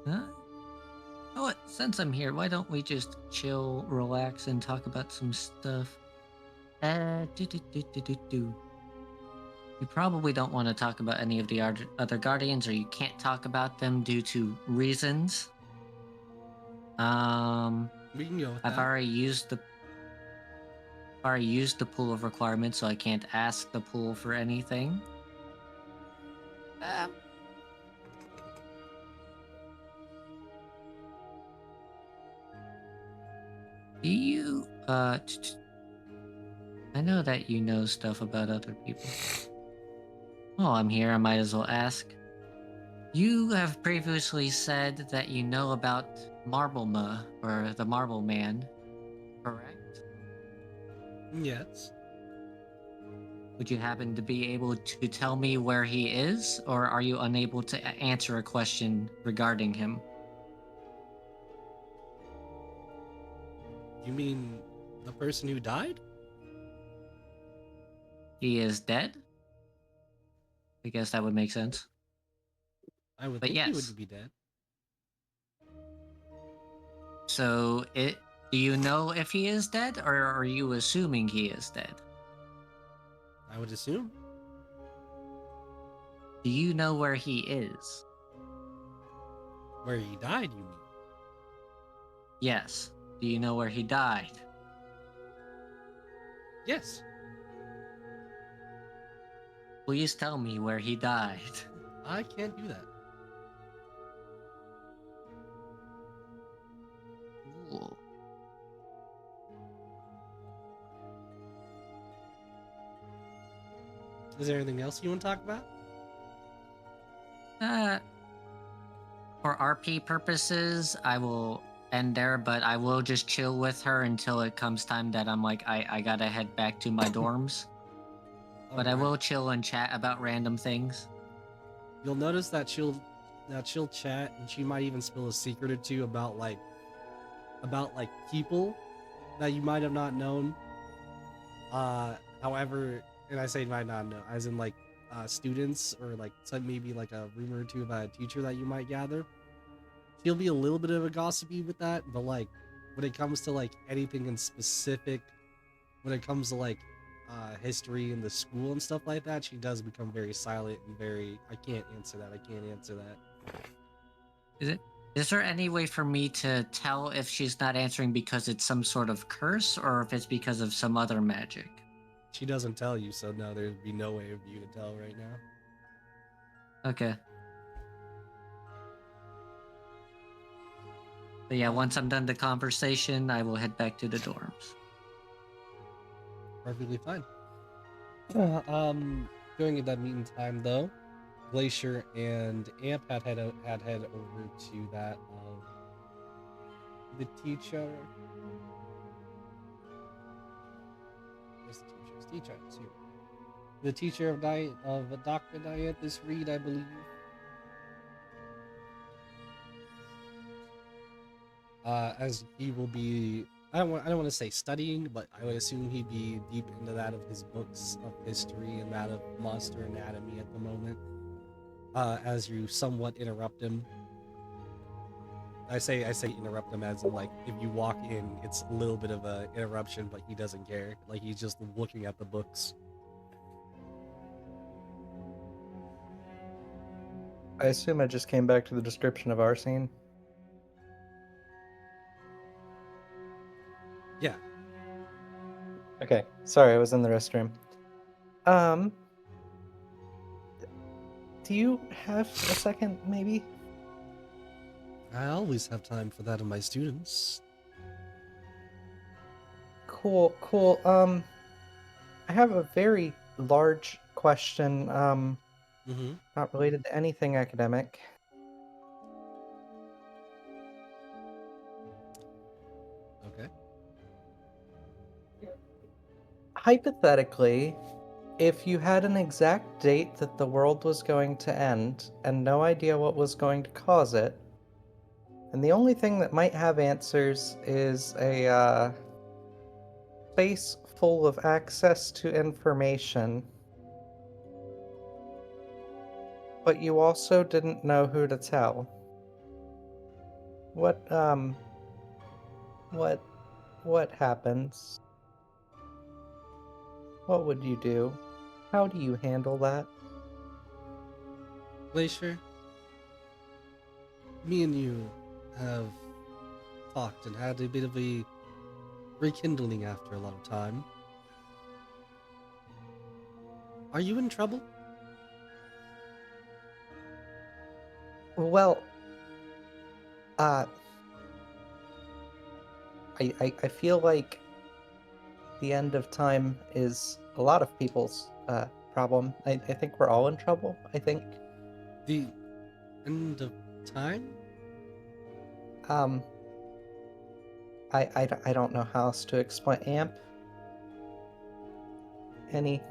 Speaker 3: Huh? Oh, what? Since I'm here, why don't we just chill, relax, and talk about some stuff? Do. You probably don't want to talk about any of the other guardians, or you can't talk about them due to reasons.
Speaker 1: We can go with
Speaker 3: I've
Speaker 1: that.
Speaker 3: already used the pool of requirements, so I can't ask the pool for anything. Do you I know that you know stuff about other people. While I'm here, I might as well ask. You have previously said that you know about Marblema, or the Marble Man, correct?
Speaker 1: Yes.
Speaker 3: Would you happen to be able to tell me where he is, or are you unable to answer a question regarding him?
Speaker 1: You mean the person who died?
Speaker 3: He is dead? I guess that would make sense.
Speaker 1: I would
Speaker 3: But
Speaker 1: think he
Speaker 3: yes.
Speaker 1: would be dead.
Speaker 3: So, do you know if he is dead, or are you assuming he is dead?
Speaker 1: I would assume.
Speaker 3: Do you know where he is?
Speaker 1: Where he died, you mean?
Speaker 3: Yes. Do you know where he died?
Speaker 1: Yes.
Speaker 3: Please tell me where he died.
Speaker 1: I can't do that.
Speaker 3: Cool.
Speaker 1: Is there anything else you want to talk about?
Speaker 3: For RP purposes, I will end there, but I will just chill with her until it comes time that I'm like, I gotta head back to my dorms. But I
Speaker 1: Alright.
Speaker 3: will chill and chat about random things.
Speaker 1: You'll notice that she'll chat, and she might even spill a secret or two about people that you might have not known. However, and I say might not know, as in students, or maybe like a rumor or two about a teacher that you might gather. She'll be a little bit of a gossipy with that, but when it comes to anything in specific, when it comes to history in the school and stuff like that, she does become very silent and very, I can't answer that.
Speaker 3: Is there any way for me to tell if she's not answering because it's some sort of curse, or if it's because of some other magic?
Speaker 1: She doesn't tell you, so no, there'd be no way of you to tell right now.
Speaker 3: Okay. But yeah, once I'm done the conversation, I will head back to the dorms.
Speaker 1: Perfectly fine. During that meantime, though, Glacier and Amp had head over to that of the teacher. Where's the teacher's teacher? It's here. The teacher of Dr. Dianthus Reed, I believe. As he will be, I don't want to say studying, but I would assume he'd be deep into that of his books of history and that of monster anatomy at the moment. As you somewhat interrupt him. I say interrupt him as in if you walk in, it's a little bit of a interruption, but he doesn't care. He's just looking at the books.
Speaker 4: I assume I just came back to the description of our scene.
Speaker 1: Yeah.
Speaker 4: Okay, sorry, I was in the restroom. Do you have a second, maybe?
Speaker 1: I always have time for that of my students.
Speaker 4: Cool. I have a very large question, not related to anything academic.
Speaker 1: Okay.
Speaker 4: Hypothetically, If you had an exact date that the world was going to end and no idea what was going to cause it, and the only thing that might have answers is a space full of access to information, but you also didn't know who to tell. What what happens? What would you do? How do you handle that?
Speaker 1: Glacier, me and you have talked and had a bit of a rekindling after a lot of time. Are you in trouble?
Speaker 4: Well, uh, I feel like the end of time is a lot of people's problem. I think we're all in trouble. I think.
Speaker 1: The end of time?
Speaker 4: Um, I don't know how else to explain. Amp, any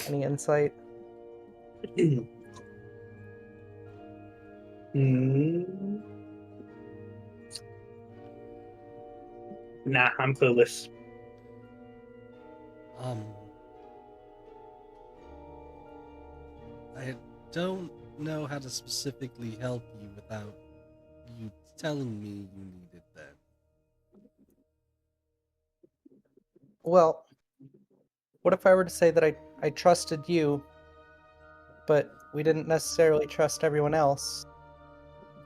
Speaker 4: insight?
Speaker 5: Mm. Nah, I'm clueless.
Speaker 1: I don't know how to specifically help you without you telling me you need it then.
Speaker 4: Well, what if I were to say that I trusted you, but we didn't necessarily trust everyone else?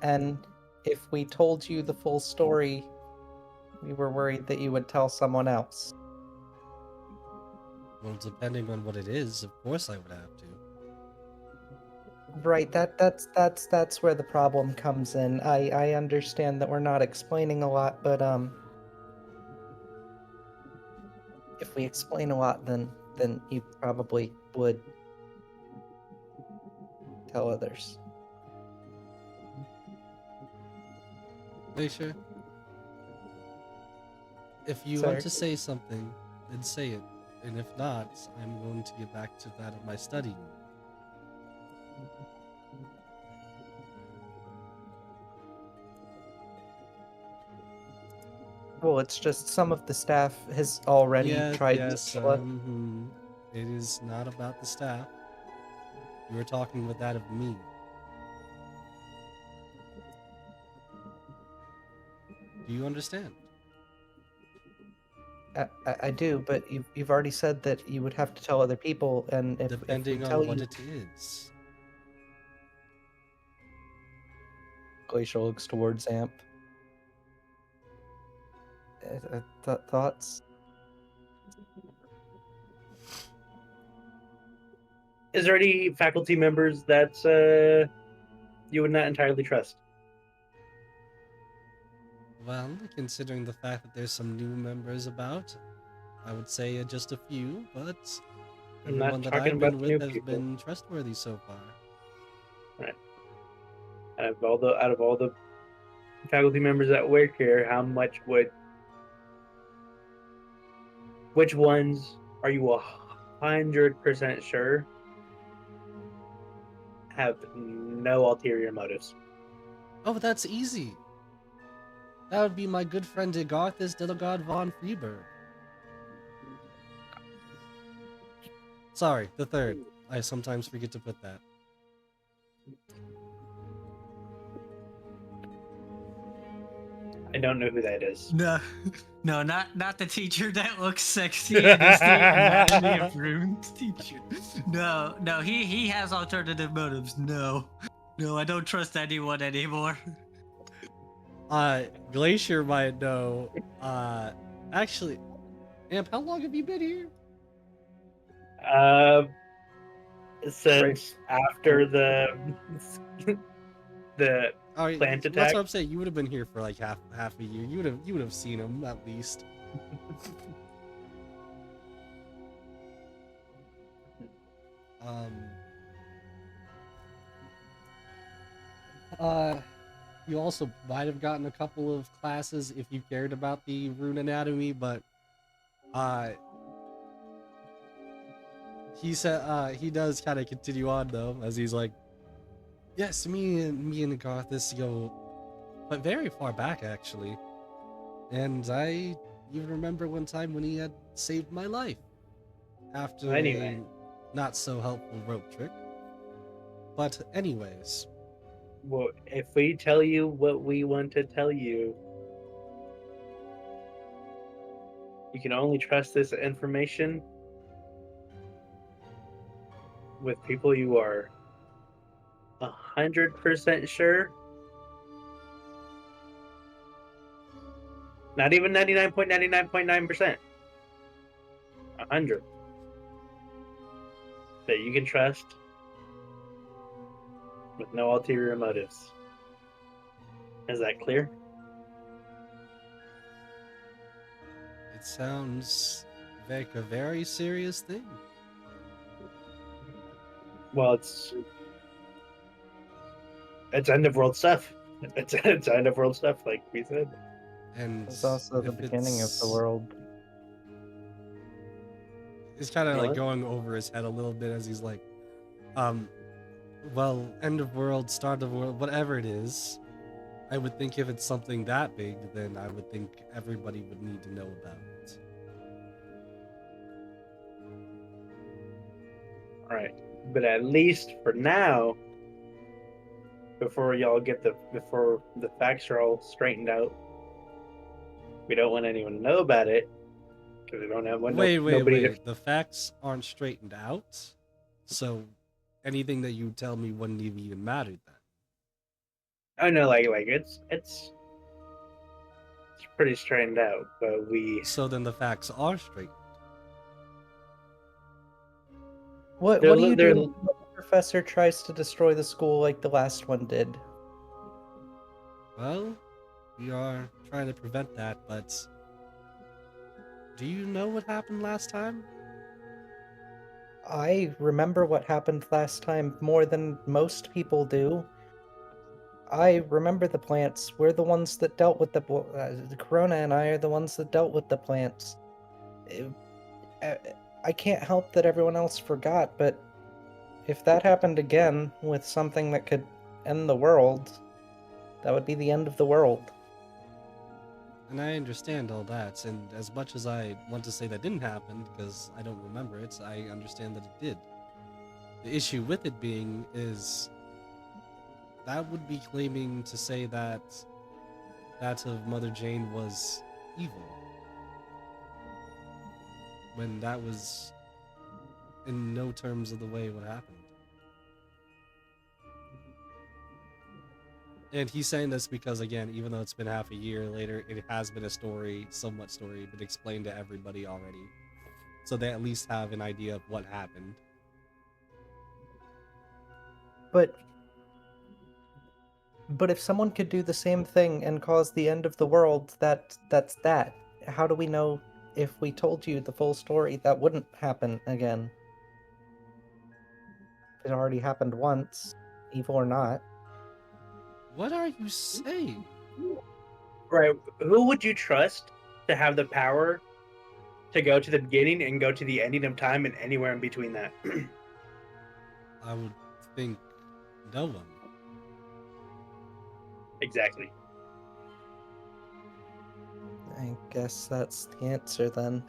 Speaker 4: And if we told you the full story, we were worried that you would tell someone else.
Speaker 1: Well, depending on what it is, of course I would have to.
Speaker 4: Right, that's where the problem comes in. I understand that we're not explaining a lot, but if we explain a lot, then you probably would tell others.
Speaker 1: Glacier, if you want
Speaker 4: Sir?
Speaker 1: to say something, then say it. And if not, I'm going to get back to that of my studying.
Speaker 4: Well, it's just some of the staff has already
Speaker 1: Yes,
Speaker 4: tried to
Speaker 1: yes,
Speaker 4: kill us.
Speaker 1: it is not about the staff. You were talking with that of me. Do you understand?
Speaker 4: I do, but you've already said that you would have to tell other people, and if we
Speaker 1: Depending
Speaker 4: tell
Speaker 1: on what
Speaker 4: you,
Speaker 1: it is.
Speaker 4: Glacial looks towards Amp. Thoughts?
Speaker 5: Is there any faculty members that you would not entirely trust?
Speaker 1: Well, considering the fact that there's some new members about, I would say just a few, but
Speaker 5: I'm
Speaker 1: everyone
Speaker 5: not
Speaker 1: that
Speaker 5: talking
Speaker 1: I've been
Speaker 5: about the
Speaker 1: with
Speaker 5: new
Speaker 1: has
Speaker 5: people.
Speaker 1: been trustworthy so far.
Speaker 5: Right. Out of all the faculty members that work here, which ones are you 100% sure have no ulterior motives?
Speaker 1: Oh, that's easy. That would be my good friend Degarthus Delegard von Freeberg. Sorry, the third. I sometimes forget to put that.
Speaker 5: I don't know who that is.
Speaker 3: No, no, not the teacher that looks sexy and is the anatomy of runes teacher. No, no, he has alternative motives. No, no, I don't trust anyone anymore.
Speaker 1: Glacier might know. Actually, Amp, how long have you been here?
Speaker 5: Since after the the
Speaker 1: All right,
Speaker 5: plant
Speaker 1: that's
Speaker 5: attack.
Speaker 1: what I'm saying. You would have been here for like half a year. You would have seen him at least. Um. You also might have gotten a couple of classes if you cared about the rune anatomy, but he said he does kind of continue on though, as he's like, yes, me and Garthus go, but very far back actually, and I even remember one time when he had saved my life after
Speaker 5: Anyway.
Speaker 1: a not so helpful rope trick. But anyways,
Speaker 5: Well, if we tell you what we want to tell you, you can only trust this information with people you are 100% sure. Not even 99.99.9%. 100 that you can trust with no ulterior motives. Is that clear?
Speaker 1: it sounds like a very serious thing.
Speaker 5: Well, it's end of world stuff. It's end of world stuff, like we said.
Speaker 1: And
Speaker 4: It's also the
Speaker 1: if
Speaker 4: beginning of the world.
Speaker 1: It's kind of like
Speaker 5: What?
Speaker 1: going over his head a little bit as he's like, well, end of world, start of world, whatever it is. I would think if it's something that big, then I would think everybody would need to know about it.
Speaker 5: All right, but at least for now, before the facts are all straightened out, we don't want anyone to know about it because we don't have nobody to.
Speaker 1: Wait. The facts aren't straightened out, so anything that you tell me wouldn't even matter then.
Speaker 5: I know, like it's pretty straightened out, but we.
Speaker 1: So then the facts are straightened.
Speaker 4: What
Speaker 5: They're
Speaker 4: do you
Speaker 5: they're
Speaker 4: do when the professor tries to destroy the school like the last one did?
Speaker 1: Well, we are trying to prevent that, but do you know what happened last time?
Speaker 4: I remember what happened last time more than most people do. I remember the plants. We're the ones that dealt with the Corona, and I are the ones that dealt with the plants. It- I can't help that everyone else forgot, but if that happened again with something that could end the world, that would be the end of the world.
Speaker 1: And I understand all that, and as much as I want to say that didn't happen, because I don't remember it, I understand that it did. The issue with it being is that would be claiming to say that that of Mother Jane was evil. When that was in no terms of the way what happened. And he's saying this because, again, even though it's been half a year later, it has been a story, somewhat story, been explained to everybody already. So they at least have an idea of what happened.
Speaker 4: But if someone could do the same thing and cause the end of the world, that's that. How do we know if we told you the full story that wouldn't happen again? It already happened once, evil or not.
Speaker 1: What are you saying?
Speaker 5: Right, who would you trust to have the power to go to the beginning and go to the ending of time and anywhere in between that?
Speaker 1: I would think no one.
Speaker 5: Exactly.
Speaker 4: I guess that's the answer then.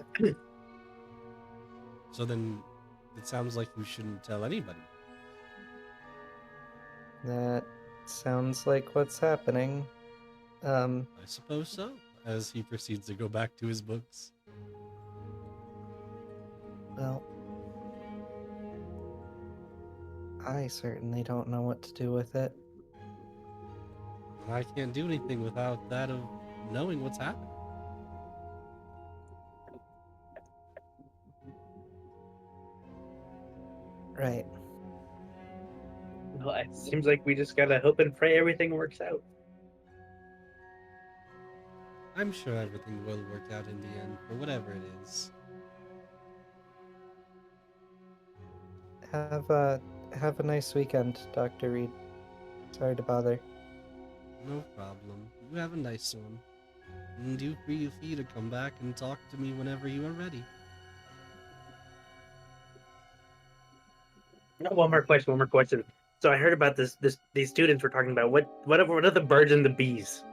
Speaker 1: So then it sounds like you shouldn't tell anybody.
Speaker 4: That sounds like what's happening.
Speaker 1: I suppose so, as he proceeds to go back to his books.
Speaker 4: Well, I certainly don't know what to do with it.
Speaker 1: And I can't do anything without that of knowing what's happening.
Speaker 4: Right.
Speaker 5: Well, it seems like we just gotta hope and pray everything works out.
Speaker 1: I'm sure everything will work out in the end, for whatever it is.
Speaker 4: Have a nice weekend, Dr. Reed. Sorry to bother.
Speaker 1: No problem. You have a nice one. And do feel free to come back and talk to me whenever you are ready.
Speaker 5: One more question. One more question. So I heard about these students were talking about what are the birds and the bees?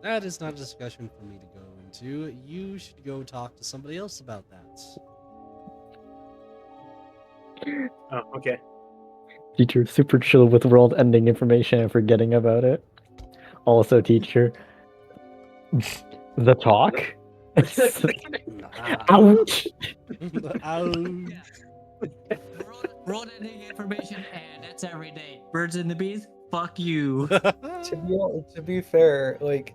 Speaker 1: That is not a discussion for me to go into. You should go talk to somebody else about that.
Speaker 5: Oh, okay.
Speaker 2: Teacher, super chill with world-ending information and forgetting about it. Also, teacher, the talk.
Speaker 1: Nah.
Speaker 2: Ouch!
Speaker 1: Ouch.
Speaker 3: World-ending information, and that's every day. Birds and the bees. Fuck you.
Speaker 4: To be fair, like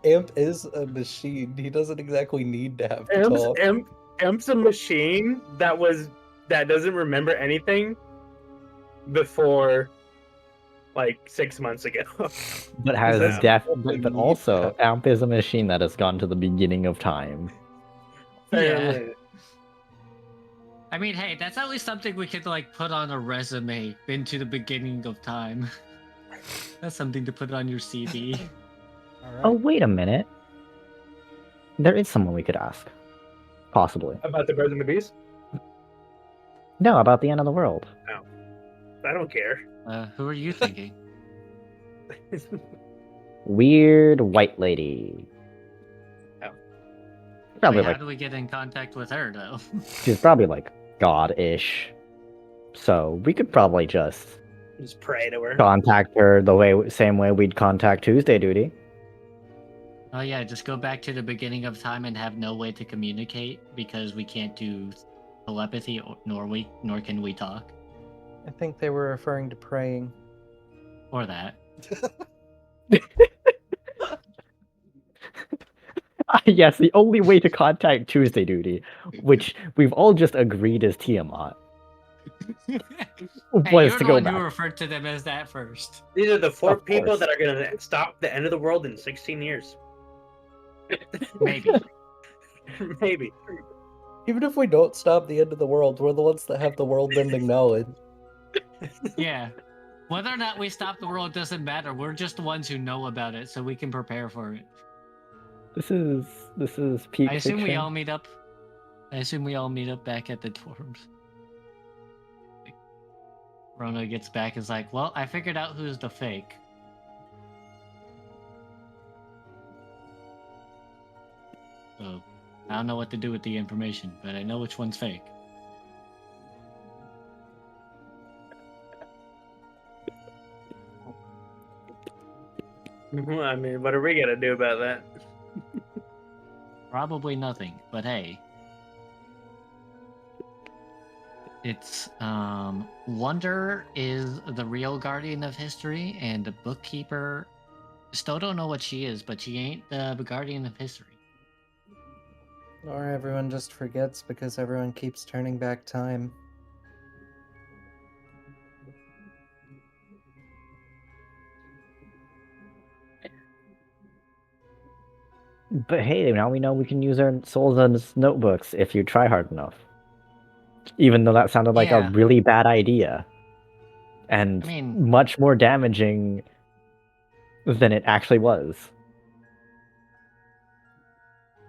Speaker 4: Amp is a machine. He doesn't exactly need to have to talk.
Speaker 5: Imp's a machine that doesn't remember anything before like 6 months ago.
Speaker 2: But has
Speaker 5: Yeah.
Speaker 2: but also, Amp is a machine that has gone to the beginning of time.
Speaker 3: Yeah. I mean, hey, that's at least something we could like put on a resume. Been to the beginning of time. That's something to put on your CV.
Speaker 1: All right.
Speaker 2: Oh, wait a minute. There is someone we could ask. Possibly.
Speaker 5: About the birds and the bees?
Speaker 2: No, about the end of the world.
Speaker 5: I don't care.
Speaker 3: Who are you thinking?
Speaker 2: Weird white lady.
Speaker 5: Oh.
Speaker 2: Probably
Speaker 3: Wait,
Speaker 2: like
Speaker 3: how do we get in contact with her though?
Speaker 2: she's probably like god-ish. So we could probably just
Speaker 5: pray to her.
Speaker 2: contact her same way we'd contact Tuesday Duty.
Speaker 3: Oh yeah, just go back to the beginning of time and have no way to communicate because we can't do telepathy, nor can we talk,
Speaker 4: I think they were referring to praying.
Speaker 3: or that.
Speaker 2: Yes, the only way to contact Tuesday Duty, which we've all just agreed is Tiamat,
Speaker 3: Hey,
Speaker 2: was
Speaker 3: you're
Speaker 2: to
Speaker 3: the
Speaker 2: go
Speaker 3: one who
Speaker 2: back.
Speaker 3: referred to them as that first.
Speaker 5: These are the 4
Speaker 2: Of
Speaker 5: people
Speaker 2: course.
Speaker 5: that are going to stop the end of the world in 16 years.
Speaker 3: Maybe.
Speaker 5: Maybe.
Speaker 4: Even if we don't stop the end of the world, we're the ones that have the world-ending knowledge.
Speaker 3: Yeah. Whether or not we stop the world doesn't matter. We're just the ones who know about it, so we can prepare for it.
Speaker 2: This is peak
Speaker 3: I assume we
Speaker 2: fiction.
Speaker 3: all meet up. I assume we all meet up back at the dorms. Rona gets back and is like, well, I figured out who's the fake. So, I don't know what to do with the information, but I know which one's fake.
Speaker 5: I mean, what are we going to do about that?
Speaker 3: Probably nothing, but hey. It's, Wonder is the real guardian of history, and the bookkeeper, still don't know what she is, but she ain't the guardian of history.
Speaker 4: Or everyone just forgets because everyone keeps turning back time.
Speaker 2: But hey, now we know we can use our souls as notebooks if you try hard enough. Even though that sounded like a
Speaker 3: Yeah.
Speaker 2: really bad idea. And
Speaker 3: I mean-
Speaker 2: much more damaging than it actually was.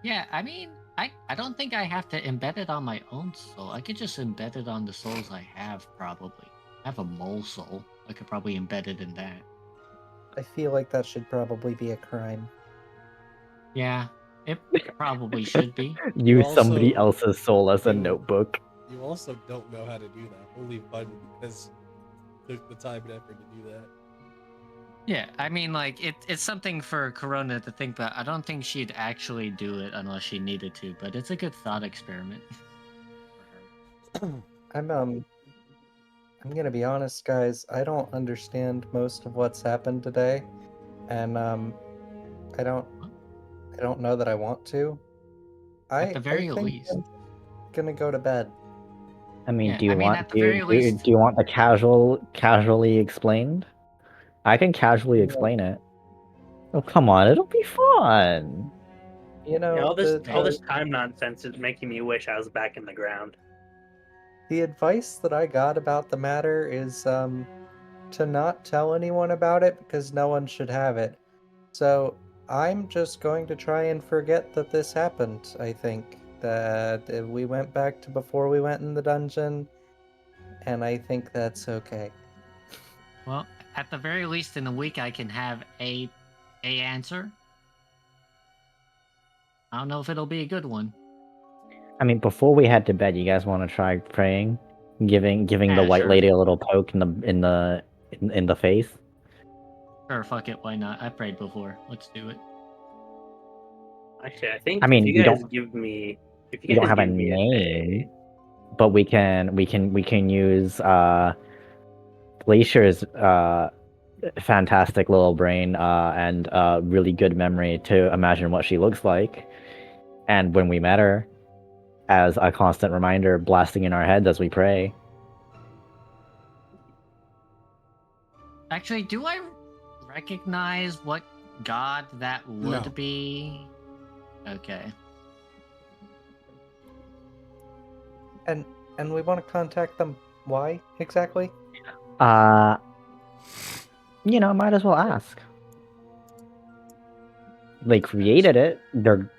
Speaker 3: Yeah, I mean, I don't think I have to embed it on my own soul. I could just embed it on the souls I have, probably. I have a mole soul. I could probably embed it in that.
Speaker 4: I feel like that should probably be a crime.
Speaker 3: Yeah, it probably should be.
Speaker 2: Use somebody
Speaker 1: also-
Speaker 2: else's soul as a
Speaker 1: you-
Speaker 2: notebook.
Speaker 1: You also don't know how to do that. Only Bud has took the time and effort to do that.
Speaker 3: Yeah, I mean, like, it's something for Corona to think about. I don't think she'd actually do it unless she needed to, but it's a good thought experiment.
Speaker 4: I'm gonna be honest, guys. I don't understand most of what's happened today, and I don't know that I want to.
Speaker 3: At the very
Speaker 4: I think
Speaker 3: least.
Speaker 4: I'm gonna go to bed.
Speaker 2: I mean,
Speaker 3: Yeah,
Speaker 2: do you
Speaker 3: I mean,
Speaker 2: want
Speaker 3: at the very least-
Speaker 2: do you want the casually explained? I can casually
Speaker 4: Yeah.
Speaker 2: explain it. Oh, come on, it'll be fun.
Speaker 4: You know,
Speaker 5: Yeah, all
Speaker 4: the
Speaker 5: this time nonsense is making me wish I was back in the ground.
Speaker 4: the advice that I got about the matter is to not tell anyone about it because no one should have it. So I'm just going to try and forget that this happened. I think that we went back to before we went in the dungeon, and I think that's okay.
Speaker 3: Well, at the very least, in a week, I can have a answer. I don't know if it'll be a good one.
Speaker 2: I mean, before we head to bed, you guys want to try praying, giving the
Speaker 3: Yeah,
Speaker 2: white
Speaker 3: sure.
Speaker 2: lady a little poke in the face?
Speaker 3: Sure, fuck it, why not? I prayed before. Let's do it.
Speaker 5: Actually, I think
Speaker 2: I mean,
Speaker 5: if
Speaker 2: we
Speaker 5: you guys
Speaker 2: don't
Speaker 5: give me, if
Speaker 2: we
Speaker 5: you
Speaker 2: don't
Speaker 5: guys
Speaker 2: have a
Speaker 5: give me a day,
Speaker 2: name, but we can use Glacier's fantastic little brain and really good memory to imagine what she looks like, and when we met her, as a constant reminder, blasting in our heads as we pray.
Speaker 3: Actually, do I recognize what god that would
Speaker 1: No.
Speaker 3: be? Okay.
Speaker 4: And we want to contact them. Why exactly?
Speaker 2: Might as well ask. They created it. They're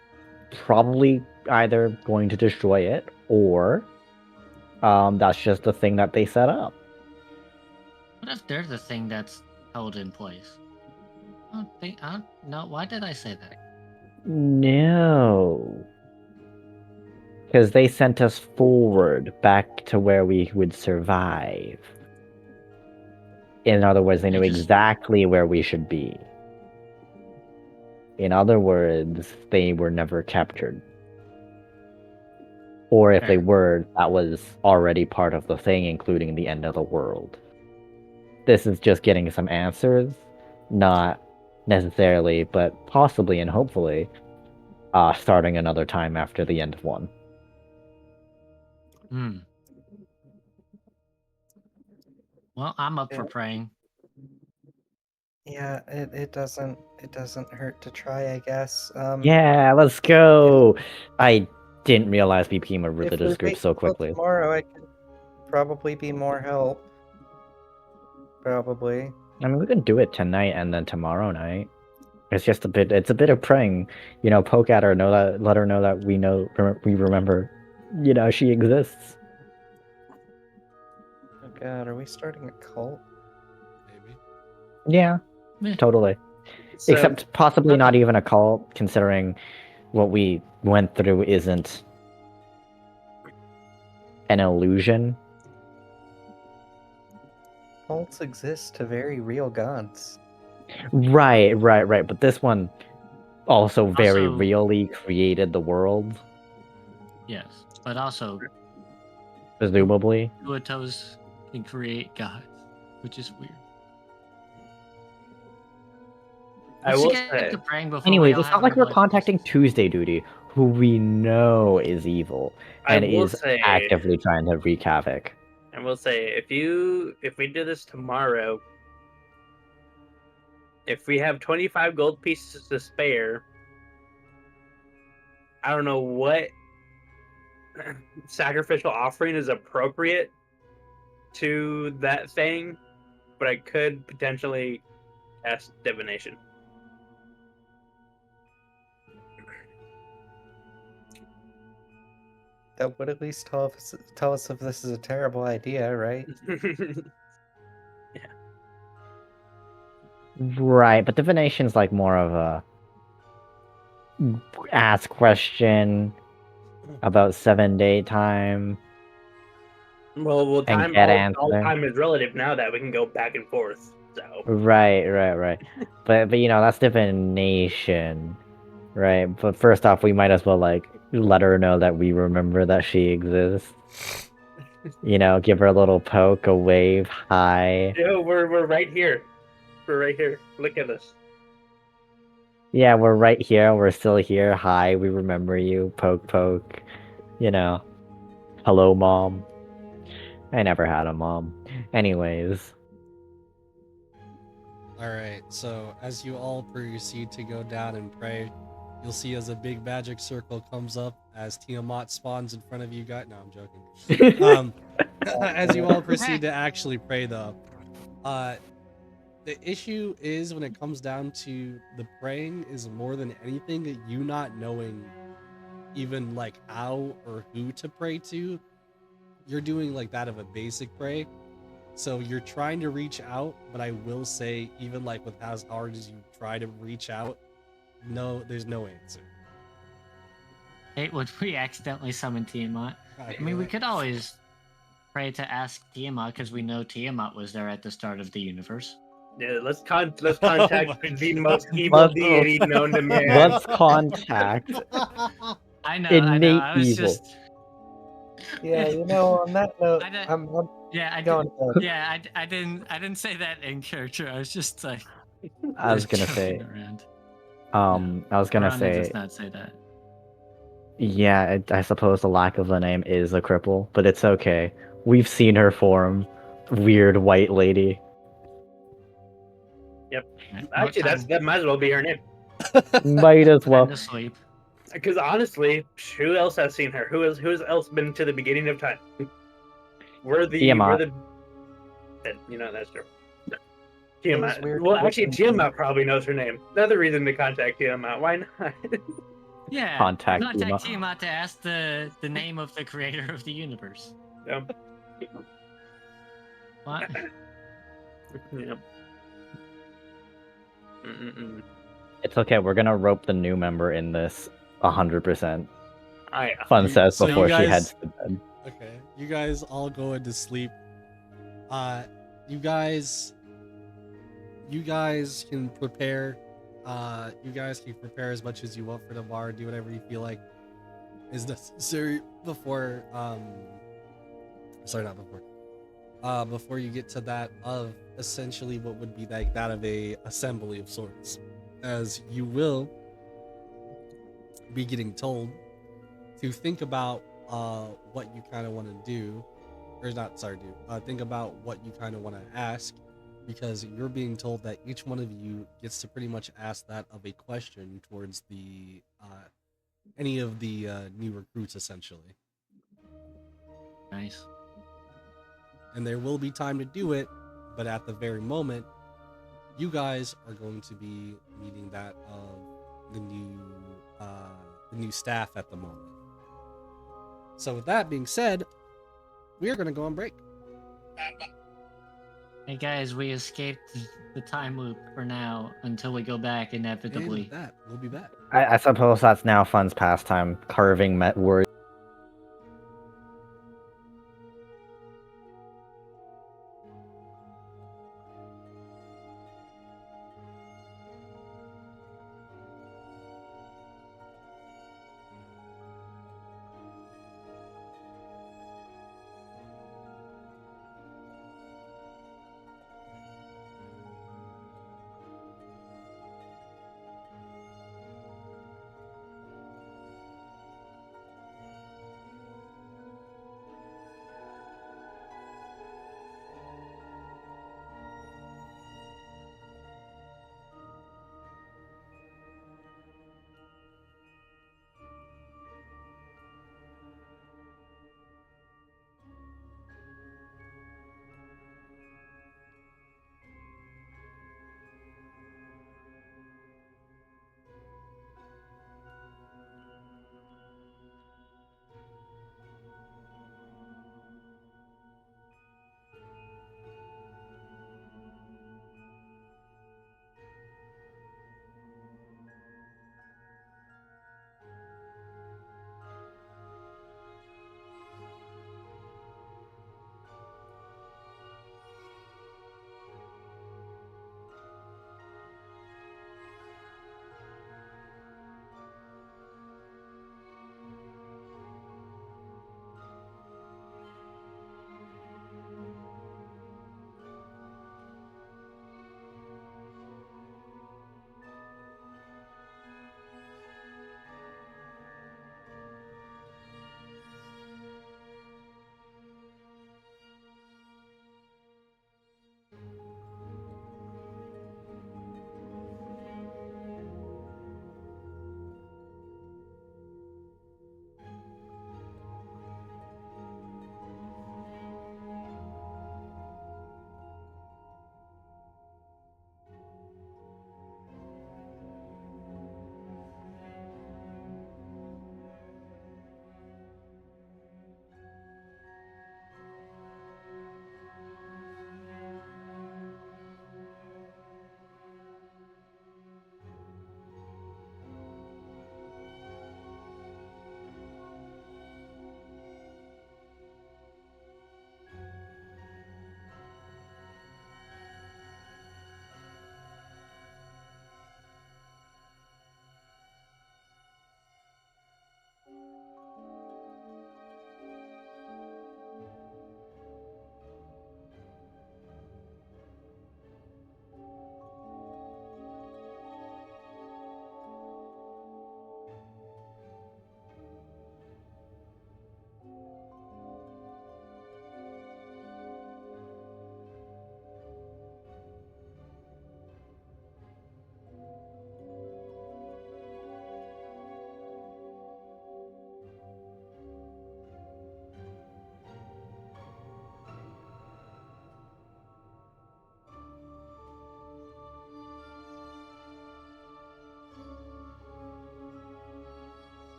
Speaker 2: probably either going to destroy it or that's just the thing that they set up.
Speaker 3: What if they're the thing that's held in place? I don't know. Why did I say that?
Speaker 2: No. Because they sent us forward back to where we would survive. In other words, they knew
Speaker 3: They just-
Speaker 2: exactly where we should be. In other words, they were never captured. Or if they
Speaker 3: Fair.
Speaker 2: were, that was already part of the thing, including the end of the world. This is just getting some answers, not necessarily, but possibly and hopefully, starting another time after the end of one.
Speaker 3: Hmm. Well, I'm up for
Speaker 4: Yeah.
Speaker 3: praying.
Speaker 4: Yeah, it doesn't hurt to try, I guess.
Speaker 2: Yeah, let's go! I didn't realize we became a
Speaker 4: If
Speaker 2: religious
Speaker 4: we
Speaker 2: group
Speaker 4: wait
Speaker 2: so
Speaker 4: until
Speaker 2: quickly.
Speaker 4: tomorrow, I could probably be more help. Probably.
Speaker 2: I mean, we can do it tonight and then tomorrow night. It's a bit of praying, poke at her, let her know that we remember, she exists.
Speaker 4: Oh god, are we starting a cult?
Speaker 1: Maybe.
Speaker 2: Yeah,
Speaker 3: Meh.
Speaker 2: totally.
Speaker 5: so
Speaker 2: Except possibly not even a cult, considering what we went through isn't an illusion.
Speaker 4: Cults exist to very real gods.
Speaker 2: Right. But this one also very
Speaker 3: Also-
Speaker 2: really created the world,
Speaker 3: Yes, but also
Speaker 2: presumably.
Speaker 3: Kuatos can create gods, which is weird.
Speaker 5: I
Speaker 3: Let's
Speaker 5: will
Speaker 3: get
Speaker 5: say,
Speaker 3: to praying before we
Speaker 2: Anyways,
Speaker 3: all
Speaker 2: it's
Speaker 3: have
Speaker 2: not like
Speaker 3: our
Speaker 2: we're
Speaker 3: life
Speaker 2: contacting
Speaker 3: crisis.
Speaker 2: Tuesday Duty, who we know is evil
Speaker 5: I
Speaker 2: and
Speaker 5: will
Speaker 2: is
Speaker 5: say,
Speaker 2: actively trying to wreak havoc.
Speaker 5: if we do this tomorrow, if we have 25 gold pieces to spare, I don't know what sacrificial offering is appropriate to that thing, but I could potentially cast divination.
Speaker 4: That would at least tell us if this is a terrible idea, right?
Speaker 2: Right, but divination's like more of a ask question about 7 day time
Speaker 5: well,
Speaker 2: and
Speaker 5: time
Speaker 2: get
Speaker 5: all
Speaker 2: answer.
Speaker 5: time is relative now that we can go back and forth. So
Speaker 2: Right. But that's divination, right? But first off, we might as well let her know that we remember that she exists. Give her a little poke, a wave, hi.
Speaker 5: we're right here. We're right here. Look at us.
Speaker 2: Yeah, we're right here. We're still here. Hi, we remember you. Poke. Hello, mom. I never had a mom. Anyways.
Speaker 1: Alright, so as you all proceed to go down and pray, you'll see as a big magic circle comes up as Tiamat spawns in front of you guys. No, I'm joking. As you all proceed to actually pray, though, the issue is when it comes down to the praying is more than anything you not knowing even like how or who to pray to. you're doing like that of a basic pray. So you're trying to reach out, but I will say, even like with as hard as you try to reach out, no, there's no answer.
Speaker 3: Hey, would we accidentally summon Tiamat? I mean, we could always pray to ask Tiamat because we know Tiamat was there at the start of the universe.
Speaker 5: Yeah, let's
Speaker 1: Oh
Speaker 5: contact
Speaker 1: my
Speaker 5: the
Speaker 1: God.
Speaker 5: most evil
Speaker 2: Let's-
Speaker 5: deity known to man.
Speaker 2: Let's contact
Speaker 3: I know.
Speaker 2: innate
Speaker 3: I was
Speaker 2: evil.
Speaker 3: just.
Speaker 4: Yeah, you know, on that note,
Speaker 3: I don't-
Speaker 4: I'm
Speaker 3: Yeah, I
Speaker 4: going
Speaker 3: did.
Speaker 4: to.
Speaker 3: Yeah, I didn't say that in character. I was just like.
Speaker 2: I was gonna
Speaker 3: joking
Speaker 2: say,
Speaker 3: around.
Speaker 2: I was gonna
Speaker 3: Arana
Speaker 2: say,
Speaker 3: does not say that.
Speaker 2: yeah, I suppose the lack of a name is a cripple, but it's okay. We've seen her form, weird white lady.
Speaker 3: Right,
Speaker 5: Actually, that might as well be her name.
Speaker 2: Might as well.
Speaker 3: time to sleep.
Speaker 5: Because honestly, who else has seen her? Who's else been to the beginning of time? We're the
Speaker 2: Tiamat.
Speaker 5: you know that's true.
Speaker 4: Those
Speaker 5: Tiamat.
Speaker 4: weird
Speaker 5: Well, actually,
Speaker 4: questions.
Speaker 5: Tiamat probably knows her name. Another reason to contact Tiamat. Why not?
Speaker 3: Yeah,
Speaker 2: Contact
Speaker 3: contact
Speaker 2: Tiamat.
Speaker 3: Tiamat to ask the name of the creator of the universe.
Speaker 5: Yeah.
Speaker 3: What?
Speaker 5: Yeah. Mm-mm-mm.
Speaker 2: It's okay. We're gonna rope the new member in this 100%. Fun
Speaker 1: You-
Speaker 2: says
Speaker 1: so you
Speaker 2: before she
Speaker 1: guys-
Speaker 2: heads to bed.
Speaker 1: Okay, you guys all go into sleep. You guys can prepare. You guys can prepare as much as you want for tomorrow. Do whatever you feel like is necessary before. Sorry, not before. Before you get to that of essentially what would be like that of a assembly of sorts, as you will be getting told to think about what you kind of want to do, or not, sorry, do think about what you kind of want to ask, because you're being told that each one of you gets to pretty much ask that of a question towards the any of the new recruits, essentially.
Speaker 3: Nice.
Speaker 1: And there will be time to do it, but at the very moment, you guys are going to be meeting that of the new staff at the moment. So with that being said, we are going to go on break.
Speaker 3: Hey guys, we escaped the time loop for now until we go back
Speaker 1: And
Speaker 3: inevitably.
Speaker 1: with that, we'll be back.
Speaker 2: I suppose that's now Fun's pastime, carving words.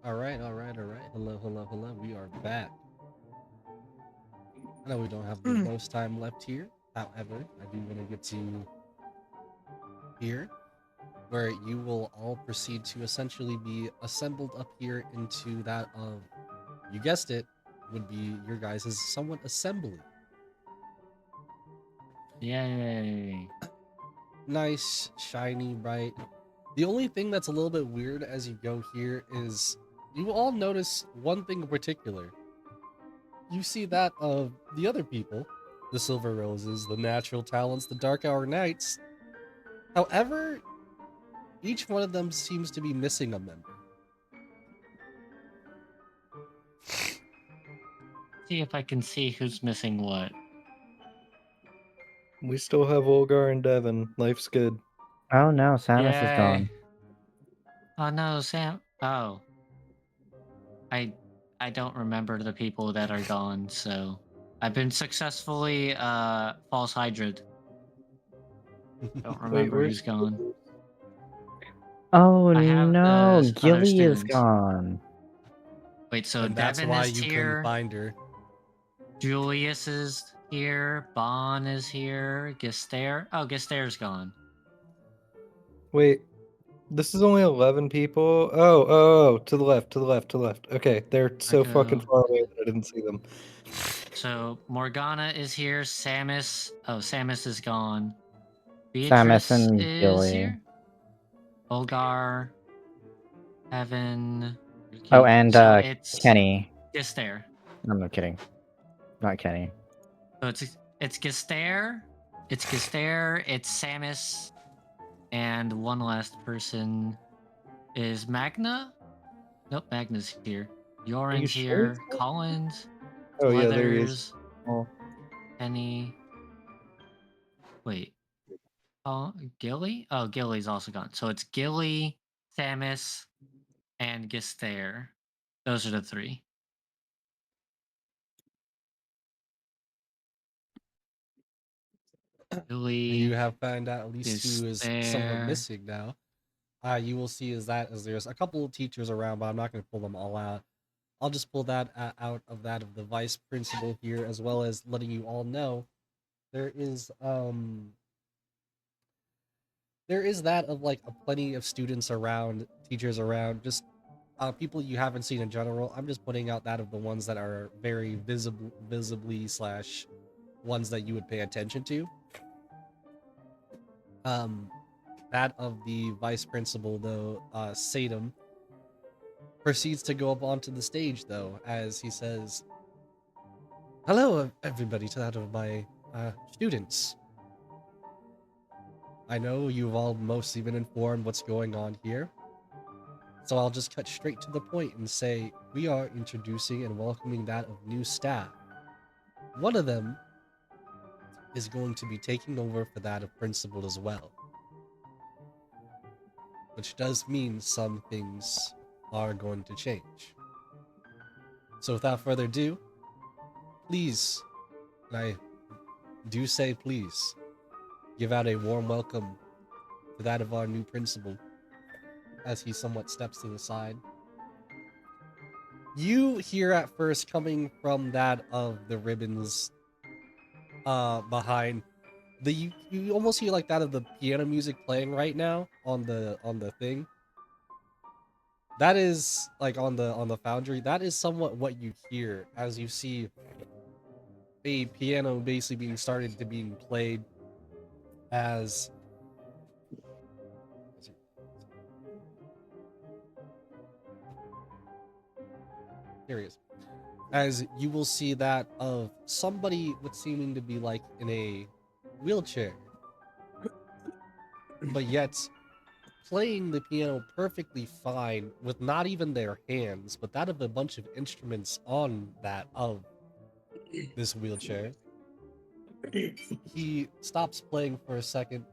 Speaker 1: All right. Hello, hello, hello. We are back. I know we don't have the most time left here. However, I do want to get to here, where you will all proceed to essentially be assembled up here into that of, you guessed it, would be your guys' somewhat assembly.
Speaker 3: Yay.
Speaker 1: Nice, shiny, bright. The only thing that's a little bit weird as you go here is you will all notice one thing in particular. You see that of the other people, the Silver Roses, the Natural Talents, the Dark Hour Knights. However, each one of them seems to be missing a member.
Speaker 3: See if I can see who's missing what.
Speaker 4: We still have Olgar and Devin. Life's good.
Speaker 2: Oh no, Samus is
Speaker 3: Yay.
Speaker 2: gone.
Speaker 3: Oh no, Sam. Oh. I don't remember the people that are gone, so I've been successfully false hydrated. Don't
Speaker 4: Wait,
Speaker 3: remember
Speaker 4: where's
Speaker 3: who's gone.
Speaker 2: Oh
Speaker 3: I have
Speaker 2: no,
Speaker 3: the other
Speaker 2: Gilly is
Speaker 3: students.
Speaker 2: gone.
Speaker 3: Wait, so
Speaker 1: And that's
Speaker 3: Devin
Speaker 1: why
Speaker 3: is
Speaker 1: you couldn't
Speaker 3: here.
Speaker 1: find her.
Speaker 3: Julius is here. Bon is here. Gistair. Oh, Gistair's gone.
Speaker 4: Wait, this is only 11 people. Oh, to the left, to the left, to the left. Okay, they're so fucking
Speaker 3: Echo.
Speaker 4: far away that I didn't see them.
Speaker 3: So Morgana is here. Samus. Oh, Samus is gone.
Speaker 2: Samus
Speaker 3: Beatrice
Speaker 2: and
Speaker 3: is
Speaker 2: Gilly.
Speaker 3: here. Olgar. Evan.
Speaker 2: Oh, and
Speaker 3: so it's
Speaker 2: Kenny.
Speaker 3: Gistair.
Speaker 2: I'm not kidding. Not Kenny.
Speaker 3: So it's Gistair. It's Gistair. It's Samus. And one last person is Magna. Nope, Magna's here.
Speaker 4: you
Speaker 3: Yoren's
Speaker 4: sure
Speaker 3: here.
Speaker 4: he's
Speaker 3: Collins.
Speaker 4: Oh yeah, there he is.
Speaker 3: Slithers.
Speaker 2: Oh.
Speaker 3: Penny. Wait. Oh, Gilly? Oh, Gilly's also gone. So it's Gilly, Samus, and Gistair. Those are the three. Gilly
Speaker 1: You have found out at least
Speaker 3: is
Speaker 1: who is somewhat
Speaker 3: there.
Speaker 1: missing now. You will see is that as there's a couple of teachers around, but I'm not going to pull them all out. I'll just pull that out of that of the vice principal here, as well as letting you all know there is that of like a plenty of students around, teachers around, just people you haven't seen in general. I'm just putting out that of the ones that are very visibly slash ones that you would pay attention to. That of the vice principal though, Sadum, proceeds to go up onto the stage though, as he says, "Hello, everybody, to that of my students. I know you've all mostly been informed what's going on here, so I'll just cut straight to the point and say we are introducing and welcoming that of new staff. One of them is going to be taking over for that of principal as well, which does mean some things are going to change. So without further ado, please, and I do say please, give out a warm welcome to that of our new principal as he somewhat steps to the side. You hear at first coming from that of the ribbons behind you almost hear like that of the piano music playing right now on the thing. That is like on the foundry. That is somewhat what you hear as you see a piano basically being started to being played as here he is. As you will see that of somebody with seeming to be like in a wheelchair, but yet playing the piano perfectly fine with not even their hands, but that of a bunch of instruments on that of this wheelchair. He stops playing for a second,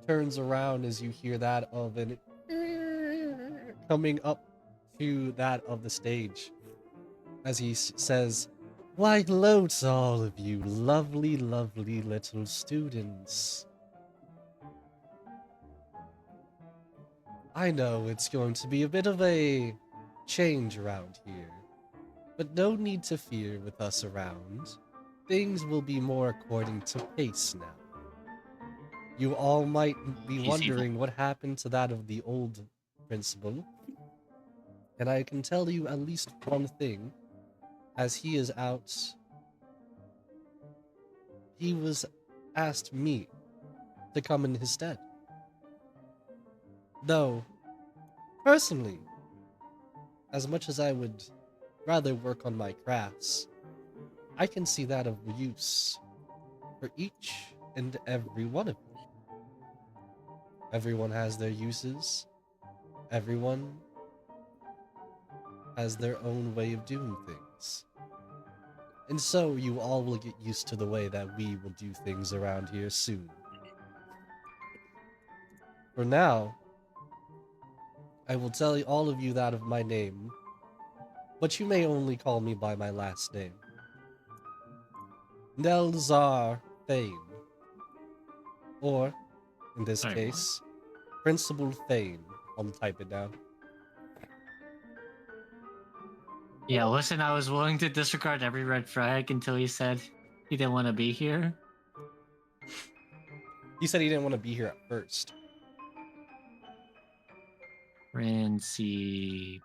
Speaker 1: turns around as you hear that of an coming up to that of the stage as he says, "Why, hello to all of you lovely, lovely little students. I know it's going to be a bit of a change around here. But no need to fear with us around. Things will be more according to pace now. You all might be
Speaker 3: He's
Speaker 1: wondering what happened to that of the old principal. And I can tell you at least one thing. As he is out, he was asked me to come in his stead. Though, personally, as much as I would rather work on my crafts, I can see that of use for each and every one of you. Everyone has their uses. Everyone has their own way of doing things. And so you all will get used to the way that we will do things around here soon. For now, I will tell all of you that of my name, but you may only call me by my last name. Nelzar Thane. Or, in this
Speaker 3: Sorry,
Speaker 1: case, Principal Thane. I'll type it down.
Speaker 3: Yeah, listen, I was willing to disregard every red flag until he said he didn't want to be here.
Speaker 1: He said he didn't want to be here at first.
Speaker 3: Principale.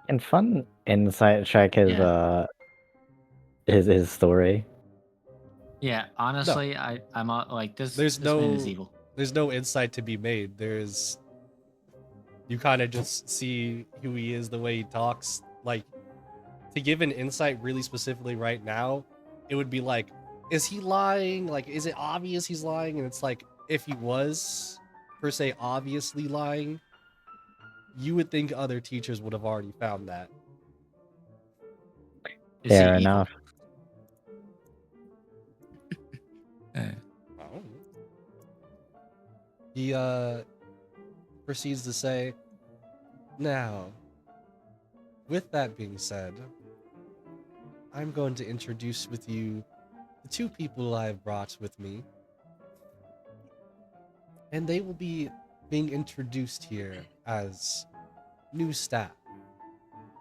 Speaker 2: And fun insight check his story.
Speaker 3: Yeah, honestly, I'm like this.
Speaker 1: There's
Speaker 3: This man is
Speaker 1: no
Speaker 3: evil.
Speaker 1: there's no insight to be made. You kind of just see who he is, the way he talks. Like, to give an insight really specifically right now, it would be like, is he lying? Like, is it obvious he's lying? And it's like, if he was, per se, obviously lying, you would think other teachers would have already found that.
Speaker 3: Is he
Speaker 2: Fair
Speaker 3: evil?
Speaker 2: enough.
Speaker 3: Eh.
Speaker 1: Oh. He proceeds to say, now, with that being said, I'm going to introduce with you the two people I've brought with me. And they will be being introduced here as new staff,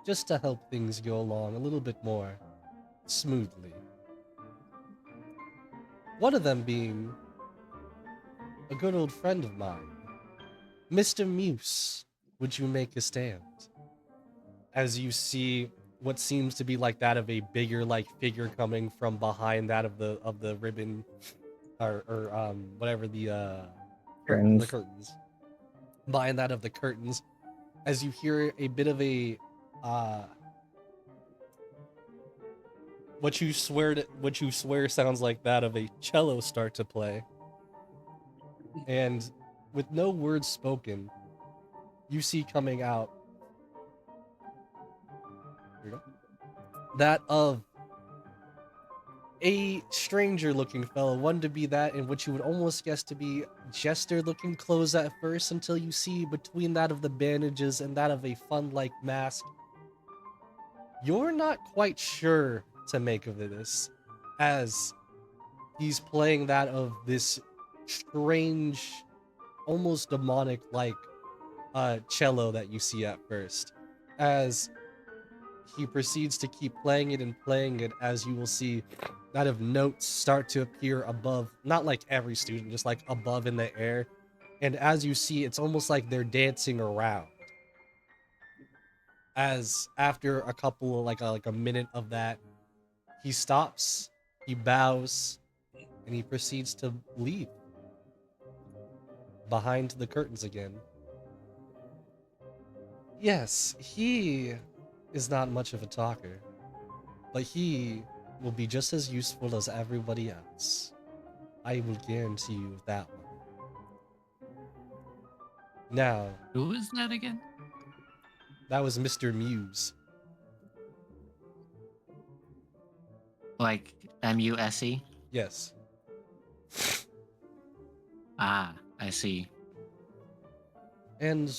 Speaker 1: just to help things go along a little bit more smoothly. One of them being a good old friend of mine, Mr. Muse. Would you make a stand? As you see what seems to be like that of a bigger like figure coming from behind that of the ribbon or whatever the
Speaker 2: Curtains.
Speaker 1: curtains. Behind that of the curtains, as you hear a bit of a what you swear sounds like that of a cello start to play. And with no words spoken, you see coming out here we go, that of a stranger looking fellow, one to be that in which you would almost guess to be jester looking clothes at first, until you see between that of the bandages and that of a fun-like mask, you're not quite sure to make of this, as he's playing that of this strange, almost demonic-like cello that you see at first, as he proceeds to keep playing it, as you will see that of notes start to appear above, not like every student, just like above in the air. And as you see, it's almost like they're dancing around. As after a couple, like a minute of that, he stops, he bows, and he proceeds to leave behind the curtains again. Yes, he is not much of a talker, but he will be just as useful as everybody else. I will guarantee you that one. Now,
Speaker 3: Who is that again?
Speaker 1: that was Mr. Muse.
Speaker 3: Like Muse?
Speaker 1: Yes.
Speaker 3: Ah, I see.
Speaker 1: And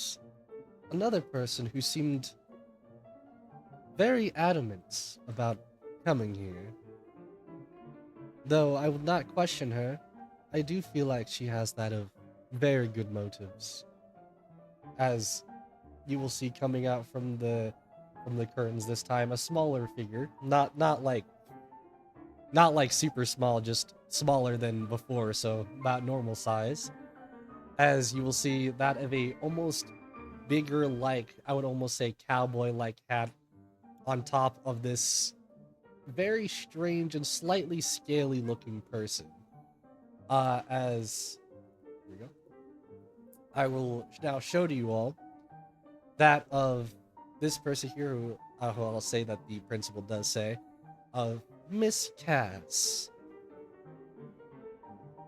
Speaker 1: another person who seemed very adamant about coming here. Though I would not question her, I do feel like she has that of very good motives. As you will see coming out from the curtains this time a smaller figure, not like super small, just smaller than before, so about normal size. As you will see that of a almost bigger, like I would almost say cowboy like hat on top of this very strange and slightly scaly looking person. As here we go. I will now show to you all that of this person here, who I'll say that the principal does say, of Miss Cass.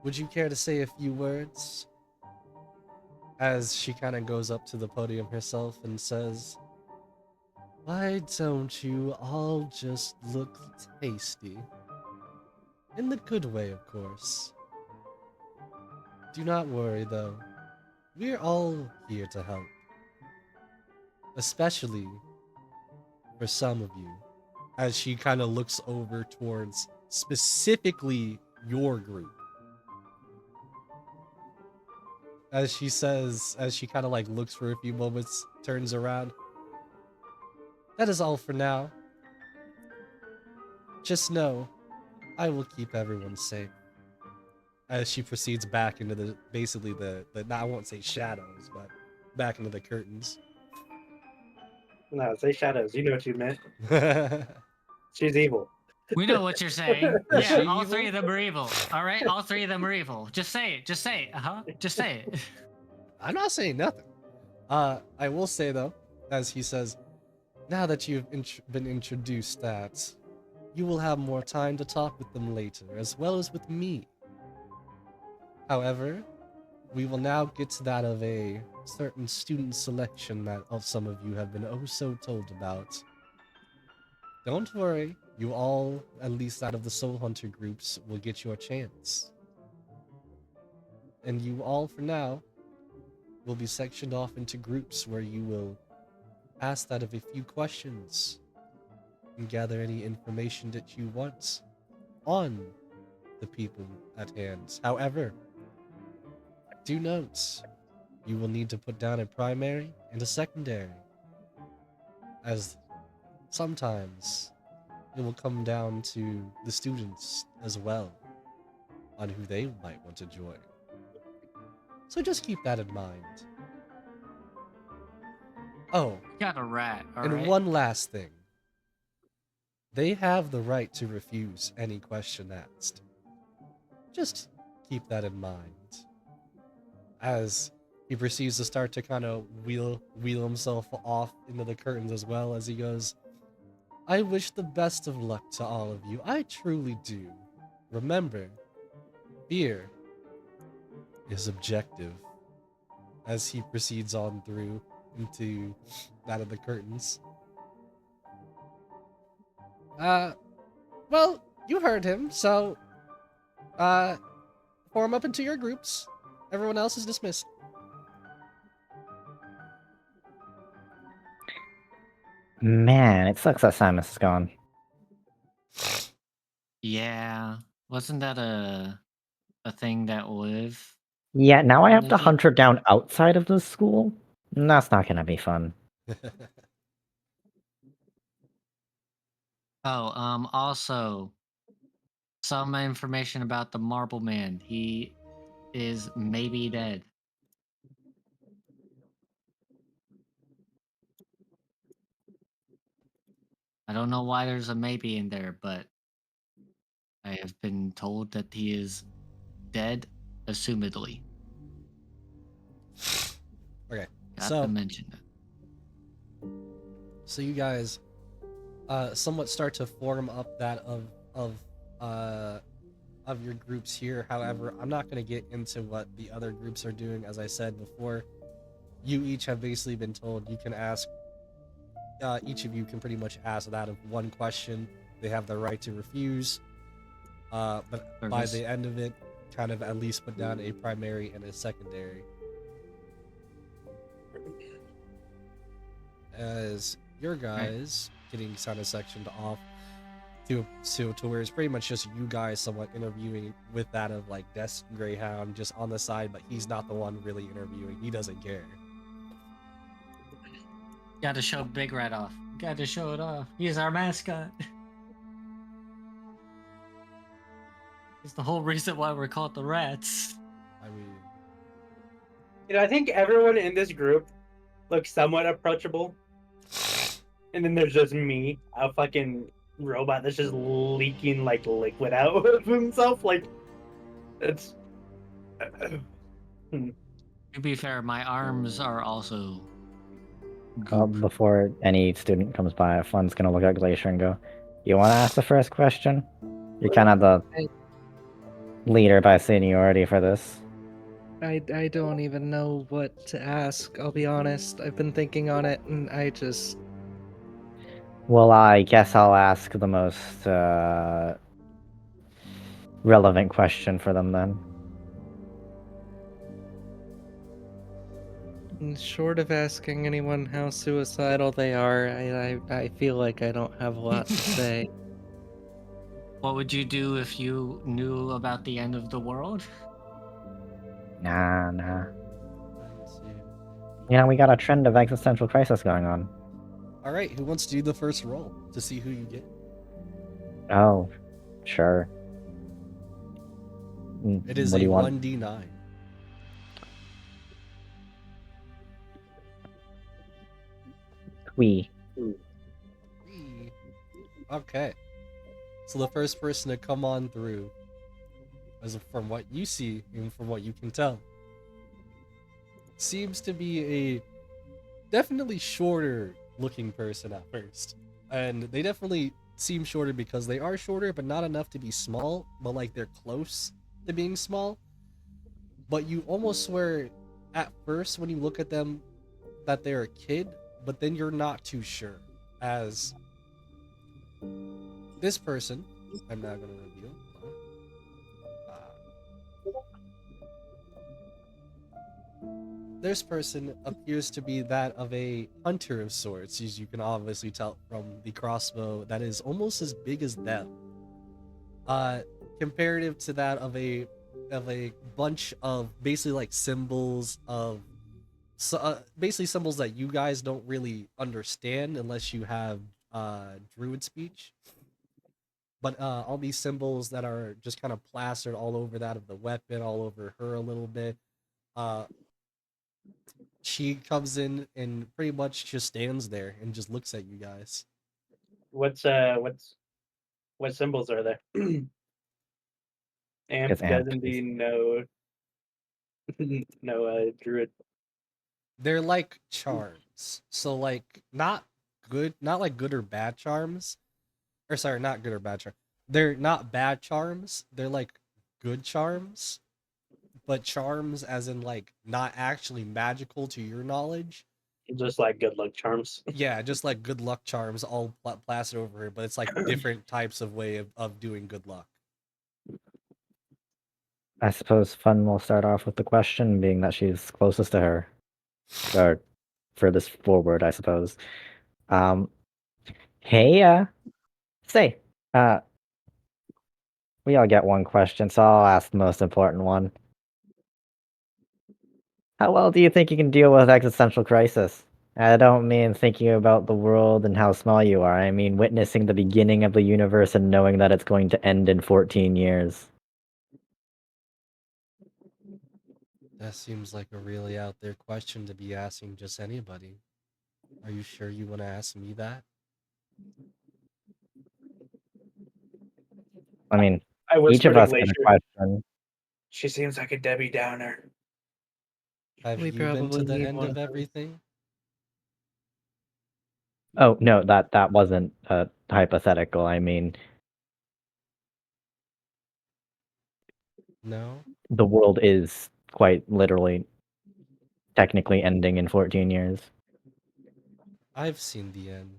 Speaker 1: Would you care to say a few words? As she kind of goes up to the podium herself and says, "Why don't you all just look tasty? In the good way, of course. Do not worry, though. We're all here to help. Especially for some of you." As she kind of looks over towards specifically your group. As she says, as she kind of like looks for a few moments, turns around. "That is all for now. Just know, I will keep everyone safe." As she proceeds back into the, basically the I won't say shadows, but back into the curtains.
Speaker 5: No, say shadows. You know what you meant. She's evil.
Speaker 3: We know what you're saying.
Speaker 1: Is
Speaker 3: Yeah,
Speaker 1: she
Speaker 3: all
Speaker 1: evil?
Speaker 3: three of them are evil. All right, all three of them are evil. Just say it. Just say it. Just say it.
Speaker 1: I'm not saying nothing. I will say though, as he says, now that you've been introduced that, you will have more time to talk with them later, as well as with me. However, we will now get to that of a certain student selection that of some of you have been oh so told about. Don't worry, you all, at least out of the Soul Hunter groups, will get your chance. And you all, for now, will be sectioned off into groups where you will ask that of a few questions and gather any information that you want on the people at hand. However, do note, you will need to put down a primary and a secondary, as sometimes it will come down to the students as well on who they might want to join. So just keep that in mind. Oh,
Speaker 3: Got a rat. All
Speaker 1: and
Speaker 3: right.
Speaker 1: one last thing. They have the right to refuse any question asked. Just keep that in mind. As he proceeds to start to kind of wheel himself off into the curtains as well, as he goes, "I wish the best of luck to all of you. I truly do. Remember, fear is objective." As he proceeds on through into that of the curtains. Well, you heard him, so form up into your groups. Everyone else is dismissed.
Speaker 2: Man, it sucks that Simus is gone.
Speaker 3: Yeah. Wasn't that a thing that live?
Speaker 2: Yeah, now I have to
Speaker 3: Legit?
Speaker 2: hunt her down outside of the school. That's not gonna be fun.
Speaker 3: Oh, also some information about the Marble Man. He is maybe dead. I don't know why there's a maybe in there, but I have been told that he is dead, assumedly.
Speaker 1: Okay,
Speaker 3: Got to mention it.
Speaker 1: so you guys somewhat start to form up that of your groups here. However, I'm not going to get into what the other groups are doing. As I said before, you each have basically been told you can ask, each of you can pretty much ask that of one question. They have the right to refuse, but by
Speaker 3: Service.
Speaker 1: the end of it, kind of at least put down a primary and a secondary. As your guys getting kind of sectioned off to where it's pretty much just you guys somewhat interviewing with that of like Desk Greyhound just on the side, but he's not the one really interviewing. He doesn't care.
Speaker 3: Gotta show Big Red off. Gotta show it off. He's our mascot. It's the whole reason why we're called the Rats.
Speaker 1: I mean,
Speaker 5: I think everyone in this group looks somewhat approachable. And then there's just me, a fucking robot that's just leaking like liquid out of himself. Like, it's.
Speaker 3: To be fair, my arms are also goop.
Speaker 2: Before any student comes by, Fun's gonna look at Glacier and go, "You want to ask the first question? You're kind of the leader by seniority for this."
Speaker 4: I don't even know what to ask, I'll be honest. I've been thinking on it, and I just...
Speaker 2: Well, I guess I'll ask the most relevant question for them then.
Speaker 4: Short of asking anyone how suicidal they are, I feel like I don't have a lot to say.
Speaker 3: What would you do if you knew about the end of the world?
Speaker 2: Nah.
Speaker 1: I see.
Speaker 2: You know, we got a trend of existential crisis going on.
Speaker 1: All right, who wants to do the first roll to see who you get?
Speaker 2: Oh, sure.
Speaker 1: It is
Speaker 2: What
Speaker 1: a
Speaker 2: do you want?
Speaker 1: 1d9.
Speaker 2: We.
Speaker 1: 3. Okay. So the first person to come on through, as from what you see and from what you can tell, seems to be a definitely shorter looking person at first. And they definitely seem shorter because they are shorter, but not enough to be small, but like they're close to being small. But you almost swear at first when you look at them that they're a kid, but then you're not too sure. As this person, I'm not going to reveal. This person appears to be that of a hunter of sorts, as you can obviously tell from the crossbow that is almost as big as them. Comparative to that of a bunch of basically like symbols of basically symbols that you guys don't really understand unless you have druid speech. But all these symbols that are just kind of plastered all over that of the weapon, all over her a little bit. She comes in and pretty much just stands there and just looks at you guys.
Speaker 5: What symbols are there? Amp
Speaker 2: Guess Amp
Speaker 5: does
Speaker 2: is-
Speaker 5: indeed know no druid.
Speaker 1: They're like charms. So like not like good or bad charms. Or sorry, not good or bad charms. They're not bad charms. They're like good charms. But charms as in like not actually magical to your knowledge.
Speaker 5: Just like good luck charms.
Speaker 1: Yeah, just like good luck charms all plastered over her, but it's like different types of way of doing good luck.
Speaker 2: I suppose Fun will start off with the question, being that she's closest to her. Or furthest forward, I suppose. Hey, say, we all get one question, so I'll ask the most important one. How well do you think you can deal with existential crisis? I don't mean thinking about the world and how small you are. I mean witnessing the beginning of the universe and knowing that it's going to end in 14 years.
Speaker 1: That seems like a really out there question to be asking just anybody. Are you sure you want to ask me that?
Speaker 2: I mean,
Speaker 5: I
Speaker 2: each
Speaker 5: whispered
Speaker 2: of
Speaker 5: to
Speaker 2: us get a
Speaker 5: Glacier.
Speaker 2: question.
Speaker 5: She seems like a Debbie Downer.
Speaker 1: Have
Speaker 4: We
Speaker 1: you been to
Speaker 4: probably
Speaker 1: the
Speaker 4: need
Speaker 1: end
Speaker 4: one
Speaker 1: of
Speaker 4: of those.
Speaker 1: everything?
Speaker 2: Oh, no, that wasn't a hypothetical. I mean,
Speaker 1: No?
Speaker 2: the world is quite literally technically ending in 14 years.
Speaker 1: I've seen the end.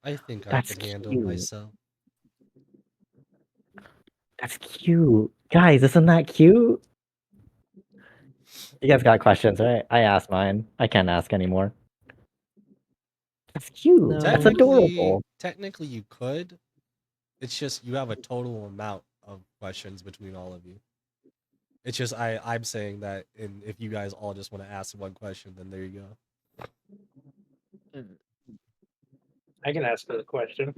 Speaker 1: I think I
Speaker 2: That's
Speaker 1: can handle
Speaker 2: cute.
Speaker 1: myself.
Speaker 2: That's cute. Guys, isn't that cute? You guys got questions, right? I asked mine. I can't ask anymore. That's cute.
Speaker 4: No.
Speaker 2: That's adorable.
Speaker 1: Technically you could. It's just you have a total amount of questions between all of you. It's just I'm saying that, and if you guys all just want to ask one question, then there you go.
Speaker 5: I can ask the question.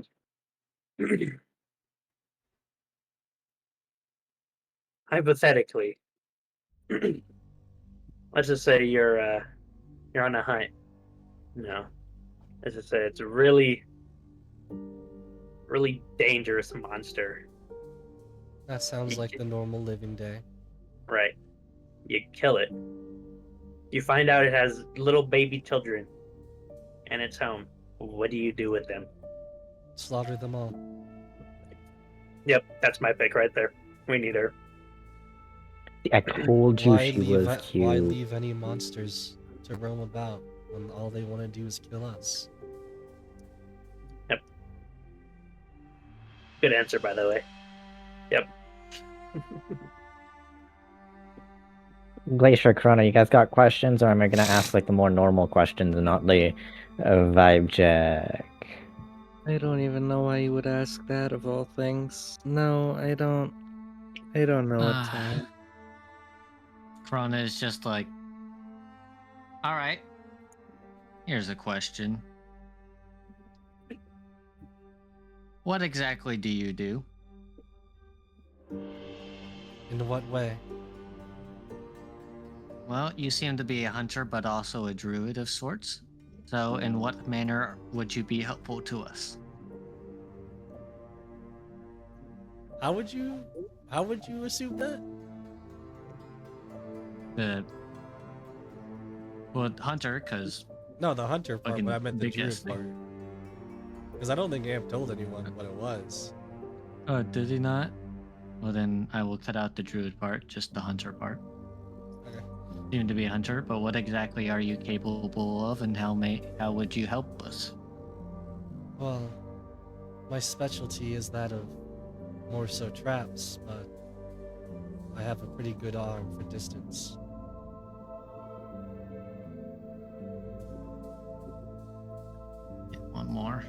Speaker 5: Hypothetically, let's just say you're on a hunt. No, let's just say it's a really, really dangerous monster.
Speaker 1: That sounds like the normal living day.
Speaker 5: Right. You kill it. You find out it has little baby children and it's home. What do you do with them?
Speaker 1: Slaughter them all.
Speaker 5: Yep, that's my pick right there. We need her.
Speaker 2: I told you
Speaker 1: Why
Speaker 2: she
Speaker 1: leave?
Speaker 2: was
Speaker 1: Why
Speaker 2: cute.
Speaker 1: leave any monsters to roam about when all they want to do is kill us?
Speaker 5: Good answer, by the way. Yep.
Speaker 2: Glacier Corona, you guys got questions, or am I gonna ask like the more normal questions and not the vibe check?
Speaker 4: I don't even know why you would ask that of all things. No, I don't. I don't know what to ask.
Speaker 3: Krona is just like, all right, here's a question. What exactly do you do?
Speaker 1: In what way?
Speaker 3: Well, you seem to be a hunter, but also a druid of sorts. So, in what manner would you be helpful to us?
Speaker 1: How would you assume that?
Speaker 3: Well, hunter, because
Speaker 1: No, the hunter part,
Speaker 3: Fucking
Speaker 1: but I meant the
Speaker 3: big
Speaker 1: druid
Speaker 3: ass thing.
Speaker 1: part. Because I don't think Amp told anyone what it was.
Speaker 3: oh, did he not? Well, then I will cut out the druid part, just the hunter part.
Speaker 1: Okay.
Speaker 3: Seem to be a hunter, but what exactly are you capable of, and how would you help us?
Speaker 1: Well, my specialty is that of more so traps, but I have a pretty good arm for distance.
Speaker 3: Get one more.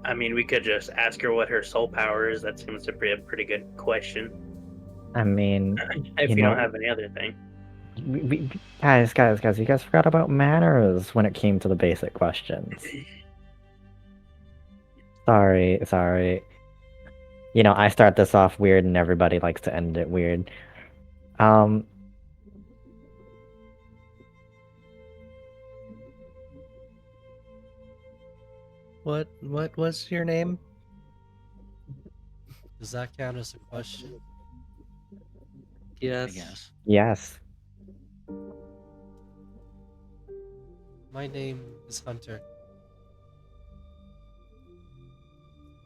Speaker 5: I mean, we could just ask her what her soul power is. That seems to be a pretty good question.
Speaker 2: I mean,
Speaker 5: If
Speaker 2: You
Speaker 5: you
Speaker 2: know-
Speaker 5: don't have any other thing.
Speaker 2: guys, you guys forgot about manners when it came to the basic questions. Sorry. You know, I start this off weird, and everybody likes to end it weird.
Speaker 4: What was your name?
Speaker 1: Does that count as a question?
Speaker 4: Yes.
Speaker 3: I guess.
Speaker 2: Yes.
Speaker 1: My name is Hunter.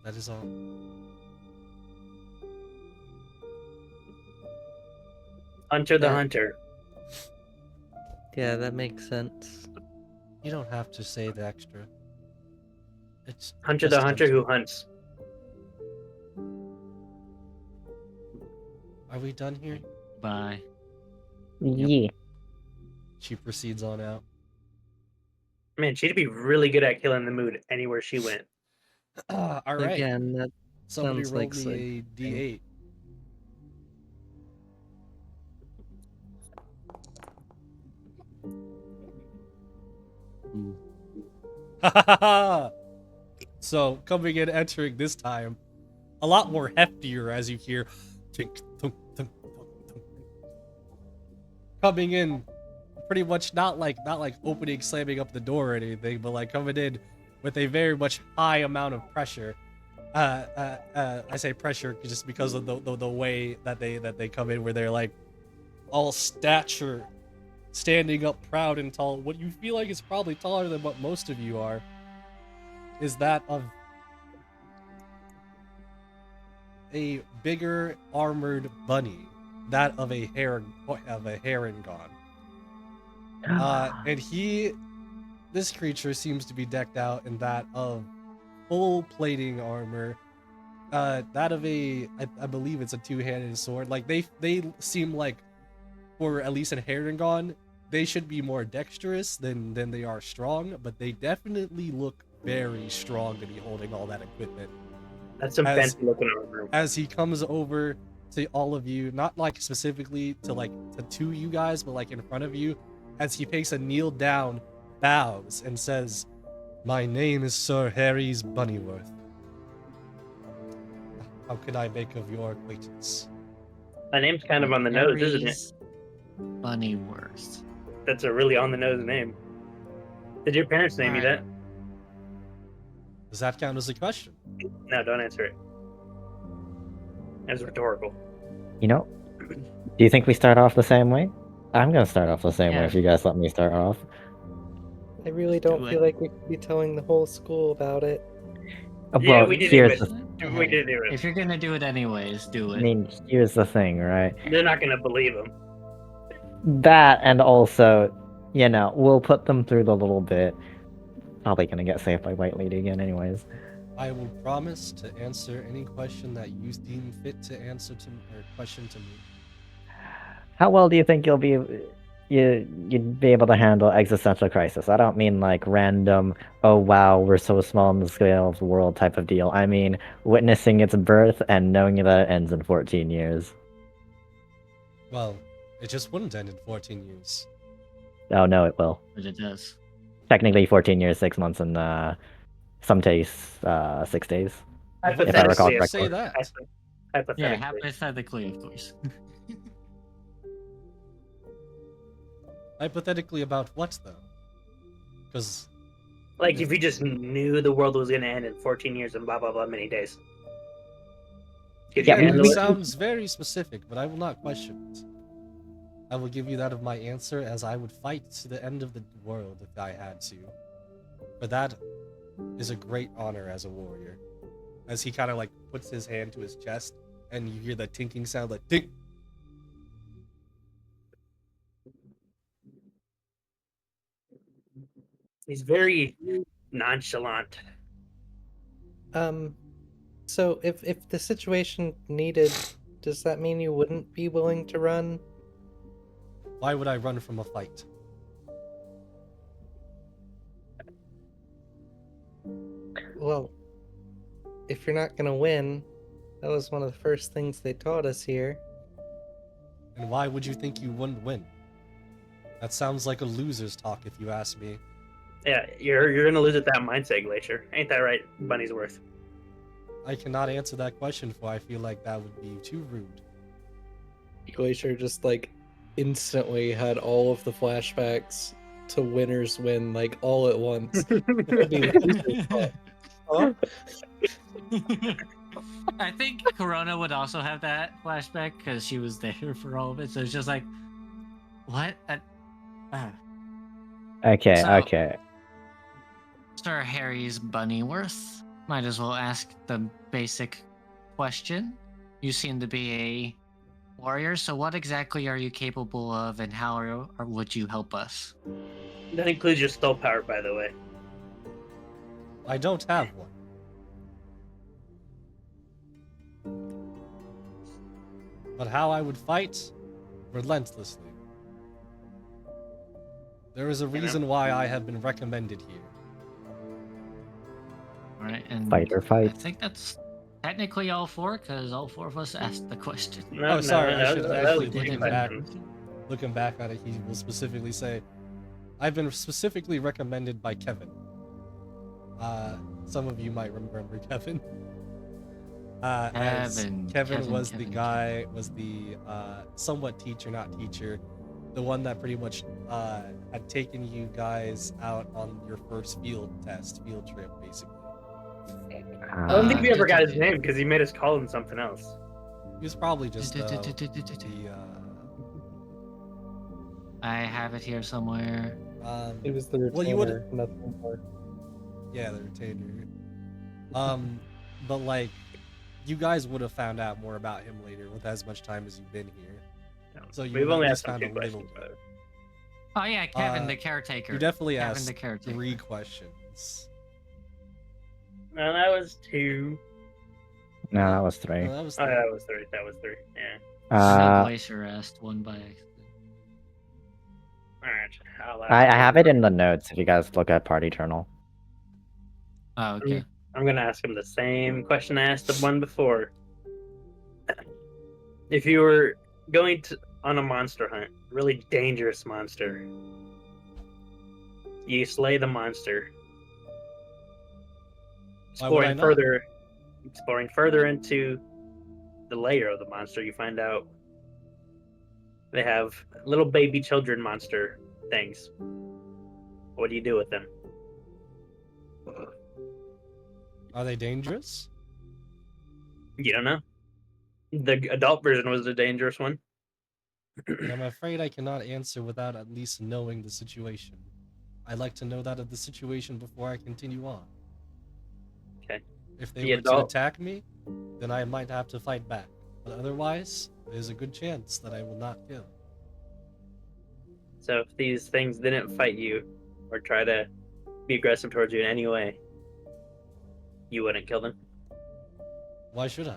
Speaker 1: That is all.
Speaker 5: Hunter the
Speaker 4: Yeah.
Speaker 5: Hunter.
Speaker 4: Yeah, that makes sense.
Speaker 1: You don't have to say the extra. It's
Speaker 5: Hunter
Speaker 1: just
Speaker 5: the Hunter who hunts.
Speaker 1: Are we done here?
Speaker 3: Bye.
Speaker 2: Yeah.
Speaker 1: She proceeds on out.
Speaker 5: Man, she'd be really good at killing the mood anywhere she went.
Speaker 1: All right.
Speaker 4: Again, that
Speaker 1: Somebody
Speaker 4: sounds
Speaker 1: roll
Speaker 4: like
Speaker 1: me a D8. So coming in, entering this time, a lot more heftier as you hear tink, thunk, thunk, thunk, thunk. Coming in, pretty much not like opening, slamming up the door or anything, but like coming in with a very much high amount of pressure. I say pressure just because of the way that they come in, where they're like all stature, standing up proud and tall. What you feel like is probably taller than what most of you are, is that of a bigger armored bunny, that of a heron and this creature seems to be decked out in that of full plating armor, that of I believe it's a two-handed sword. Like they seem like, for at least in Herringon, they should be more dexterous than they are strong, but they definitely look very strong to be holding all that equipment.
Speaker 5: That's some
Speaker 1: As-
Speaker 5: fancy looking armor.
Speaker 1: As he comes over to all of you, not like specifically to like to you guys, but like in front of you, as he takes a kneel down, bows, and says, "My name is Sir Harry's Bunnyworth. How could I make of your acquaintance?"
Speaker 5: My name's kind of on the nose, isn't it?
Speaker 3: Harry's Bunnyworth.
Speaker 5: That's a really on the nose name. Did your parents name you that?
Speaker 3: Alright.
Speaker 1: Does that count as a question?
Speaker 5: No, don't answer it. It's rhetorical.
Speaker 2: You know, do you think we start off the same way? I'm gonna start off the same way
Speaker 3: Yeah.
Speaker 2: if you guys let me start off.
Speaker 4: I really don't
Speaker 3: Do
Speaker 4: feel
Speaker 3: it.
Speaker 4: like we could be telling the whole school about it.
Speaker 5: Yeah,
Speaker 2: Well,
Speaker 5: we did
Speaker 2: here's
Speaker 5: it.
Speaker 2: the,
Speaker 5: We did do it.
Speaker 3: If you're gonna do it anyways, do
Speaker 2: I
Speaker 3: it.
Speaker 2: mean, here's the thing, right?
Speaker 5: They're not gonna believe him.
Speaker 2: That and also, you know, we'll put them through the little bit. Probably gonna get saved by White Lady again, anyways.
Speaker 1: I will promise to answer any question that you deem fit to answer to or question to me.
Speaker 2: How well do you think you'd be able to handle existential crisis? I don't mean like random, oh wow, we're so small in the scale of the world type of deal. I mean witnessing its birth and knowing that it ends in 14 years.
Speaker 1: Well, it just wouldn't end in 14 years.
Speaker 2: Oh no, it will.
Speaker 3: But it does.
Speaker 2: Technically 14 years, 6 months, and some days, 6 days.
Speaker 1: If
Speaker 2: I recall
Speaker 1: you
Speaker 2: correctly.
Speaker 1: say that.
Speaker 5: Hypothetically.
Speaker 3: Yeah, hypothetically, of course.
Speaker 1: Hypothetically about what though? Because
Speaker 5: Like if you just knew the world was gonna end in 14 years and blah blah blah many days. Could you
Speaker 2: Yeah,
Speaker 5: handle
Speaker 1: it
Speaker 5: it?
Speaker 1: sounds very specific, but I will not question it. I will give you that of my answer as I would fight to the end of the world if I had to. For that is a great honor as a warrior. As he kind of like puts his hand to his chest and you hear the tinking sound like tink.
Speaker 5: He's very nonchalant.
Speaker 4: So if the situation needed, does that mean you wouldn't be willing to run?
Speaker 1: Why would I run from a fight?
Speaker 4: Well, if you're not gonna win, that was one of the first things they taught us here.
Speaker 1: And why would you think you wouldn't win? That sounds like a loser's talk if you ask me.
Speaker 5: Yeah, you're gonna lose at that mindset, Glacier. Ain't that right, Bunny's worth?
Speaker 1: I cannot answer that question for I feel like that would be too rude.
Speaker 4: Glacier just like instantly had all of the flashbacks to Winner's Win like all at once. That'd be Loser's Fault. Huh?
Speaker 3: I think Corona would also have that flashback because she was there for all of it. So it's just like, what?
Speaker 2: Okay,
Speaker 3: So-
Speaker 2: okay.
Speaker 3: Sir Harry's Bunnyworth. Might as well ask the basic question. You seem to be a warrior, so what exactly are you capable of, and how or would you help us?
Speaker 5: That includes your spell power, by the way.
Speaker 1: I don't have one. But how I would fight? Relentlessly. There is a reason why I have been recommended here.
Speaker 3: All right, and
Speaker 2: Fight or
Speaker 3: I
Speaker 2: fight.
Speaker 3: think that's technically all four, because all four of us asked the question.
Speaker 5: No,
Speaker 1: Oh, sorry, I
Speaker 5: that
Speaker 1: should
Speaker 5: was- that
Speaker 1: actually
Speaker 5: was
Speaker 1: looking
Speaker 5: three
Speaker 1: back.
Speaker 5: questions.
Speaker 1: Looking back at it, he will specifically say, I've been specifically recommended by Kevin. Some of you might remember Kevin. As Kevin was the guy, was the somewhat teacher, not teacher, the one that pretty much had taken you guys out on your first field trip, basically.
Speaker 5: I don't think we ever got his name because he made us call him something else.
Speaker 1: He was probably just the
Speaker 3: I have it here somewhere.
Speaker 4: It was the retainer,
Speaker 1: Well, you would-
Speaker 4: nothing more.
Speaker 1: yeah, the retainer. But like, you guys would have found out more about him later with as much time as you've been here. So you
Speaker 5: We've
Speaker 1: would
Speaker 5: only
Speaker 1: at
Speaker 5: asked
Speaker 1: least
Speaker 5: him
Speaker 1: found
Speaker 5: two
Speaker 1: a little
Speaker 5: questions.
Speaker 1: bit.
Speaker 3: Oh yeah, Kevin the caretaker.
Speaker 1: You definitely
Speaker 3: Kevin
Speaker 1: asked
Speaker 3: the caretaker.
Speaker 1: 3 questions.
Speaker 5: No, that was 2.
Speaker 2: No, that was 3.
Speaker 1: No, that was
Speaker 5: Oh,
Speaker 1: 3.
Speaker 5: that was 3. That was 3. Yeah.
Speaker 3: I know Glacier asked one by accident.
Speaker 5: All right.
Speaker 2: I have it in the notes if you guys look at Party Journal.
Speaker 3: Oh, okay.
Speaker 5: I'm gonna ask him the same question I asked the one before. If you were going on a monster hunt, really dangerous monster, you slay the monster.
Speaker 1: Why would I not?
Speaker 5: Exploring further into the layer of the monster, you find out they have little baby children monster things. What do you do with them?
Speaker 1: Are they dangerous?
Speaker 5: You don't know. The adult version was the dangerous one.
Speaker 1: And I'm afraid I cannot answer without at least knowing the situation. I'd like to know that of the situation before I continue on.
Speaker 5: Okay.
Speaker 1: If they
Speaker 5: The
Speaker 1: were to
Speaker 5: adult-
Speaker 1: attack me, then I might have to fight back. But otherwise, there's a good chance that I will not kill.
Speaker 5: So if these things didn't fight you or try to be aggressive towards you in any way, you wouldn't kill them?
Speaker 1: Why should I?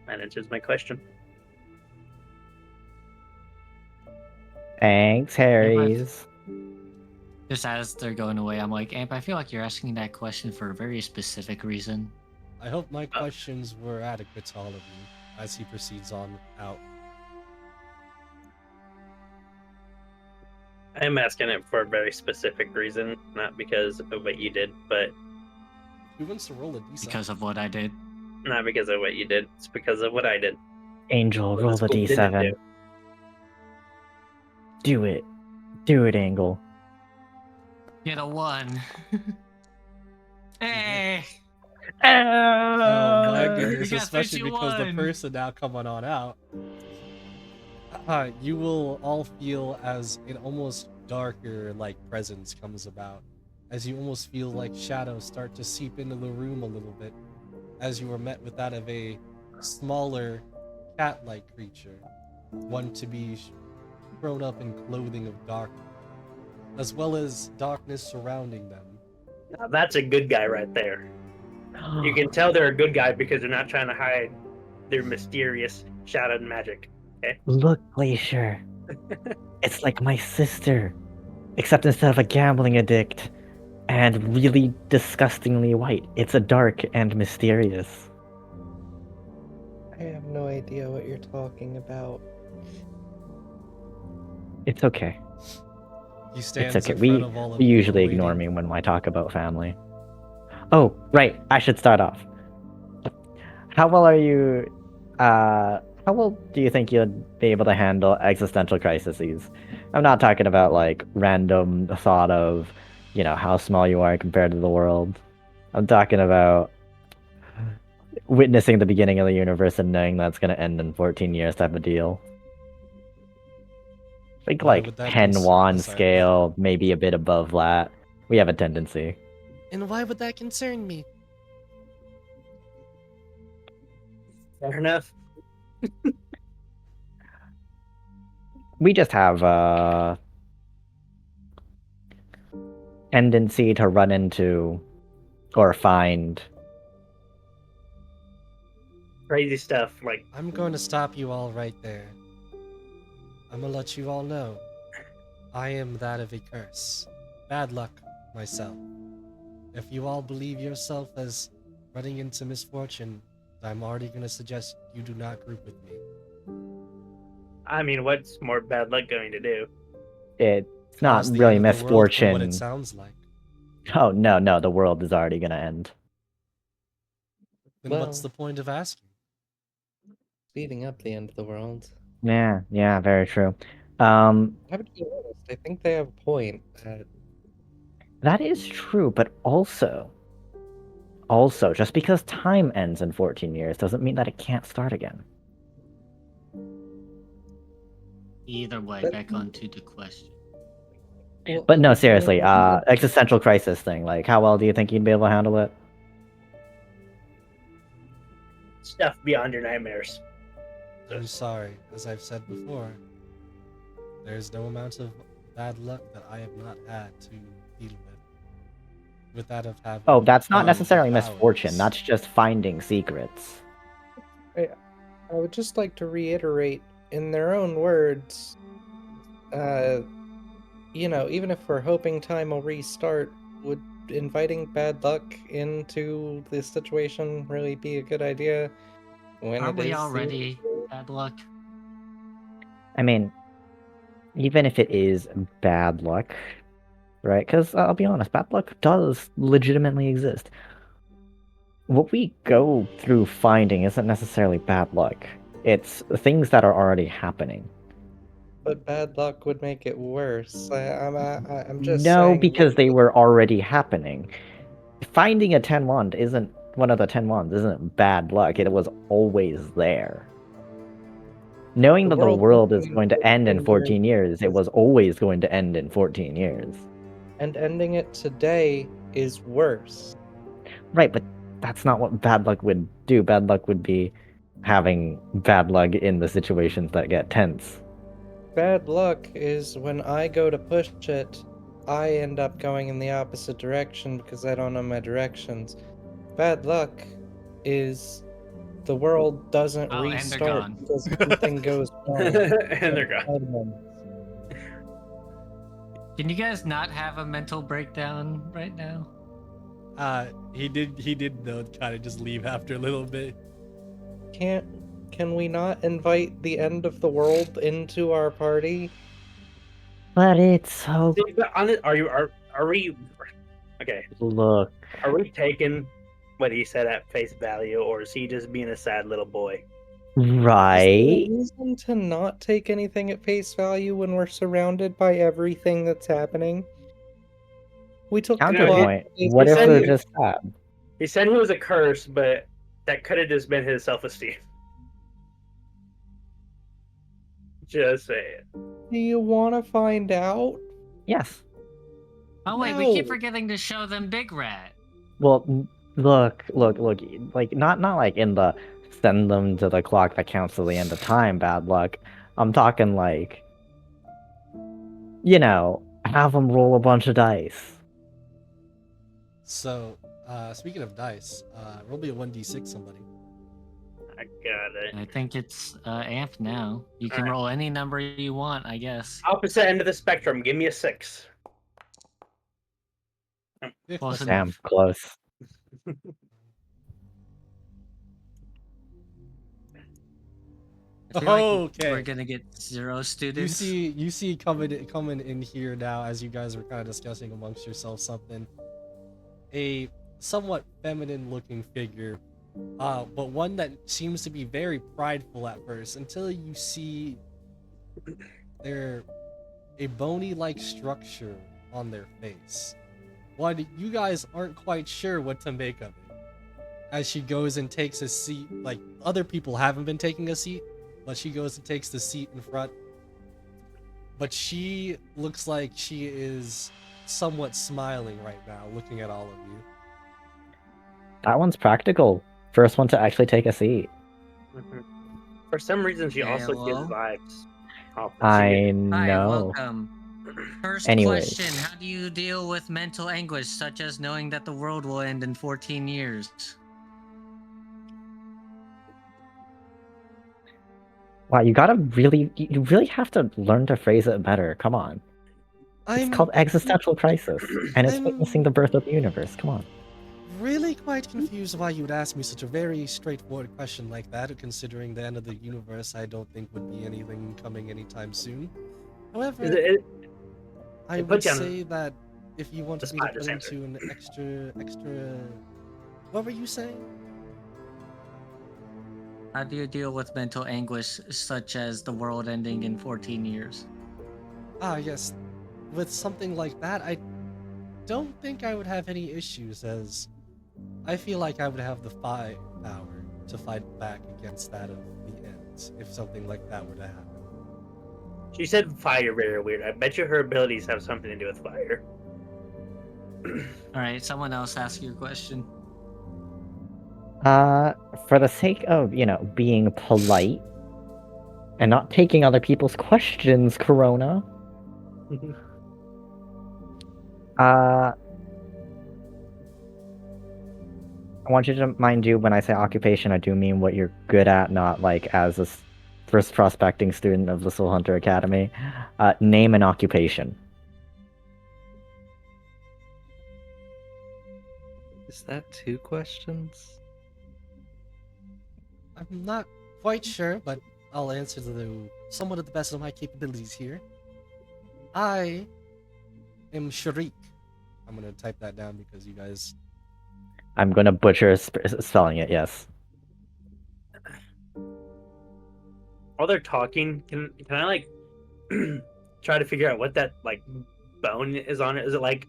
Speaker 5: That answers my question.
Speaker 2: Thanks, Harry's.
Speaker 3: Just as they're going away, I'm like, Amp, I feel like you're asking that question for a very specific reason.
Speaker 1: I hope my questions were adequate to all of you as he proceeds on out.
Speaker 5: I'm asking it for a very specific reason, not because of what you did, but
Speaker 1: Who wants to roll a d6?
Speaker 3: Because of what I did.
Speaker 5: not because of what you did. It's because of what I did.
Speaker 2: Angel,
Speaker 5: What
Speaker 2: roll
Speaker 5: the
Speaker 2: the
Speaker 5: school didn't
Speaker 2: d7. Do it. Do it, Angle.
Speaker 3: Get a 1. Hey!
Speaker 1: Oh my
Speaker 3: You
Speaker 1: goodness,
Speaker 3: got
Speaker 1: especially because the
Speaker 3: 51.
Speaker 1: person now coming on out. You will all feel as an almost darker like presence comes about, as you almost feel like shadows start to seep into the room a little bit, as you are met with that of a smaller cat-like creature, one to be thrown up in clothing of darkness, as well as darkness surrounding them.
Speaker 5: Now that's a good guy right there. You can tell they're a good guy because they're not trying to hide their mysterious shadowed magic.
Speaker 2: Look, Glacier. It's like my sister. Except instead of a gambling addict and really disgustingly white, it's a dark and mysterious.
Speaker 4: I have no idea what you're talking about.
Speaker 2: It's okay.
Speaker 1: He
Speaker 2: It's
Speaker 1: stands
Speaker 2: okay.
Speaker 1: in
Speaker 2: We
Speaker 1: front of all of
Speaker 2: we
Speaker 1: you,
Speaker 2: usually ignore
Speaker 1: awaiting-
Speaker 2: me when I talk about family. Oh, right. I should start off. How well are you? How well do you think you'd be able to handle existential crises? I'm not talking about like random thought of, how small you are compared to the world. I'm talking about witnessing the beginning of the universe and knowing that's going to end in 14 years type of deal. Think
Speaker 1: Why
Speaker 2: like
Speaker 1: would that
Speaker 2: 10
Speaker 1: cons-
Speaker 2: wand
Speaker 1: sorry.
Speaker 2: scale, maybe a bit above that. We have a tendency.
Speaker 1: And why would that concern me?
Speaker 5: Fair enough.
Speaker 2: We just have a tendency to run into or find.
Speaker 5: Crazy stuff like
Speaker 1: I'm going to stop you all right there. I'm gonna let you all know. I am that of a curse. Bad luck, myself. If you all believe yourself as running into misfortune, I'm already gonna suggest you do not group with me.
Speaker 5: I mean, what's more bad luck going to do?
Speaker 2: It's not
Speaker 1: Cause the
Speaker 2: really
Speaker 1: end of the world from what
Speaker 2: misfortune.
Speaker 1: it sounds like.
Speaker 2: Oh, no, the world is already gonna end.
Speaker 1: Then what's
Speaker 4: Well-
Speaker 1: the point of asking?
Speaker 4: Speeding up the end of the world.
Speaker 2: Yeah, very true.
Speaker 4: I would be honest, I think they have a point.
Speaker 2: That is true, but also, just because time ends in 14 years doesn't mean that it can't start again.
Speaker 3: Either way,
Speaker 4: But-
Speaker 3: back onto the question.
Speaker 4: well,
Speaker 2: But no,
Speaker 4: okay,
Speaker 2: seriously,
Speaker 4: well,
Speaker 2: existential crisis thing. Like, how well do you think you'd be able to handle it?
Speaker 5: Stuff beyond your nightmares.
Speaker 1: I'm sorry, as I've said before, there's no amount of bad luck that I have not had to deal with that of having.
Speaker 2: Oh, that's not
Speaker 1: found
Speaker 2: necessarily
Speaker 1: powers.
Speaker 2: misfortune. That's just finding secrets.
Speaker 4: I would just like to reiterate, in their own words, even if we're hoping time will restart, would inviting bad luck into this situation really be a good idea? when
Speaker 3: Aren't
Speaker 4: it
Speaker 3: we
Speaker 4: is
Speaker 3: already bad luck?
Speaker 2: I mean, even if it is bad luck, right? Because I'll be honest, bad luck does legitimately exist. What we go through finding isn't necessarily bad luck. It's things that are already happening.
Speaker 4: but bad luck would make it worse. I'm just
Speaker 2: No,
Speaker 4: saying.
Speaker 2: because they were already happening. Finding a 10 wand isn't one of the 10 wands, isn't bad luck. It was always there. Knowing
Speaker 4: The
Speaker 2: that the
Speaker 4: world
Speaker 2: world is
Speaker 4: ending in
Speaker 2: going to end in
Speaker 4: 14
Speaker 2: 14 years, it
Speaker 4: is-
Speaker 2: was always going to end in 14 years.
Speaker 4: And ending it today is worse.
Speaker 2: Right, but that's not what bad luck would do. Bad luck would be having bad luck in the situations that get tense.
Speaker 4: Bad luck is when I go to push it, I end up going in the opposite direction because I don't know my directions. Bad luck is the world doesn't
Speaker 3: Oh, and they're
Speaker 4: restart
Speaker 3: gone.
Speaker 4: because something goes wrong.
Speaker 5: And they're gone.
Speaker 4: Someone-
Speaker 3: Can you guys not have a mental breakdown right now?
Speaker 1: He did though kind of just leave after a little bit.
Speaker 4: Can we not invite the end of the world into our party?
Speaker 2: But it's so.
Speaker 5: See, but are we okay?
Speaker 2: Look,
Speaker 5: Are we taking what he said at face value, or is he just being a sad little boy?
Speaker 4: Is there a
Speaker 2: right?
Speaker 4: reason to not take anything at face value when we're surrounded by everything that's happening? We took the
Speaker 2: Counterpoint.
Speaker 4: plot.
Speaker 2: What if
Speaker 5: said
Speaker 2: we're
Speaker 5: he-
Speaker 2: just sad?
Speaker 5: He said he was a curse, but that could have just been his self-esteem. Just say it.
Speaker 4: Do you want to find out?
Speaker 2: Yes.
Speaker 3: Oh wait, we keep
Speaker 4: No.
Speaker 3: forgetting to show them Big Rat.
Speaker 2: Well, look. Like not like in the send them to the clock that counts to the end of time. Bad luck. I'm talking like, have them roll a bunch of dice.
Speaker 1: So, speaking of dice, roll me a 1d6 somebody.
Speaker 5: I got it.
Speaker 3: I think it's Amp now. You can
Speaker 5: Alright.
Speaker 3: roll any number you want, I guess.
Speaker 5: Opposite end of the spectrum. Give me a 6.
Speaker 3: Close
Speaker 1: Fifth.
Speaker 3: enough.
Speaker 2: Damn, close.
Speaker 3: I feel like
Speaker 1: Okay.
Speaker 3: we're gonna get 0 students.
Speaker 1: You see coming in here now as you guys were kind of discussing amongst yourselves something. A somewhat feminine looking figure, but one that seems to be very prideful at first until you see a bony like structure on their face. One, you guys aren't quite sure what to make of it. As she goes and takes a seat, like other people haven't been taking a seat, but she goes and takes the seat in front. But she looks like she is somewhat smiling right now, looking at all of you.
Speaker 2: That one's practical. First one to actually take a seat.
Speaker 5: For some reason, she
Speaker 3: Okay,
Speaker 5: also gives
Speaker 3: hello?
Speaker 5: vibes. off of
Speaker 2: I
Speaker 5: Seer.
Speaker 3: Hi,
Speaker 2: know.
Speaker 3: welcome. First
Speaker 2: Anyways.
Speaker 3: question, how do you deal with mental anguish such as knowing that the world will end in 14 years?
Speaker 2: Wow, you really have to learn to phrase it better. Come on. It's
Speaker 1: I'm
Speaker 2: called existential crisis, and it's
Speaker 1: I'm-
Speaker 2: witnessing the birth of the universe. Come on.
Speaker 1: really quite confused why you would ask me such a very straightforward question like that, considering the end of the universe I don't think would be anything coming anytime soon. However, I
Speaker 5: it
Speaker 1: would
Speaker 5: puts you on
Speaker 1: say that if you
Speaker 5: the
Speaker 1: wanted me to
Speaker 5: spot,
Speaker 1: put
Speaker 5: just answer.
Speaker 1: into an extra... What were you saying?
Speaker 3: How do you deal with mental anguish such as the world ending in 14 years?
Speaker 1: Ah, yes. With something like that, I don't think I would have any issues, as I feel like I would have the firepower to fight back against that of the ends if something like that were to happen.
Speaker 5: She said fire very weird. I bet you her abilities have something to do with fire.
Speaker 3: Alright, someone else ask your question.
Speaker 2: For the sake of, being polite and not taking other people's questions, Corona, I want you to mind you, when I say occupation, I do mean what you're good at, not like as a first prospecting student of the Soul Hunter Academy. Name an occupation.
Speaker 4: Is that 2 questions?
Speaker 1: I'm not quite sure, but I'll answer to somewhat of the best of my capabilities here. I am Sharik. I'm gonna type that down because you guys.
Speaker 2: I'm gonna butcher spelling it. Yes.
Speaker 5: While they're talking, can I like try to figure out what that like bone is on it? Is it like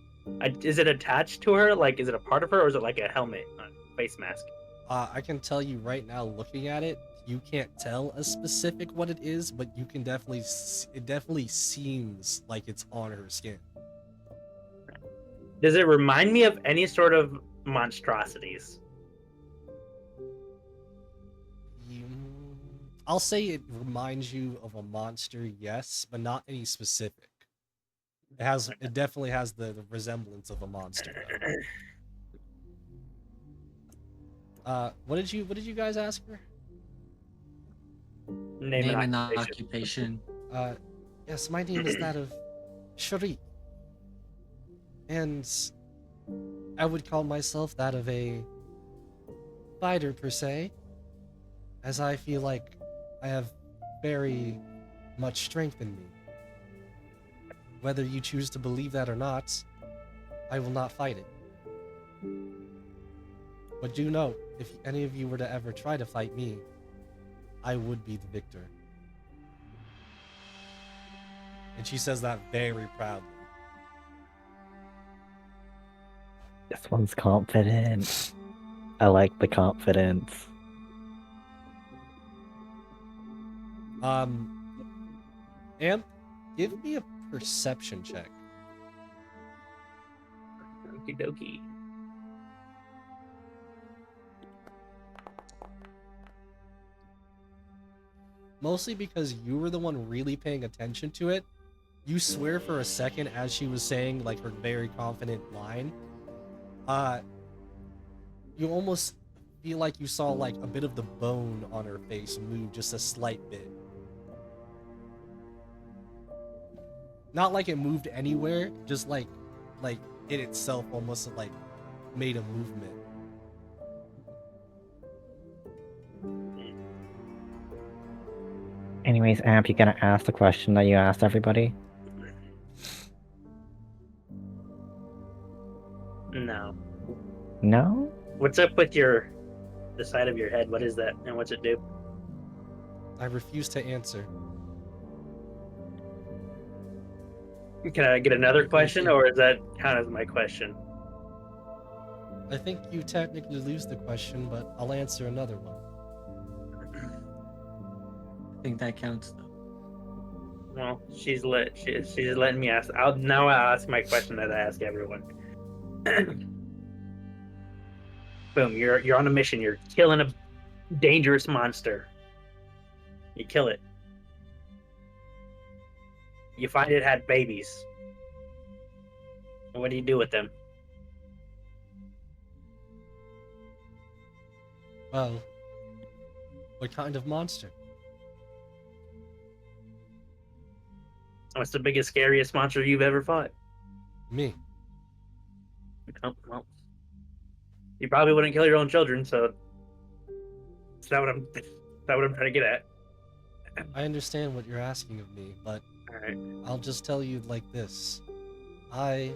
Speaker 5: is it attached to her? Like, is it a part of her, or is it like a helmet, a face mask?
Speaker 1: I can tell you right now, looking at it, you can't tell a specific what it is, but you can definitely. It definitely seems like it's on her skin.
Speaker 5: Does it remind me of any sort of monstrosities?
Speaker 1: I'll say it reminds you of a monster, yes, but not any specific. It definitely has the resemblance of a monster. Though. What did you guys ask her?
Speaker 5: Name and
Speaker 3: and
Speaker 5: occupation.
Speaker 3: occupation.
Speaker 1: Yes, my name is that of Sharik, and I would call myself that of a fighter per se, as I feel like I have very much strength in me. Whether you choose to believe that or not, I will not fight it. But do note, if any of you were to ever try to fight me, I would be the victor. And she says that very proudly.
Speaker 2: This one's confident. I like the confidence.
Speaker 1: Amp, give me a perception check.
Speaker 5: Okie dokie.
Speaker 1: Mostly because you were the one really paying attention to it. You swear for a second as she was saying like her very confident line. You almost feel like you saw like a bit of the bone on her face move just a slight bit. Not like it moved anywhere, just like it itself almost like made a movement.
Speaker 2: Anyways, Amp, you gonna ask the question that you asked everybody?
Speaker 5: No.
Speaker 2: No?
Speaker 5: What's up with the side of your head? What is that, and what's it do?
Speaker 1: I refuse to answer.
Speaker 5: Can I get another question, or is that count as my question?
Speaker 1: I think you technically lose the question, but I'll answer another one.
Speaker 3: I think that counts though.
Speaker 5: Well, she's letting me ask. I'll ask my question that I ask everyone. Boom! You're on a mission. You're killing a dangerous monster. You kill it. You find it had babies. And what do you do with them?
Speaker 1: Well, what kind of monster?
Speaker 5: What's the biggest, scariest monster you've ever fought?
Speaker 1: Me.
Speaker 5: Oh, well, you probably wouldn't kill your own children, so that's not what I'm trying to get at.
Speaker 1: I understand what you're asking of me, but
Speaker 5: All right.
Speaker 1: I'll just tell you like this. I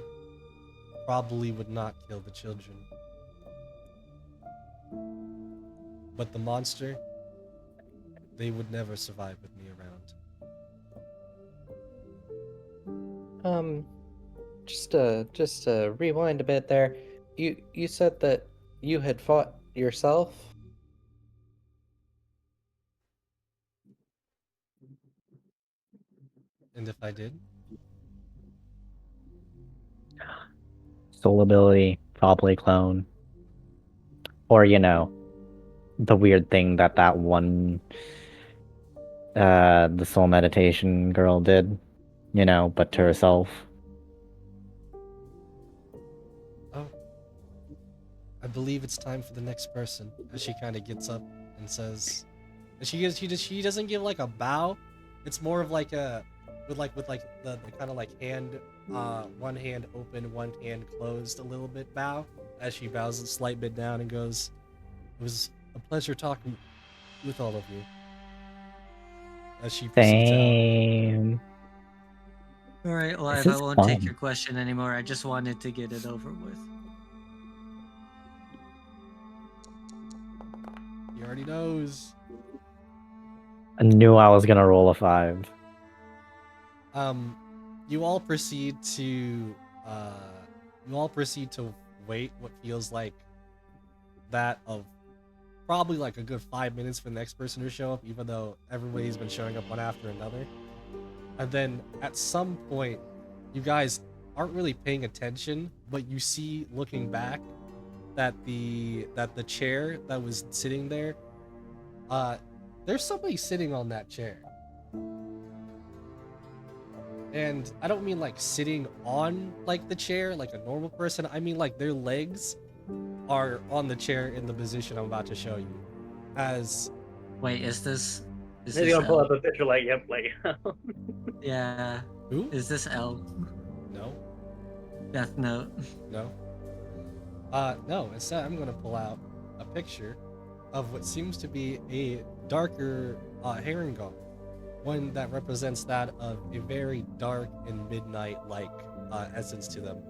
Speaker 1: probably would not kill the children. But the monster, they would never survive with me around.
Speaker 4: Just to rewind a bit there. You said that you had fought yourself.
Speaker 1: And if I did?
Speaker 2: Soul ability, probably clone. Or, the weird thing that one the soul meditation girl did, but to herself.
Speaker 1: Oh. I believe it's time for the next person. As she kind of gets up and says, and she doesn't give like a bow. It's more of like a with the kind of like hand one hand open, one hand closed a little bit bow as she bows a slight bit down and goes, "It was a pleasure talking with all of you. As she proceeds out.
Speaker 2: Same.
Speaker 3: All right, well,
Speaker 2: This
Speaker 3: I
Speaker 2: is
Speaker 3: won't take
Speaker 2: fun.
Speaker 3: your question anymore. I just wanted to get it over with.
Speaker 1: He already knows.
Speaker 2: I knew I was gonna roll a 5.
Speaker 1: You all proceed to wait what feels like that of probably like a good 5 minutes for the next person to show up, even though everybody's been showing up one after another. And then at some point, you guys aren't really paying attention, but you see, looking back, that the chair that was sitting there, there's somebody sitting on that chair. And I don't mean like sitting on like the chair like a normal person. I mean like their legs are on the chair in the position I'm about to show you. As
Speaker 3: Wait, is this
Speaker 5: He's gonna pull up a picture like, yep, like.
Speaker 3: Yeah.
Speaker 1: who?
Speaker 3: Is this L?
Speaker 1: No,
Speaker 3: Death Note.
Speaker 1: no. No, instead I'm gonna pull out a picture of what seems to be a darker herringon. One that represents that of a very dark and midnight-like essence to them.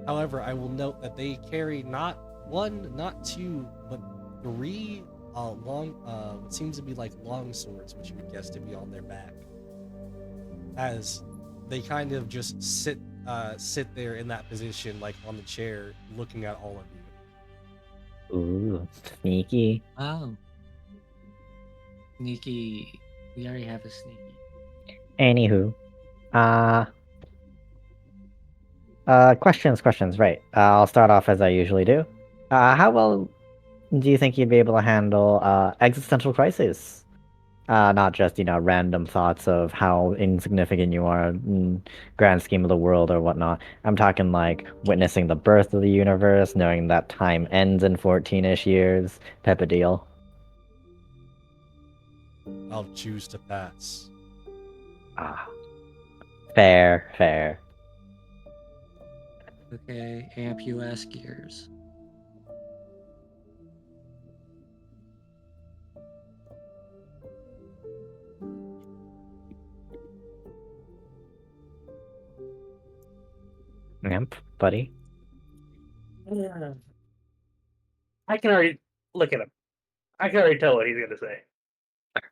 Speaker 1: However, I will note that they carry not one, not two, but 3 long, what seems to be like long swords, which you would guess to be on their back. As they kind of just sit there in that position, like on the chair, looking at all of you.
Speaker 2: Ooh, sneaky.
Speaker 3: Oh. Sneaky. We already have a sneaky.
Speaker 2: Anywho, questions. Right. I'll start off as I usually do. How well do you think you'd be able to handle existential crises? Not just random thoughts of how insignificant you are in grand scheme of the world or whatnot. I'm talking like witnessing the birth of the universe, knowing that time ends in 14-ish years, type of deal.
Speaker 1: I'll choose to pass.
Speaker 2: Ah, fair.
Speaker 3: Okay, Amp, you ask yours.
Speaker 2: Yep, buddy.
Speaker 5: I can already look at him. I can already tell what he's gonna say.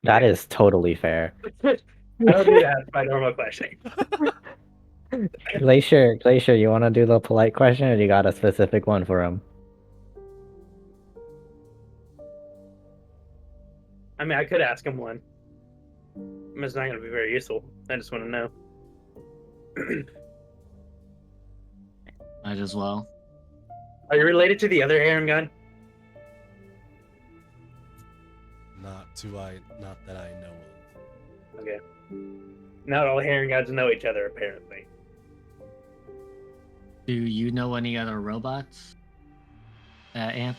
Speaker 2: That is totally fair.
Speaker 5: I don't need to ask my normal question.
Speaker 2: Glacier, you want to do the polite question, or you got a specific one for him?
Speaker 5: I mean, I could ask him one. It's not gonna be very useful. I just want to know.
Speaker 3: Might as well.
Speaker 5: Are you related to the other Aaron gun?
Speaker 1: Not that I know of.
Speaker 5: Okay. Not all Aaron guns know each other, apparently.
Speaker 3: Do you know any other robots? Amp?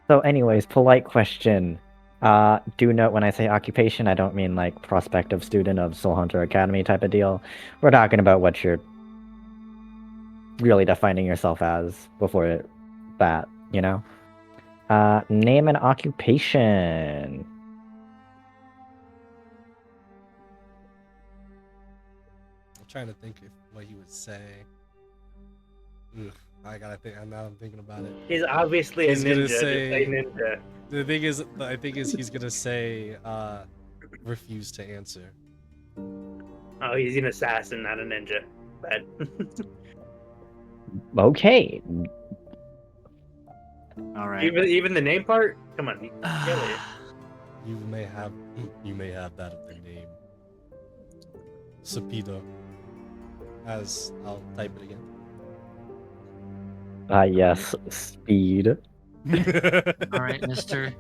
Speaker 2: So, anyways, polite question. Do note when I say occupation, I don't mean like prospective student of Soul Hunter Academy type of deal. We're talking about what you're really defining yourself as before that, Name an occupation.
Speaker 1: I'm trying to think of what he would say. Ugh, I gotta think. Now I'm thinking about it.
Speaker 5: He's obviously
Speaker 1: He's
Speaker 5: a
Speaker 1: gonna
Speaker 5: ninja. Just
Speaker 1: say-
Speaker 5: say ninja.
Speaker 1: The thing is, I think he's gonna say, refuse to answer.
Speaker 5: Oh, he's an assassin, not a ninja. Bad.
Speaker 2: Okay.
Speaker 3: All right.
Speaker 5: even the name part? Come on. Get it.
Speaker 1: You may have that of the name. Sapido. As I'll type it again.
Speaker 2: Yes, speed.
Speaker 3: All right, Mister.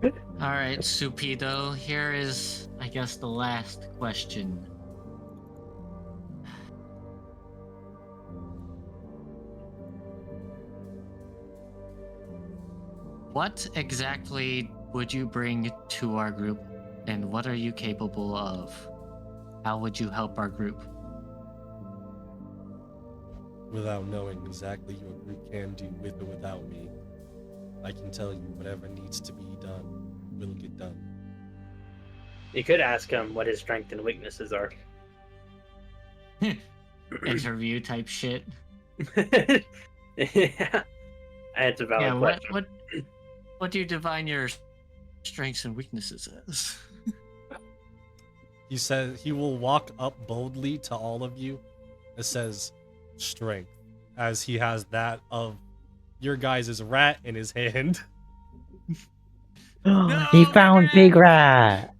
Speaker 3: All right, Supido. Here is, I guess, the last question. What exactly would you bring to our group, and what are you capable of? How would you help our group?
Speaker 1: Without knowing exactly what your group can do with or without me. I can tell you whatever needs to be done will get done.
Speaker 5: You could ask him what his strengths and weaknesses are.
Speaker 3: Interview type shit.
Speaker 5: Yeah, it's a valid
Speaker 3: Yeah,
Speaker 5: question.
Speaker 3: what do you define your strengths and weaknesses as?
Speaker 1: He says he will walk up boldly to all of you. It says strength, as he has that of your guys' rat in his hand.
Speaker 2: He found Big Rat.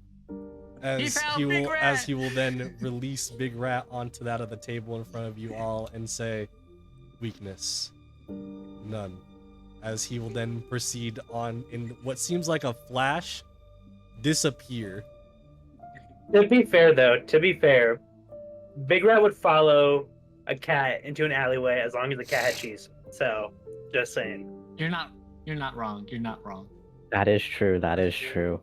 Speaker 1: As
Speaker 3: found
Speaker 1: he
Speaker 3: Big
Speaker 1: will,
Speaker 3: Rat!
Speaker 1: as he will then release Big Rat onto that of the table in front of you all and say, weakness, none. As he will then proceed on in what seems like a flash, disappear.
Speaker 5: To be fair, Big Rat would follow a cat into an alleyway as long as the cat had cheese. So, just saying.
Speaker 3: You're not wrong. You're not wrong.
Speaker 2: That is true. That is true.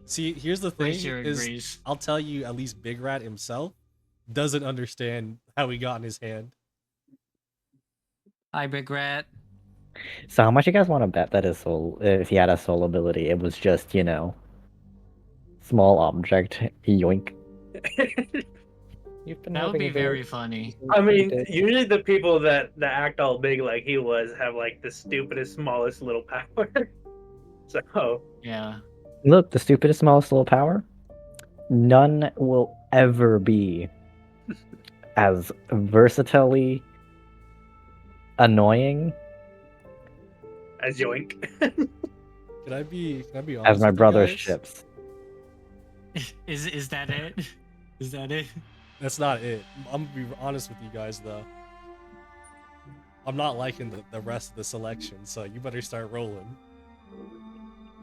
Speaker 1: See, here's the thing:
Speaker 3: Glacier
Speaker 1: is
Speaker 3: agrees.
Speaker 1: I'll tell you, at least Big Rat himself doesn't understand how he got in his hand.
Speaker 3: Hi, Big Rat.
Speaker 2: So how much you guys want to bet that his soul, if he had a soul ability, it was just, small object, yoink.
Speaker 4: You've been
Speaker 3: That would
Speaker 4: having
Speaker 3: be
Speaker 4: a
Speaker 3: very funny.
Speaker 5: I mean,
Speaker 4: day.
Speaker 5: usually the people that act all big like he was have like the stupidest, smallest little power. So,
Speaker 3: Yeah.
Speaker 2: Look, the stupidest, smallest little power. None will ever be as versatilely annoying
Speaker 5: as yoink.
Speaker 1: Can I be honest
Speaker 2: as my
Speaker 1: with you
Speaker 2: brother's
Speaker 1: guys?
Speaker 2: ships.
Speaker 3: Is that it? Is that it?
Speaker 1: That's not it. I'm gonna be honest with you guys though. I'm not liking the rest of the selection, so you better start rolling.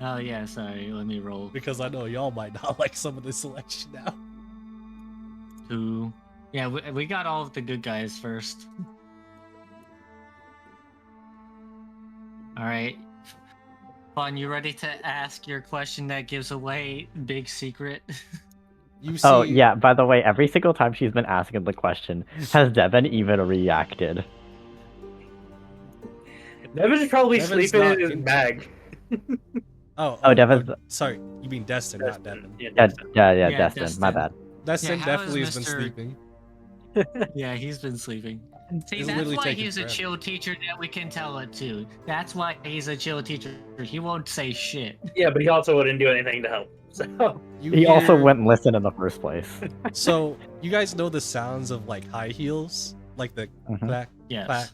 Speaker 3: Oh yeah, sorry. Let me roll.
Speaker 1: Because I know y'all might not like some of the selection now.
Speaker 3: 2. Yeah, we got all of the good guys first. All right. Fun, you ready to ask your question that gives away big secret?
Speaker 1: You see,
Speaker 2: Oh, yeah, by the way, every single time she's been asking the question, has Devin even reacted?
Speaker 5: Devin's probably
Speaker 1: Devin's
Speaker 5: sleeping
Speaker 1: not
Speaker 5: in his
Speaker 1: into-
Speaker 5: bag.
Speaker 2: Devin's...
Speaker 1: sorry, you mean Destin, not Devin.
Speaker 5: Yeah,
Speaker 2: Yeah,
Speaker 5: Destin.
Speaker 2: yeah,
Speaker 3: Yeah,
Speaker 2: Destin, my
Speaker 3: Destin.
Speaker 2: bad.
Speaker 1: Destin
Speaker 3: how
Speaker 1: definitely
Speaker 3: is
Speaker 1: has been
Speaker 3: Mr.
Speaker 1: sleeping.
Speaker 3: Yeah, he's been sleeping. See,
Speaker 1: He's
Speaker 3: that's
Speaker 1: literally
Speaker 3: why
Speaker 1: taking
Speaker 3: he's a
Speaker 1: forever.
Speaker 3: chill teacher that we can tell it to. That's why he's a chill teacher. He won't say shit.
Speaker 5: Yeah, but he also wouldn't do anything to help. So,
Speaker 2: He also wouldn't listen in the first place.
Speaker 1: So you guys know the sounds of like high heels, like the
Speaker 2: Mhm.
Speaker 1: clack,
Speaker 3: Yes.
Speaker 1: clack.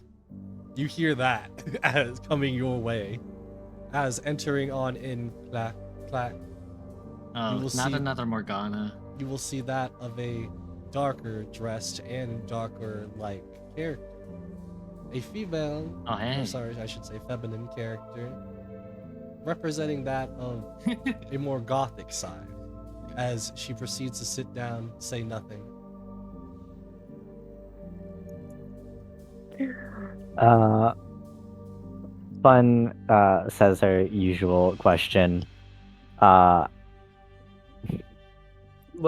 Speaker 1: You hear that as coming your way, as entering on in clack, clack.
Speaker 3: Oh,
Speaker 1: will
Speaker 3: not
Speaker 1: see-
Speaker 3: another Morgana.
Speaker 1: You will see that of a darker dressed and darker like character, a female.
Speaker 3: Oh, hey.
Speaker 1: Oh, sorry, I should say feminine character, representing that of a more gothic side. As she proceeds to sit down, say nothing.
Speaker 2: Fun says her usual question.
Speaker 5: well,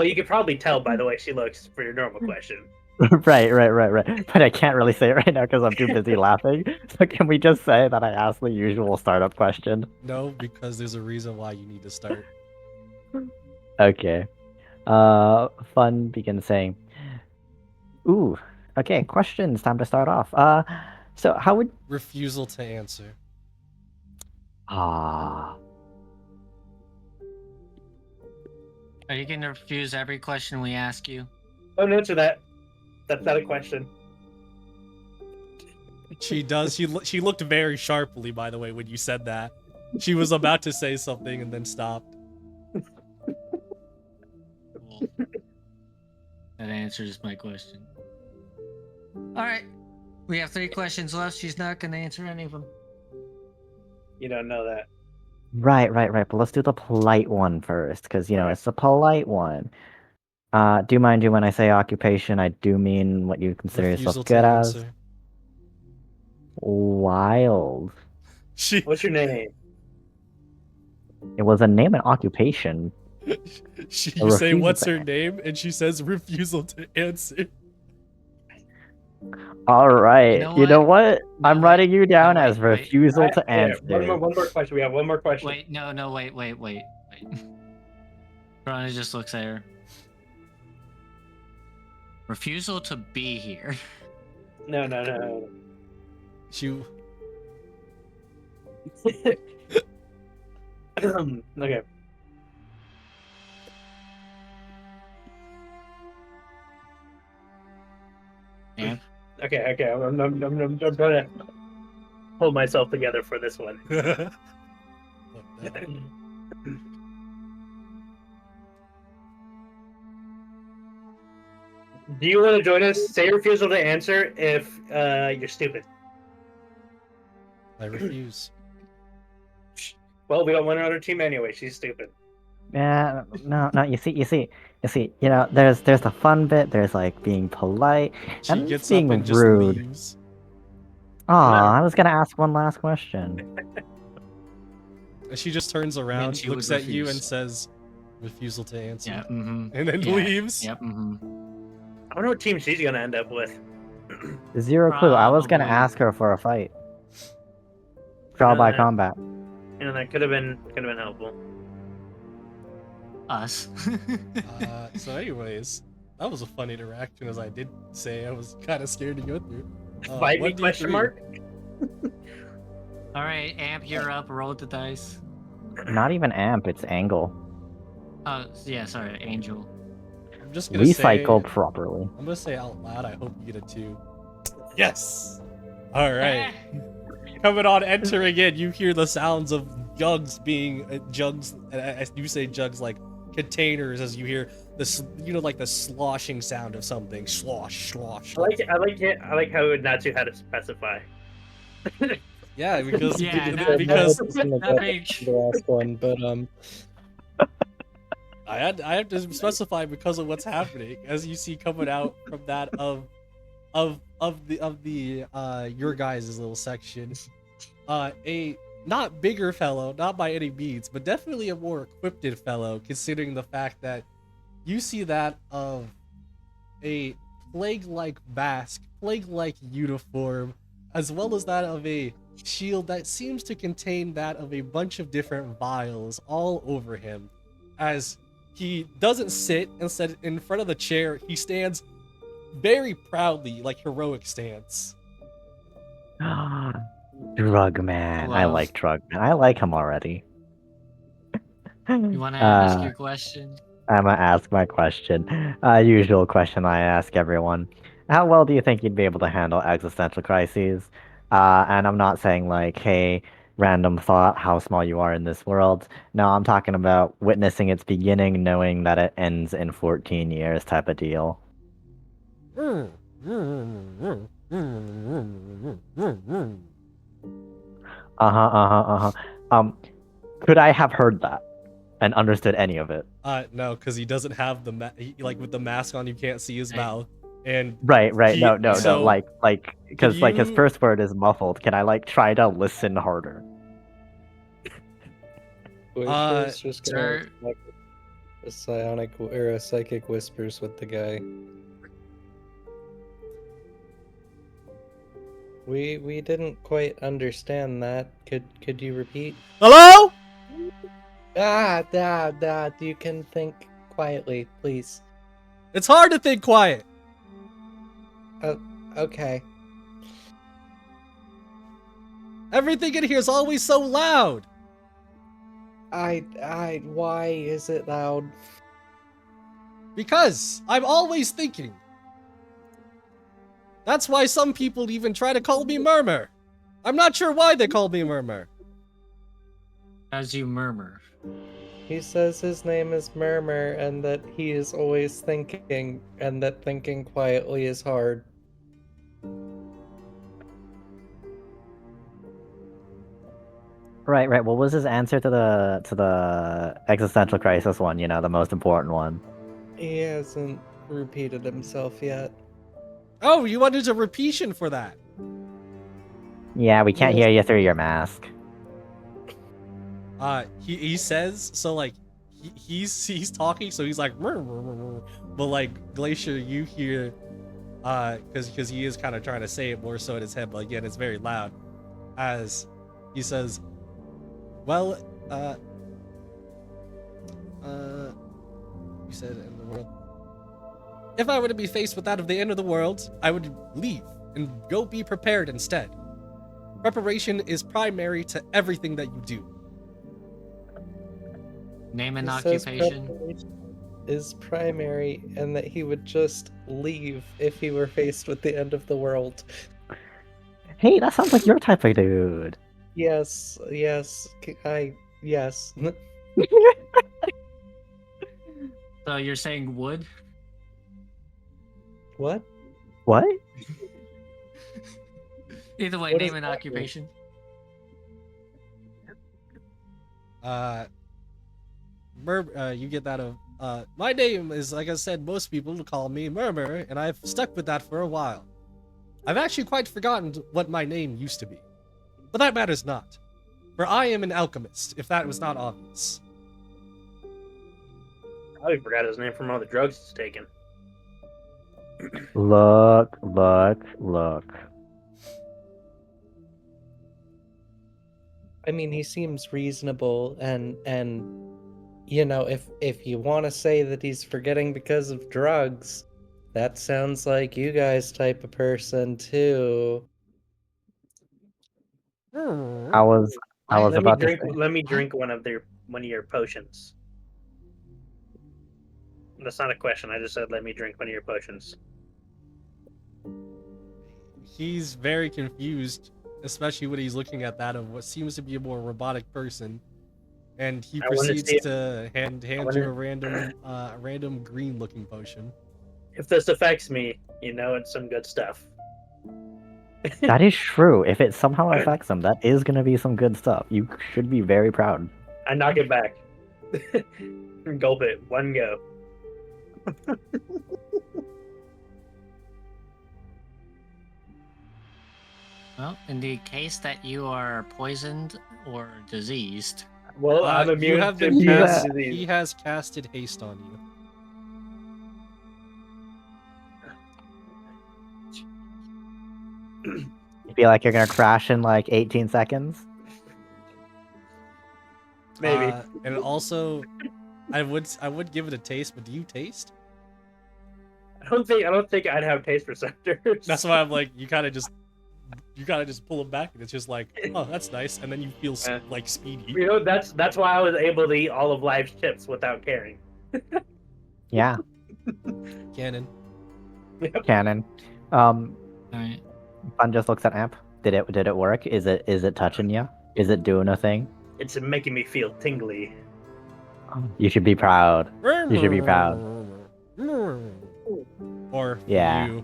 Speaker 5: you could probably tell by the way she looks for your normal question.
Speaker 2: Right. But I can't really say it right now because I'm too busy laughing. So can we just say that I asked the usual startup question?
Speaker 1: No, because there's a reason why you need to start.
Speaker 2: Okay. Fun begins saying, "Ooh, okay, questions. Time to start off. So how would
Speaker 1: Refusal to answer.
Speaker 2: ah
Speaker 3: Are you gonna refuse every question we ask you?
Speaker 5: Don't answer that. That's not a question.
Speaker 1: She does. She looked very sharply, by the way, when you said that. She was about to say something and then stopped.
Speaker 3: Cool. That answers my question. All right. We have 3 questions left. She's not gonna answer any of them.
Speaker 5: You don't know that.
Speaker 2: right. But let's do the polite one first, because
Speaker 5: Okay.
Speaker 2: it's the polite one. Do mind you when I say occupation, I do mean what you consider
Speaker 1: Refusal
Speaker 2: yourself
Speaker 1: to
Speaker 2: good as.
Speaker 1: answer.
Speaker 2: Wild.
Speaker 1: She
Speaker 5: What's your name?
Speaker 2: It was a name and occupation.
Speaker 1: you say
Speaker 2: refusal
Speaker 1: what's
Speaker 2: to
Speaker 1: her
Speaker 2: answer.
Speaker 1: name, and she says refusal to answer.
Speaker 2: All right.
Speaker 3: know
Speaker 2: You know
Speaker 3: what?
Speaker 2: what?
Speaker 3: No,
Speaker 2: I'm
Speaker 3: wait.
Speaker 2: writing you down
Speaker 3: No, wait,
Speaker 2: as
Speaker 3: wait.
Speaker 2: refusal to
Speaker 5: Yeah,
Speaker 2: answer.
Speaker 5: one more question. We have one more question.
Speaker 3: Wait, no, wait. Rana just looks at her. Refusal to be here.
Speaker 5: No.
Speaker 1: You
Speaker 5: Okay.
Speaker 3: Yeah.
Speaker 5: Okay. I'm trying to hold myself together for this one.
Speaker 1: Fuck that.
Speaker 5: Do you want to join us? Say refusal to answer if you're stupid.
Speaker 1: I refuse.
Speaker 5: Well, we don't want another team anyway. She's stupid.
Speaker 2: Yeah, no. You see. You know, there's the fun bit. There's like being polite,
Speaker 1: She
Speaker 2: and it's
Speaker 1: gets
Speaker 2: being
Speaker 1: up and just
Speaker 2: rude.
Speaker 1: leaves.
Speaker 2: Aw, I was gonna ask one last question.
Speaker 1: And she just turns around,
Speaker 3: she would
Speaker 1: looks at you, and
Speaker 3: refuse.
Speaker 1: says, "Refusal to answer,"
Speaker 3: Yeah. Mm-hmm.
Speaker 1: and then
Speaker 3: Yeah.
Speaker 1: leaves.
Speaker 3: Yep. Mm-hmm.
Speaker 5: I don't know what team she's gonna end up with.
Speaker 2: Zero clue. I was gonna
Speaker 3: Probably.
Speaker 2: ask her for a fight. Trial by combat.
Speaker 5: That could have been helpful.
Speaker 3: Us.
Speaker 1: So, anyways, that was a fun interaction. As I did say, I was kind of scared to go through.
Speaker 5: Fight me?
Speaker 1: 1d3.
Speaker 5: Question mark.
Speaker 3: All right, Amp, you're up. Roll the dice.
Speaker 2: Not even amp. It's angle.
Speaker 3: Oh, yeah. Sorry, Angel.
Speaker 1: I'm just gonna say.
Speaker 2: Recycle properly.
Speaker 1: I'm gonna say out loud. I hope you get a 2. Yes. All right. Coming on, entering in, you hear the sounds of jugs being jugs. As you say, jugs like containers. As you hear this, like the sloshing sound of something. Slosh.
Speaker 5: I like how Natsu had to specify.
Speaker 1: Yeah, because
Speaker 3: Yeah,
Speaker 1: because
Speaker 3: that makes.
Speaker 1: the last one, but I have to specify because of what's happening as you see coming out from that of the your guys' little section, a not bigger fellow, not by any means, but definitely a more equipped fellow, considering the fact that you see that of a plague-like mask, plague-like uniform, as well as that of a shield that seems to contain that of a bunch of different vials all over him. As he doesn't sit, instead in front of the chair, he stands very proudly, like heroic stance.
Speaker 2: Drug man. I
Speaker 3: Love.
Speaker 2: like drug man. I like him already.
Speaker 3: You want to ask your question?
Speaker 2: I'm gonna ask my question. Usual question I ask everyone. How well do you think you'd be able to handle existential crises? And I'm not saying like, hey, random thought, how small you are in this world. No, I'm talking about witnessing its beginning, knowing that it ends in 14 years type of deal. Could I have heard that and understood any of it?
Speaker 1: No, because he doesn't have the like with the mask on, you can't see his mouth. And
Speaker 2: Right. No,
Speaker 1: so
Speaker 2: like, because like his
Speaker 1: you-
Speaker 2: first word is muffled. Can I like try to listen harder?
Speaker 4: Glaciers just
Speaker 3: sir.
Speaker 4: gonna like a psionic or a psychic whispers with the guy. We didn't quite understand that. Could you repeat?
Speaker 1: Hello?
Speaker 4: You can think quietly, please.
Speaker 1: It's hard to think quiet.
Speaker 4: Okay.
Speaker 1: Everything in here is always so loud.
Speaker 4: Why is it loud?
Speaker 1: Because I'm always thinking. That's why some people even try to call me Murmur. I'm not sure why they call me Murmur.
Speaker 3: As you murmur.
Speaker 4: He says his name is Murmur and that he is always thinking and that thinking quietly is hard.
Speaker 2: Right. What was his answer to the existential crisis one? You know, the most important one.
Speaker 4: He hasn't repeated himself yet.
Speaker 1: Oh, you wanted a repetion for that.
Speaker 2: Yeah, we can't
Speaker 4: Yes.
Speaker 2: hear you through your mask.
Speaker 1: He says, so like he's talking, so he's like, "Murr, murr, murr, murr." But like Glacier, you hear because he is kind of trying to say it more so in his head, but again, it's very loud. As he says, "Well, you said end of the world. If I were to be faced with that of the end of the world, I would leave and go be prepared instead. Preparation is primary to everything that you do."
Speaker 3: Name an
Speaker 4: He says
Speaker 3: occupation.
Speaker 4: preparation is primary, and that he would just leave if he were faced with the end of the world.
Speaker 2: Hey, that sounds like your type of dude.
Speaker 4: Yes, yes, yes.
Speaker 3: So you're saying wood?
Speaker 4: What?
Speaker 2: What?
Speaker 3: Either way,
Speaker 4: What
Speaker 3: name
Speaker 4: does
Speaker 3: an
Speaker 4: that mean?
Speaker 3: occupation.
Speaker 1: You get that of my name is, like I said, most people call me Murmur, and I've stuck with that for a while. I've actually quite forgotten what my name used to be, but that matters not, for I am an alchemist, if that was not obvious.
Speaker 5: I forgot his name from all the drugs he's taken.
Speaker 2: Look.
Speaker 4: I mean, he seems reasonable, and you know, if you want to say that he's forgetting because of drugs, that sounds like you guys type of person too.
Speaker 2: I was
Speaker 3: What?
Speaker 5: Let me
Speaker 2: about to
Speaker 5: drink.
Speaker 2: say.
Speaker 5: Let me drink one of your potions. That's not a question. I just said let me drink one of your potions.
Speaker 1: He's very confused, especially when he's looking at that of what seems to be a more robotic person, and he
Speaker 5: I wanna
Speaker 1: proceeds
Speaker 5: see it.
Speaker 1: to hand
Speaker 5: wanna-
Speaker 1: you a random green looking potion.
Speaker 5: If this affects me, you know it's some good stuff.
Speaker 2: That is true. If it somehow affects him, that is gonna be some good stuff. You should be very proud.
Speaker 5: I knock it back. Gulp it. One go.
Speaker 3: Well, in the case that you are poisoned or diseased,
Speaker 5: Well, I'm
Speaker 1: You
Speaker 5: immune
Speaker 1: have
Speaker 5: to
Speaker 1: been
Speaker 2: Yeah.
Speaker 1: cast.
Speaker 5: disease.
Speaker 1: He has casted haste on you.
Speaker 2: You feel like you're gonna crash in like 18 seconds?
Speaker 5: Maybe.
Speaker 1: And also, I would give it a taste, but do you taste?
Speaker 5: I don't think I'd have taste receptors.
Speaker 1: That's why I'm like, you kind of just pull them back, and it's just like, oh, that's nice, and then you feel like speedy.
Speaker 5: You know, that's why I was able to eat all of life's chips without caring.
Speaker 2: Yeah,
Speaker 1: Canon.
Speaker 2: canon.
Speaker 3: alright.
Speaker 2: Fun just looks at Amp. Did it work? Is it touching you? Is it doing a thing?
Speaker 5: It's making me feel tingly.
Speaker 2: You should be proud. You should be proud.
Speaker 1: Or for
Speaker 2: Yeah.
Speaker 1: you,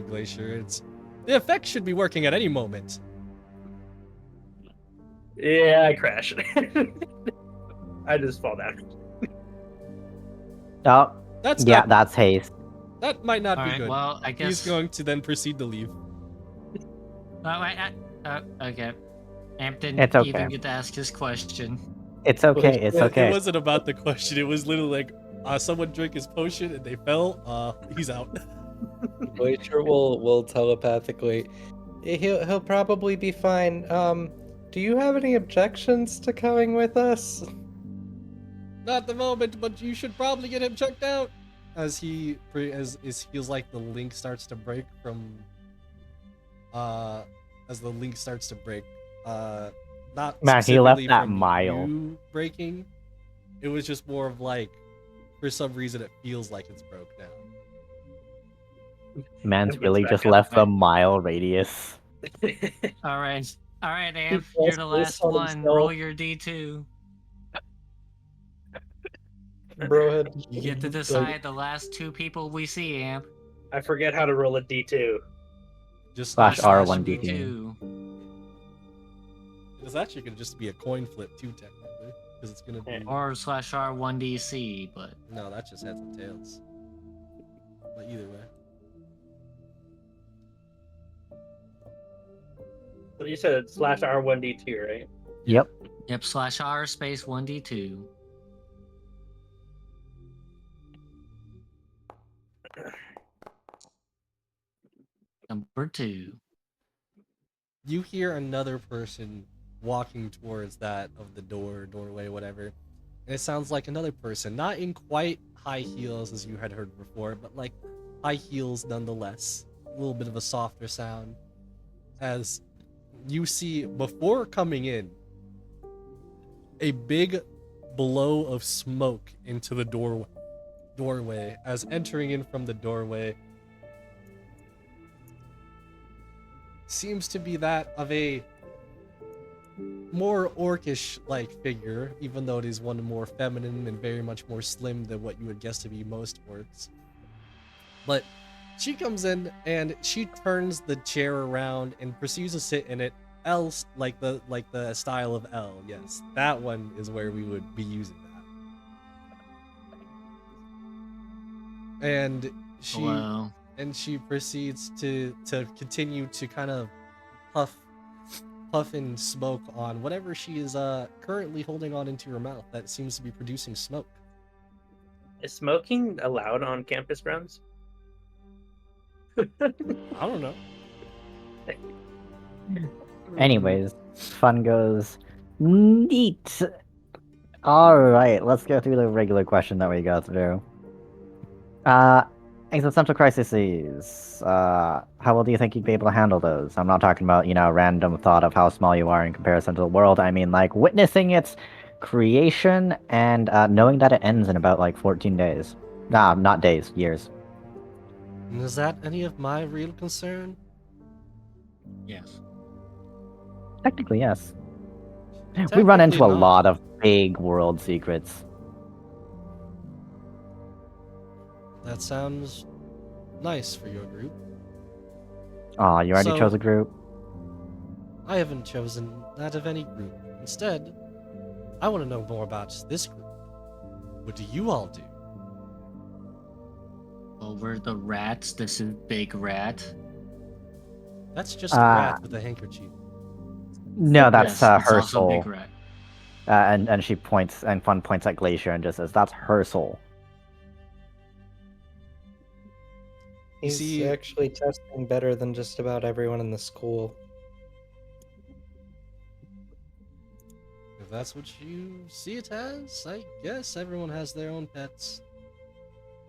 Speaker 1: Glacier. It's the effect should be working at any moment.
Speaker 5: Yeah, I crash. I just fall down.
Speaker 2: Oh,
Speaker 1: That's
Speaker 2: yeah,
Speaker 1: not.
Speaker 2: that's haste.
Speaker 1: That might not be
Speaker 3: Alright,
Speaker 1: good.
Speaker 3: well, I guess.
Speaker 1: He's going to then proceed to leave.
Speaker 3: Oh, wait, okay. Amp didn't
Speaker 2: It's okay.
Speaker 3: even get to ask his question.
Speaker 2: It's okay. It's
Speaker 1: It
Speaker 2: okay.
Speaker 1: wasn't about the question. It was literally like, someone drank his potion and they fell. He's out.
Speaker 4: Glacier will telepathically. He'll probably be fine. Do you have any objections to coming with us?
Speaker 1: Not at the moment, but you should probably get him checked out. As he feels like the link starts to break from. As the link starts to break, not
Speaker 2: Man, he left
Speaker 1: specifically
Speaker 2: that
Speaker 1: from
Speaker 2: mile.
Speaker 1: you breaking. It was just more of like, for some reason, it feels like it's broke now.
Speaker 2: Man's
Speaker 5: It's
Speaker 2: really
Speaker 5: back
Speaker 2: just
Speaker 5: up.
Speaker 2: left the mile radius.
Speaker 3: Alright, Amp,
Speaker 4: falls
Speaker 3: you're the
Speaker 4: based
Speaker 3: last
Speaker 4: on
Speaker 3: one.
Speaker 4: himself.
Speaker 3: Roll your D2.
Speaker 4: Bro had
Speaker 3: You get to decide the last two people we see, Amp.
Speaker 5: I forget how to roll a D2.
Speaker 1: Just
Speaker 2: Slash
Speaker 1: R1D2.
Speaker 2: R1D2.
Speaker 1: It's actually gonna just be a coin flip too, technically, because it's gonna be.
Speaker 3: Or /R1DC, but
Speaker 1: No, that's just heads and tails. But either way.
Speaker 5: So you said it's /R1D2, right?
Speaker 2: Yep.
Speaker 3: yep, /R space 1D2. Number 2.
Speaker 1: You hear another person walking towards that of the doorway, whatever. And it sounds like another person, not in quite high heels as you had heard before, but like high heels nonetheless. A little bit of a softer sound. As you see, before coming in, a big blow of smoke into the doorway. As entering in from the doorway seems to be that of a more orcish like figure, even though it is one more feminine and very much more slim than what you would guess to be most orcs. But she comes in and she turns the chair around and proceeds to sit in it. L, like the style of L. Yes, that one is where we would be using that. And
Speaker 3: Hello.
Speaker 1: she proceeds to continue to kind of puff and smoke on whatever she is currently holding on into her mouth that seems to be producing smoke.
Speaker 5: Is smoking allowed on campus grounds?
Speaker 1: I don't know.
Speaker 2: Anyways, fun goes neat. All right, let's go through the regular question that we go through. Existential crises. How well do you think you'd be able to handle those? I'm not talking about, random thought of how small you are in comparison to the world. I mean, like, witnessing its creation and knowing that it ends in about, 14 days. Nah, not days, years.
Speaker 1: And is that any of my real concern?
Speaker 3: Yes.
Speaker 2: Technically, yes. We run into a
Speaker 1: Technically not.
Speaker 2: lot of big world secrets.
Speaker 1: That sounds nice for your group.
Speaker 2: Aw, you already
Speaker 1: So-
Speaker 2: chose a group?
Speaker 1: I haven't chosen that of any group. Instead, I want to know more about this group. What do you all do?
Speaker 3: Well, we're the rats. This is Big Rat.
Speaker 1: That's just a rat with a handkerchief.
Speaker 2: No, that's
Speaker 3: Yes, it's also
Speaker 2: Herschel.
Speaker 3: Big Rat.
Speaker 2: And she points, and Fun points at Glacier and just says, "That's Herschel."
Speaker 1: You
Speaker 4: He's
Speaker 1: see-
Speaker 4: actually testing better than just about everyone in the school.
Speaker 1: If that's what you see it as, I guess everyone has their own pets.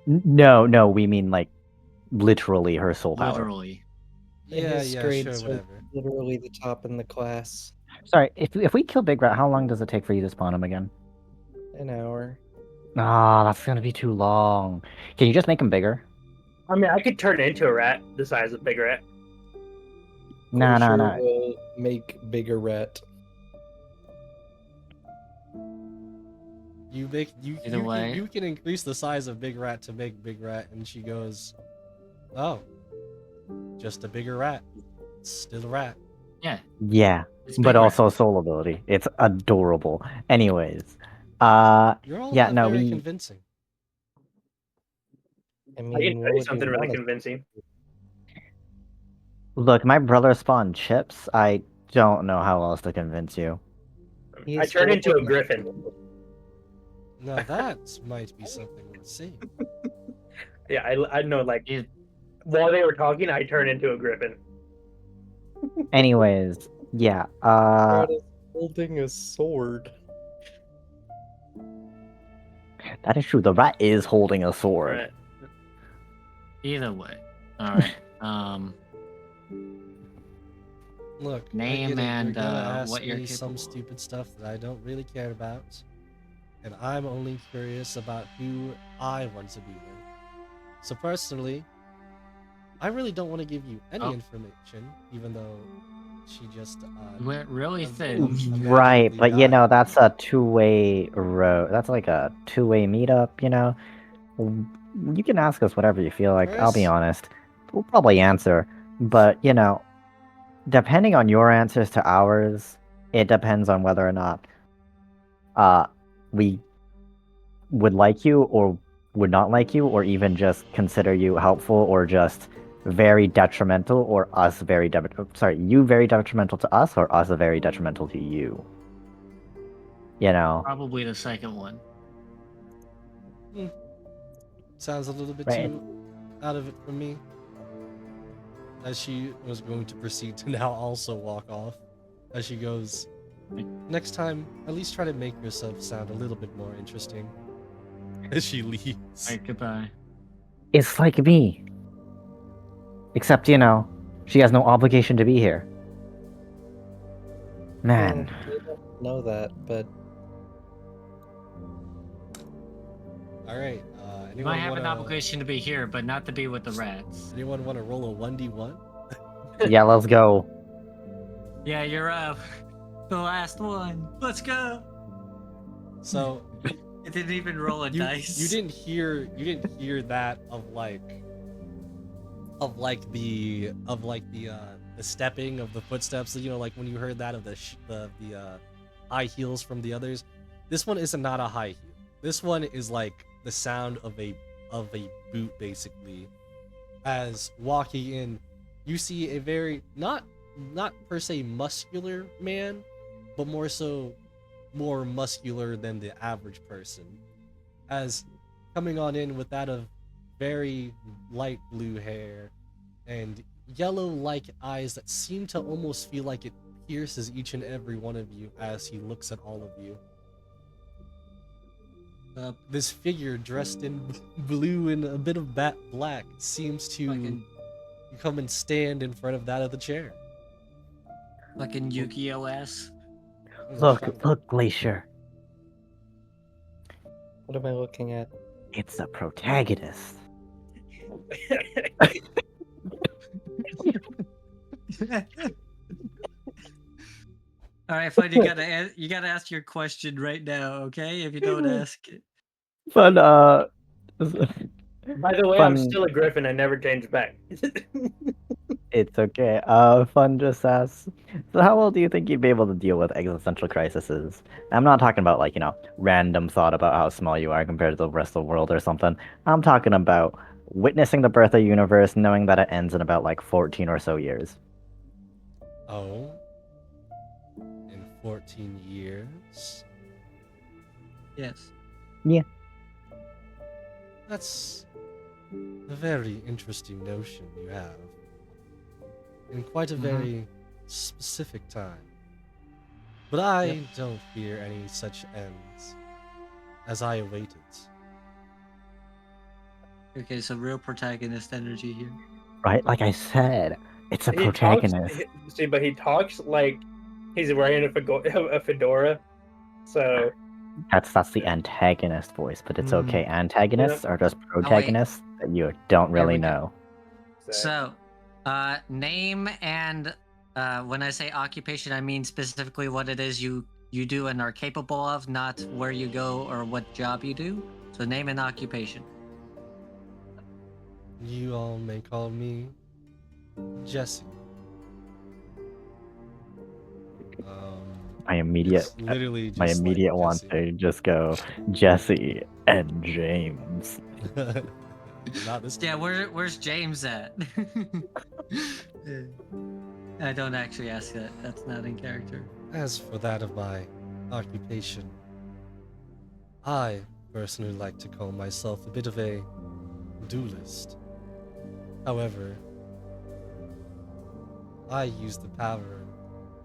Speaker 2: No, we mean literally Herschel power.
Speaker 3: Literally.
Speaker 1: Yeah,
Speaker 4: His
Speaker 1: yeah,
Speaker 4: grades
Speaker 1: sure,
Speaker 4: are
Speaker 1: whatever.
Speaker 4: literally the top in the class.
Speaker 2: Sorry, if we kill Big Rat, how long does it take for you to spawn him again?
Speaker 4: An hour.
Speaker 2: Ah, that's gonna be too long. Can you just make him bigger?
Speaker 5: I mean, I could turn into a rat the size of Big Rat.
Speaker 2: No.
Speaker 4: Glacier will make bigger rat.
Speaker 3: Either way.
Speaker 1: You can increase the size of Big Rat to make Big Rat, and she goes, "Oh, just a bigger rat. It's still a rat."
Speaker 3: Yeah.
Speaker 2: Yeah,
Speaker 3: It's
Speaker 2: but
Speaker 3: Big Rat.
Speaker 2: also soul ability. It's adorable. Anyways,
Speaker 1: You're all
Speaker 2: yeah,
Speaker 1: not
Speaker 2: no,
Speaker 1: very
Speaker 2: we
Speaker 1: convincing.
Speaker 4: I
Speaker 5: I
Speaker 4: mean,
Speaker 5: can tell
Speaker 4: what
Speaker 5: you
Speaker 4: would
Speaker 5: something
Speaker 4: you
Speaker 5: really
Speaker 4: want us-
Speaker 5: convincing.
Speaker 2: look. My brother spawned chips. I don't know how else to convince you.
Speaker 5: I
Speaker 4: He's
Speaker 5: turned into a
Speaker 4: holding-
Speaker 5: griffin.
Speaker 1: Now that might be something worth seeing.
Speaker 5: Yeah, I know. Like
Speaker 3: He's-
Speaker 5: while they were talking, I turned into a griffin.
Speaker 2: Anyways, yeah.
Speaker 4: Rat is holding a sword.
Speaker 2: That is true. The rat is holding a sword.
Speaker 5: Right.
Speaker 3: Either way. Alright.
Speaker 1: Look, I
Speaker 3: Name
Speaker 1: get it.
Speaker 3: and,
Speaker 1: You're gonna ask
Speaker 3: what you're
Speaker 1: me some
Speaker 3: capable of.
Speaker 1: stupid stuff that I don't really care about, and I'm only curious about who I want to be with. So personally, I really don't want to give you any
Speaker 3: Oh.
Speaker 1: information, even though she just
Speaker 3: Went really
Speaker 1: Im-
Speaker 3: thin.
Speaker 1: im-
Speaker 2: Right,
Speaker 1: magically
Speaker 2: but
Speaker 1: died.
Speaker 2: that's a two-way road. That's like a two-way meetup, You can ask us whatever you feel like. I'll be
Speaker 1: Chris?
Speaker 2: honest. We'll probably answer. But, depending on your answers to ours, it depends on whether or not we would like you or would not like you, or even just consider you helpful or just very detrimental, or us very you very detrimental to us, or us very detrimental to you.
Speaker 3: Probably the second one.
Speaker 1: Sounds a little bit
Speaker 2: Right.
Speaker 1: too out of it for me. as she was going to proceed to now also walk off, as she goes, next time, at least try to make yourself sound a little bit more interesting. As she leaves.
Speaker 3: Alright, goodbye.
Speaker 2: It's like me. Except, she has no obligation to be here. Man.
Speaker 4: We don't know that, but
Speaker 1: Alright,
Speaker 3: You might
Speaker 1: anyone
Speaker 3: have an
Speaker 1: wanna...
Speaker 3: obligation to be here, but not to be with the rats.
Speaker 1: Anyone want to roll a 1d1?
Speaker 2: Yeah, let's go.
Speaker 3: Yeah, you're up. The last one. Let's go.
Speaker 1: So
Speaker 3: It didn't even roll a dice.
Speaker 1: you didn't hear that of the stepping of the footsteps, like when you heard that of the high heels from the others. This one is not a high heel. This one is like the sound of a boot, basically. As walking in, you see a very not per se muscular man, but more muscular than the average person. As coming on in with that of very light blue hair and yellow-like eyes that seem to almost feel like it pierces each and every one of you as he looks at all of you. This figure dressed in blue and a bit of black seems to come and stand in front of that of the chair.
Speaker 3: Fucking Yu-Gi-Oh! Ass.
Speaker 2: Look, Glacier.
Speaker 4: what am I looking at?
Speaker 2: It's the protagonist.
Speaker 3: All right, fine. You gotta ask your question right now, okay? If you don't ask it.
Speaker 2: Fun,
Speaker 5: By the way, I'm
Speaker 2: Fun.
Speaker 5: still a griffin. I never changed back.
Speaker 2: It's okay. Fun just asks, so how well do you think you'd be able to deal with existential crises? I'm not talking about random thought about how small you are compared to the rest of the world or something. I'm talking about witnessing the birth of the universe, knowing that it ends in about 14 or so years.
Speaker 1: Oh. In 14 years?
Speaker 3: Yes.
Speaker 1: That's a very interesting notion you have. In quite a very specific time. But I don't fear any such ends, as I await it.
Speaker 3: Okay, so real protagonist energy here.
Speaker 2: Right? Like I said, it's a
Speaker 5: He
Speaker 2: protagonist.
Speaker 5: talks, but he talks like he's wearing a fedora. So
Speaker 2: That's the antagonist voice, but it's okay. Antagonists are just protagonists that you don't really
Speaker 3: we go.
Speaker 2: know.
Speaker 3: So, name and when I say occupation, I mean specifically what it is you do and are capable of, not where you go or what job you do. So, name and occupation.
Speaker 1: You all may call me Jesse.
Speaker 2: My immediate want to just go Jesse and James.
Speaker 1: Not this
Speaker 3: Yeah, where's James at? I don't actually ask that. That's not in character.
Speaker 1: As for that of my occupation, I personally like to call myself a bit of a duelist. However, I use the power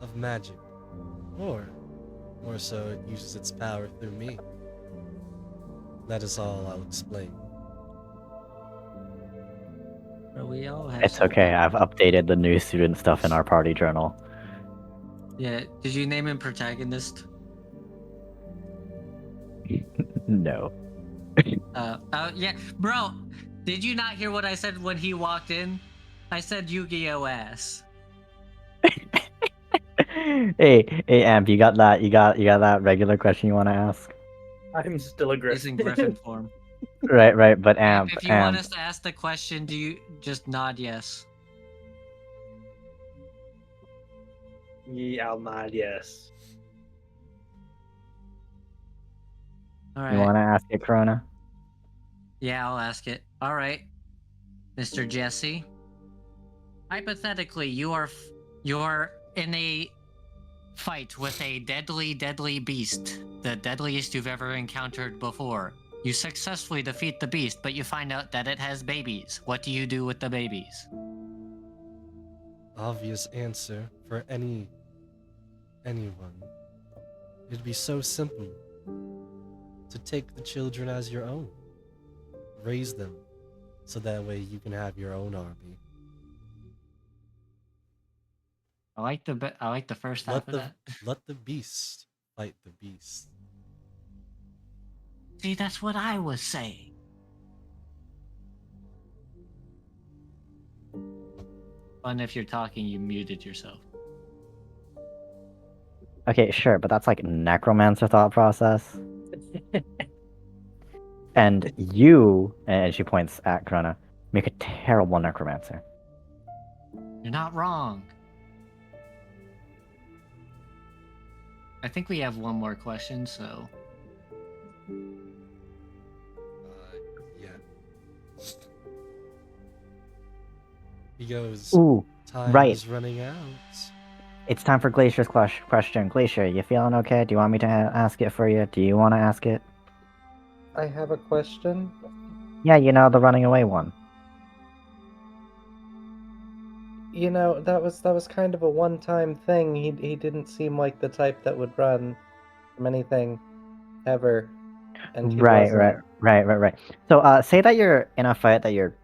Speaker 1: of magic, or more so, it uses its power through me. That is all I'll explain.
Speaker 3: But we all have.
Speaker 2: It's okay. I've updated the new student stuff in our party journal.
Speaker 3: Yeah. Did you name him protagonist?
Speaker 2: No.
Speaker 3: Yeah, bro. Did you not hear what I said when he walked in? I said Yu-Gi-Oh! Ass.
Speaker 2: Hey, Amp, you got that? You got that regular question you want to ask?
Speaker 5: I'm still a
Speaker 3: He's in
Speaker 5: griffin.
Speaker 3: griffin form.
Speaker 2: Right. But Amp,
Speaker 3: If you want us to ask the question, do you just nod yes?
Speaker 5: Yeah, I'll nod yes.
Speaker 3: All
Speaker 2: you
Speaker 3: right.
Speaker 2: want to ask it, Corona?
Speaker 3: Yeah, I'll ask it. All right, Mr. Jesse. Hypothetically, you're in a fight with a deadly beast, the deadliest you've ever encountered before. You successfully defeat the beast, but you find out that it has babies. What do you do with the babies?
Speaker 1: obvious answer for anyone. It'd be so simple to take the children as your own. Raise them so that way you can have your own army.
Speaker 3: I like the first half of that.
Speaker 1: Let the beast fight the beast.
Speaker 3: See, that's what I was saying. Fun if you're talking, you muted yourself.
Speaker 2: Okay, sure, but that's like necromancer thought process. And you, and she points at Corona, make a terrible necromancer.
Speaker 3: You're not wrong. I think we have one more question, so
Speaker 1: Yeah. He goes,
Speaker 2: Ooh,
Speaker 1: time
Speaker 2: right.
Speaker 1: is running out.
Speaker 2: It's time for Glacier's question. Glacier, you feeling okay? Do you want me to ask it for you? Do you want to ask it?
Speaker 4: I have a question.
Speaker 2: Yeah, you know, the running away one.
Speaker 4: You know, that was kind of a one-time thing. He didn't seem like the type that would run from anything ever, and he
Speaker 2: Right.
Speaker 4: wasn't.
Speaker 2: So, say that you're in a fight that you're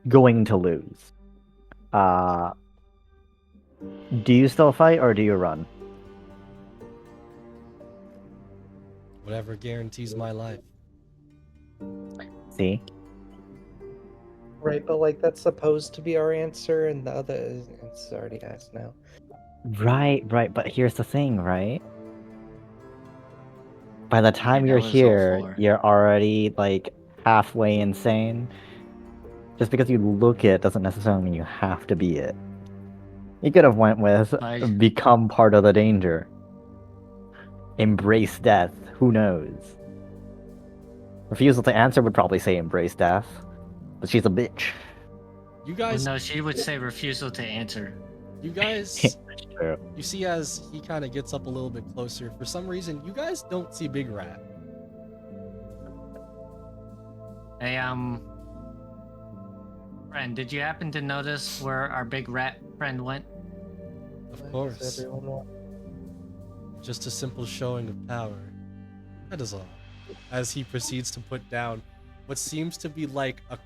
Speaker 2: going to lose. Do you still fight or do you run?
Speaker 1: Whatever guarantees my life.
Speaker 2: See?
Speaker 4: Right, but like that's supposed to be our answer, and the other it's already asked now.
Speaker 2: Right. But here's the thing, right? By the time
Speaker 3: that
Speaker 2: you're
Speaker 3: was all
Speaker 2: here,
Speaker 3: four.
Speaker 2: you're already like halfway insane. Just because you look it doesn't necessarily mean you have to be it. You could have went with become part of the danger. Embrace death. Who knows? Refusal to answer would probably say embrace death, but she's a bitch.
Speaker 1: You
Speaker 3: Well,
Speaker 1: guys,
Speaker 3: no, she would say refusal to answer.
Speaker 1: you guys,
Speaker 2: True.
Speaker 1: you see as he kind of gets up a little bit closer, for some reason, you guys don't see Big Rat.
Speaker 3: Hey, friend, did you happen to notice where our big rat friend went?
Speaker 1: Of
Speaker 4: Why does
Speaker 1: course.
Speaker 4: everyone want-
Speaker 1: Just a simple showing of power. That is all. As he proceeds to put down what seems to be like a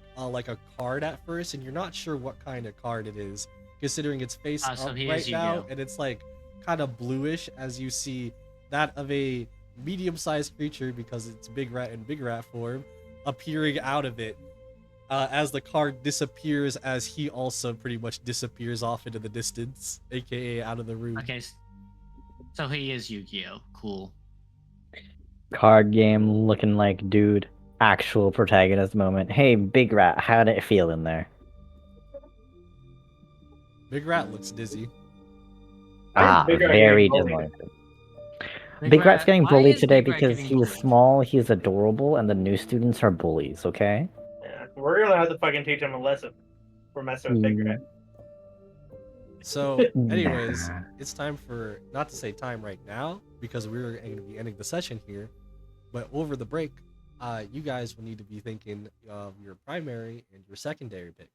Speaker 1: card at first, and you're not sure what kind of card it is, considering its face
Speaker 3: So
Speaker 1: up
Speaker 3: he
Speaker 1: right
Speaker 3: is
Speaker 1: now,
Speaker 3: Yu-Gi-Oh.
Speaker 1: and it's like kind of bluish as you see that of a medium-sized creature, because it's Big Rat in Big Rat form, appearing out of it. As the card disappears, as he also pretty much disappears off into the distance, aka out of the room.
Speaker 3: Okay, so he is Yu-Gi-Oh. Cool.
Speaker 2: Card game looking like dude. Actual protagonist moment. Hey, Big Rat, how did it feel in there?
Speaker 1: Big Rat looks dizzy.
Speaker 5: Why is Big Rat
Speaker 2: Very
Speaker 5: getting bullied?
Speaker 2: disappointed. Big Rat's getting
Speaker 3: why
Speaker 2: bullied
Speaker 3: is
Speaker 2: today
Speaker 3: Big Rat
Speaker 2: because
Speaker 3: getting
Speaker 2: he's
Speaker 3: bullied?
Speaker 2: small, he's adorable, and the new students are bullies, okay?
Speaker 5: Yeah, we're gonna have to fucking teach him a lesson for messing with Big Rat.
Speaker 1: So, anyways,
Speaker 2: Nah.
Speaker 1: it's time for, not to say time right now, because we're going to be ending the session here, but over the break, you guys will need to be thinking of your primary and your secondary pick.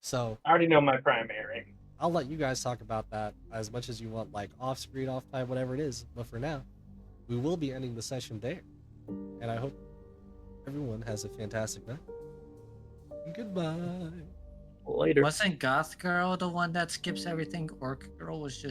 Speaker 1: So,
Speaker 5: I already know my primary.
Speaker 1: I'll let you guys talk about that as much as you want, like off screen, off time, whatever it is. But for now, we will be ending the session there. And I hope everyone has a fantastic night. Goodbye.
Speaker 5: Later.
Speaker 3: Wasn't Goth Girl the one that skips everything? Orc Girl was just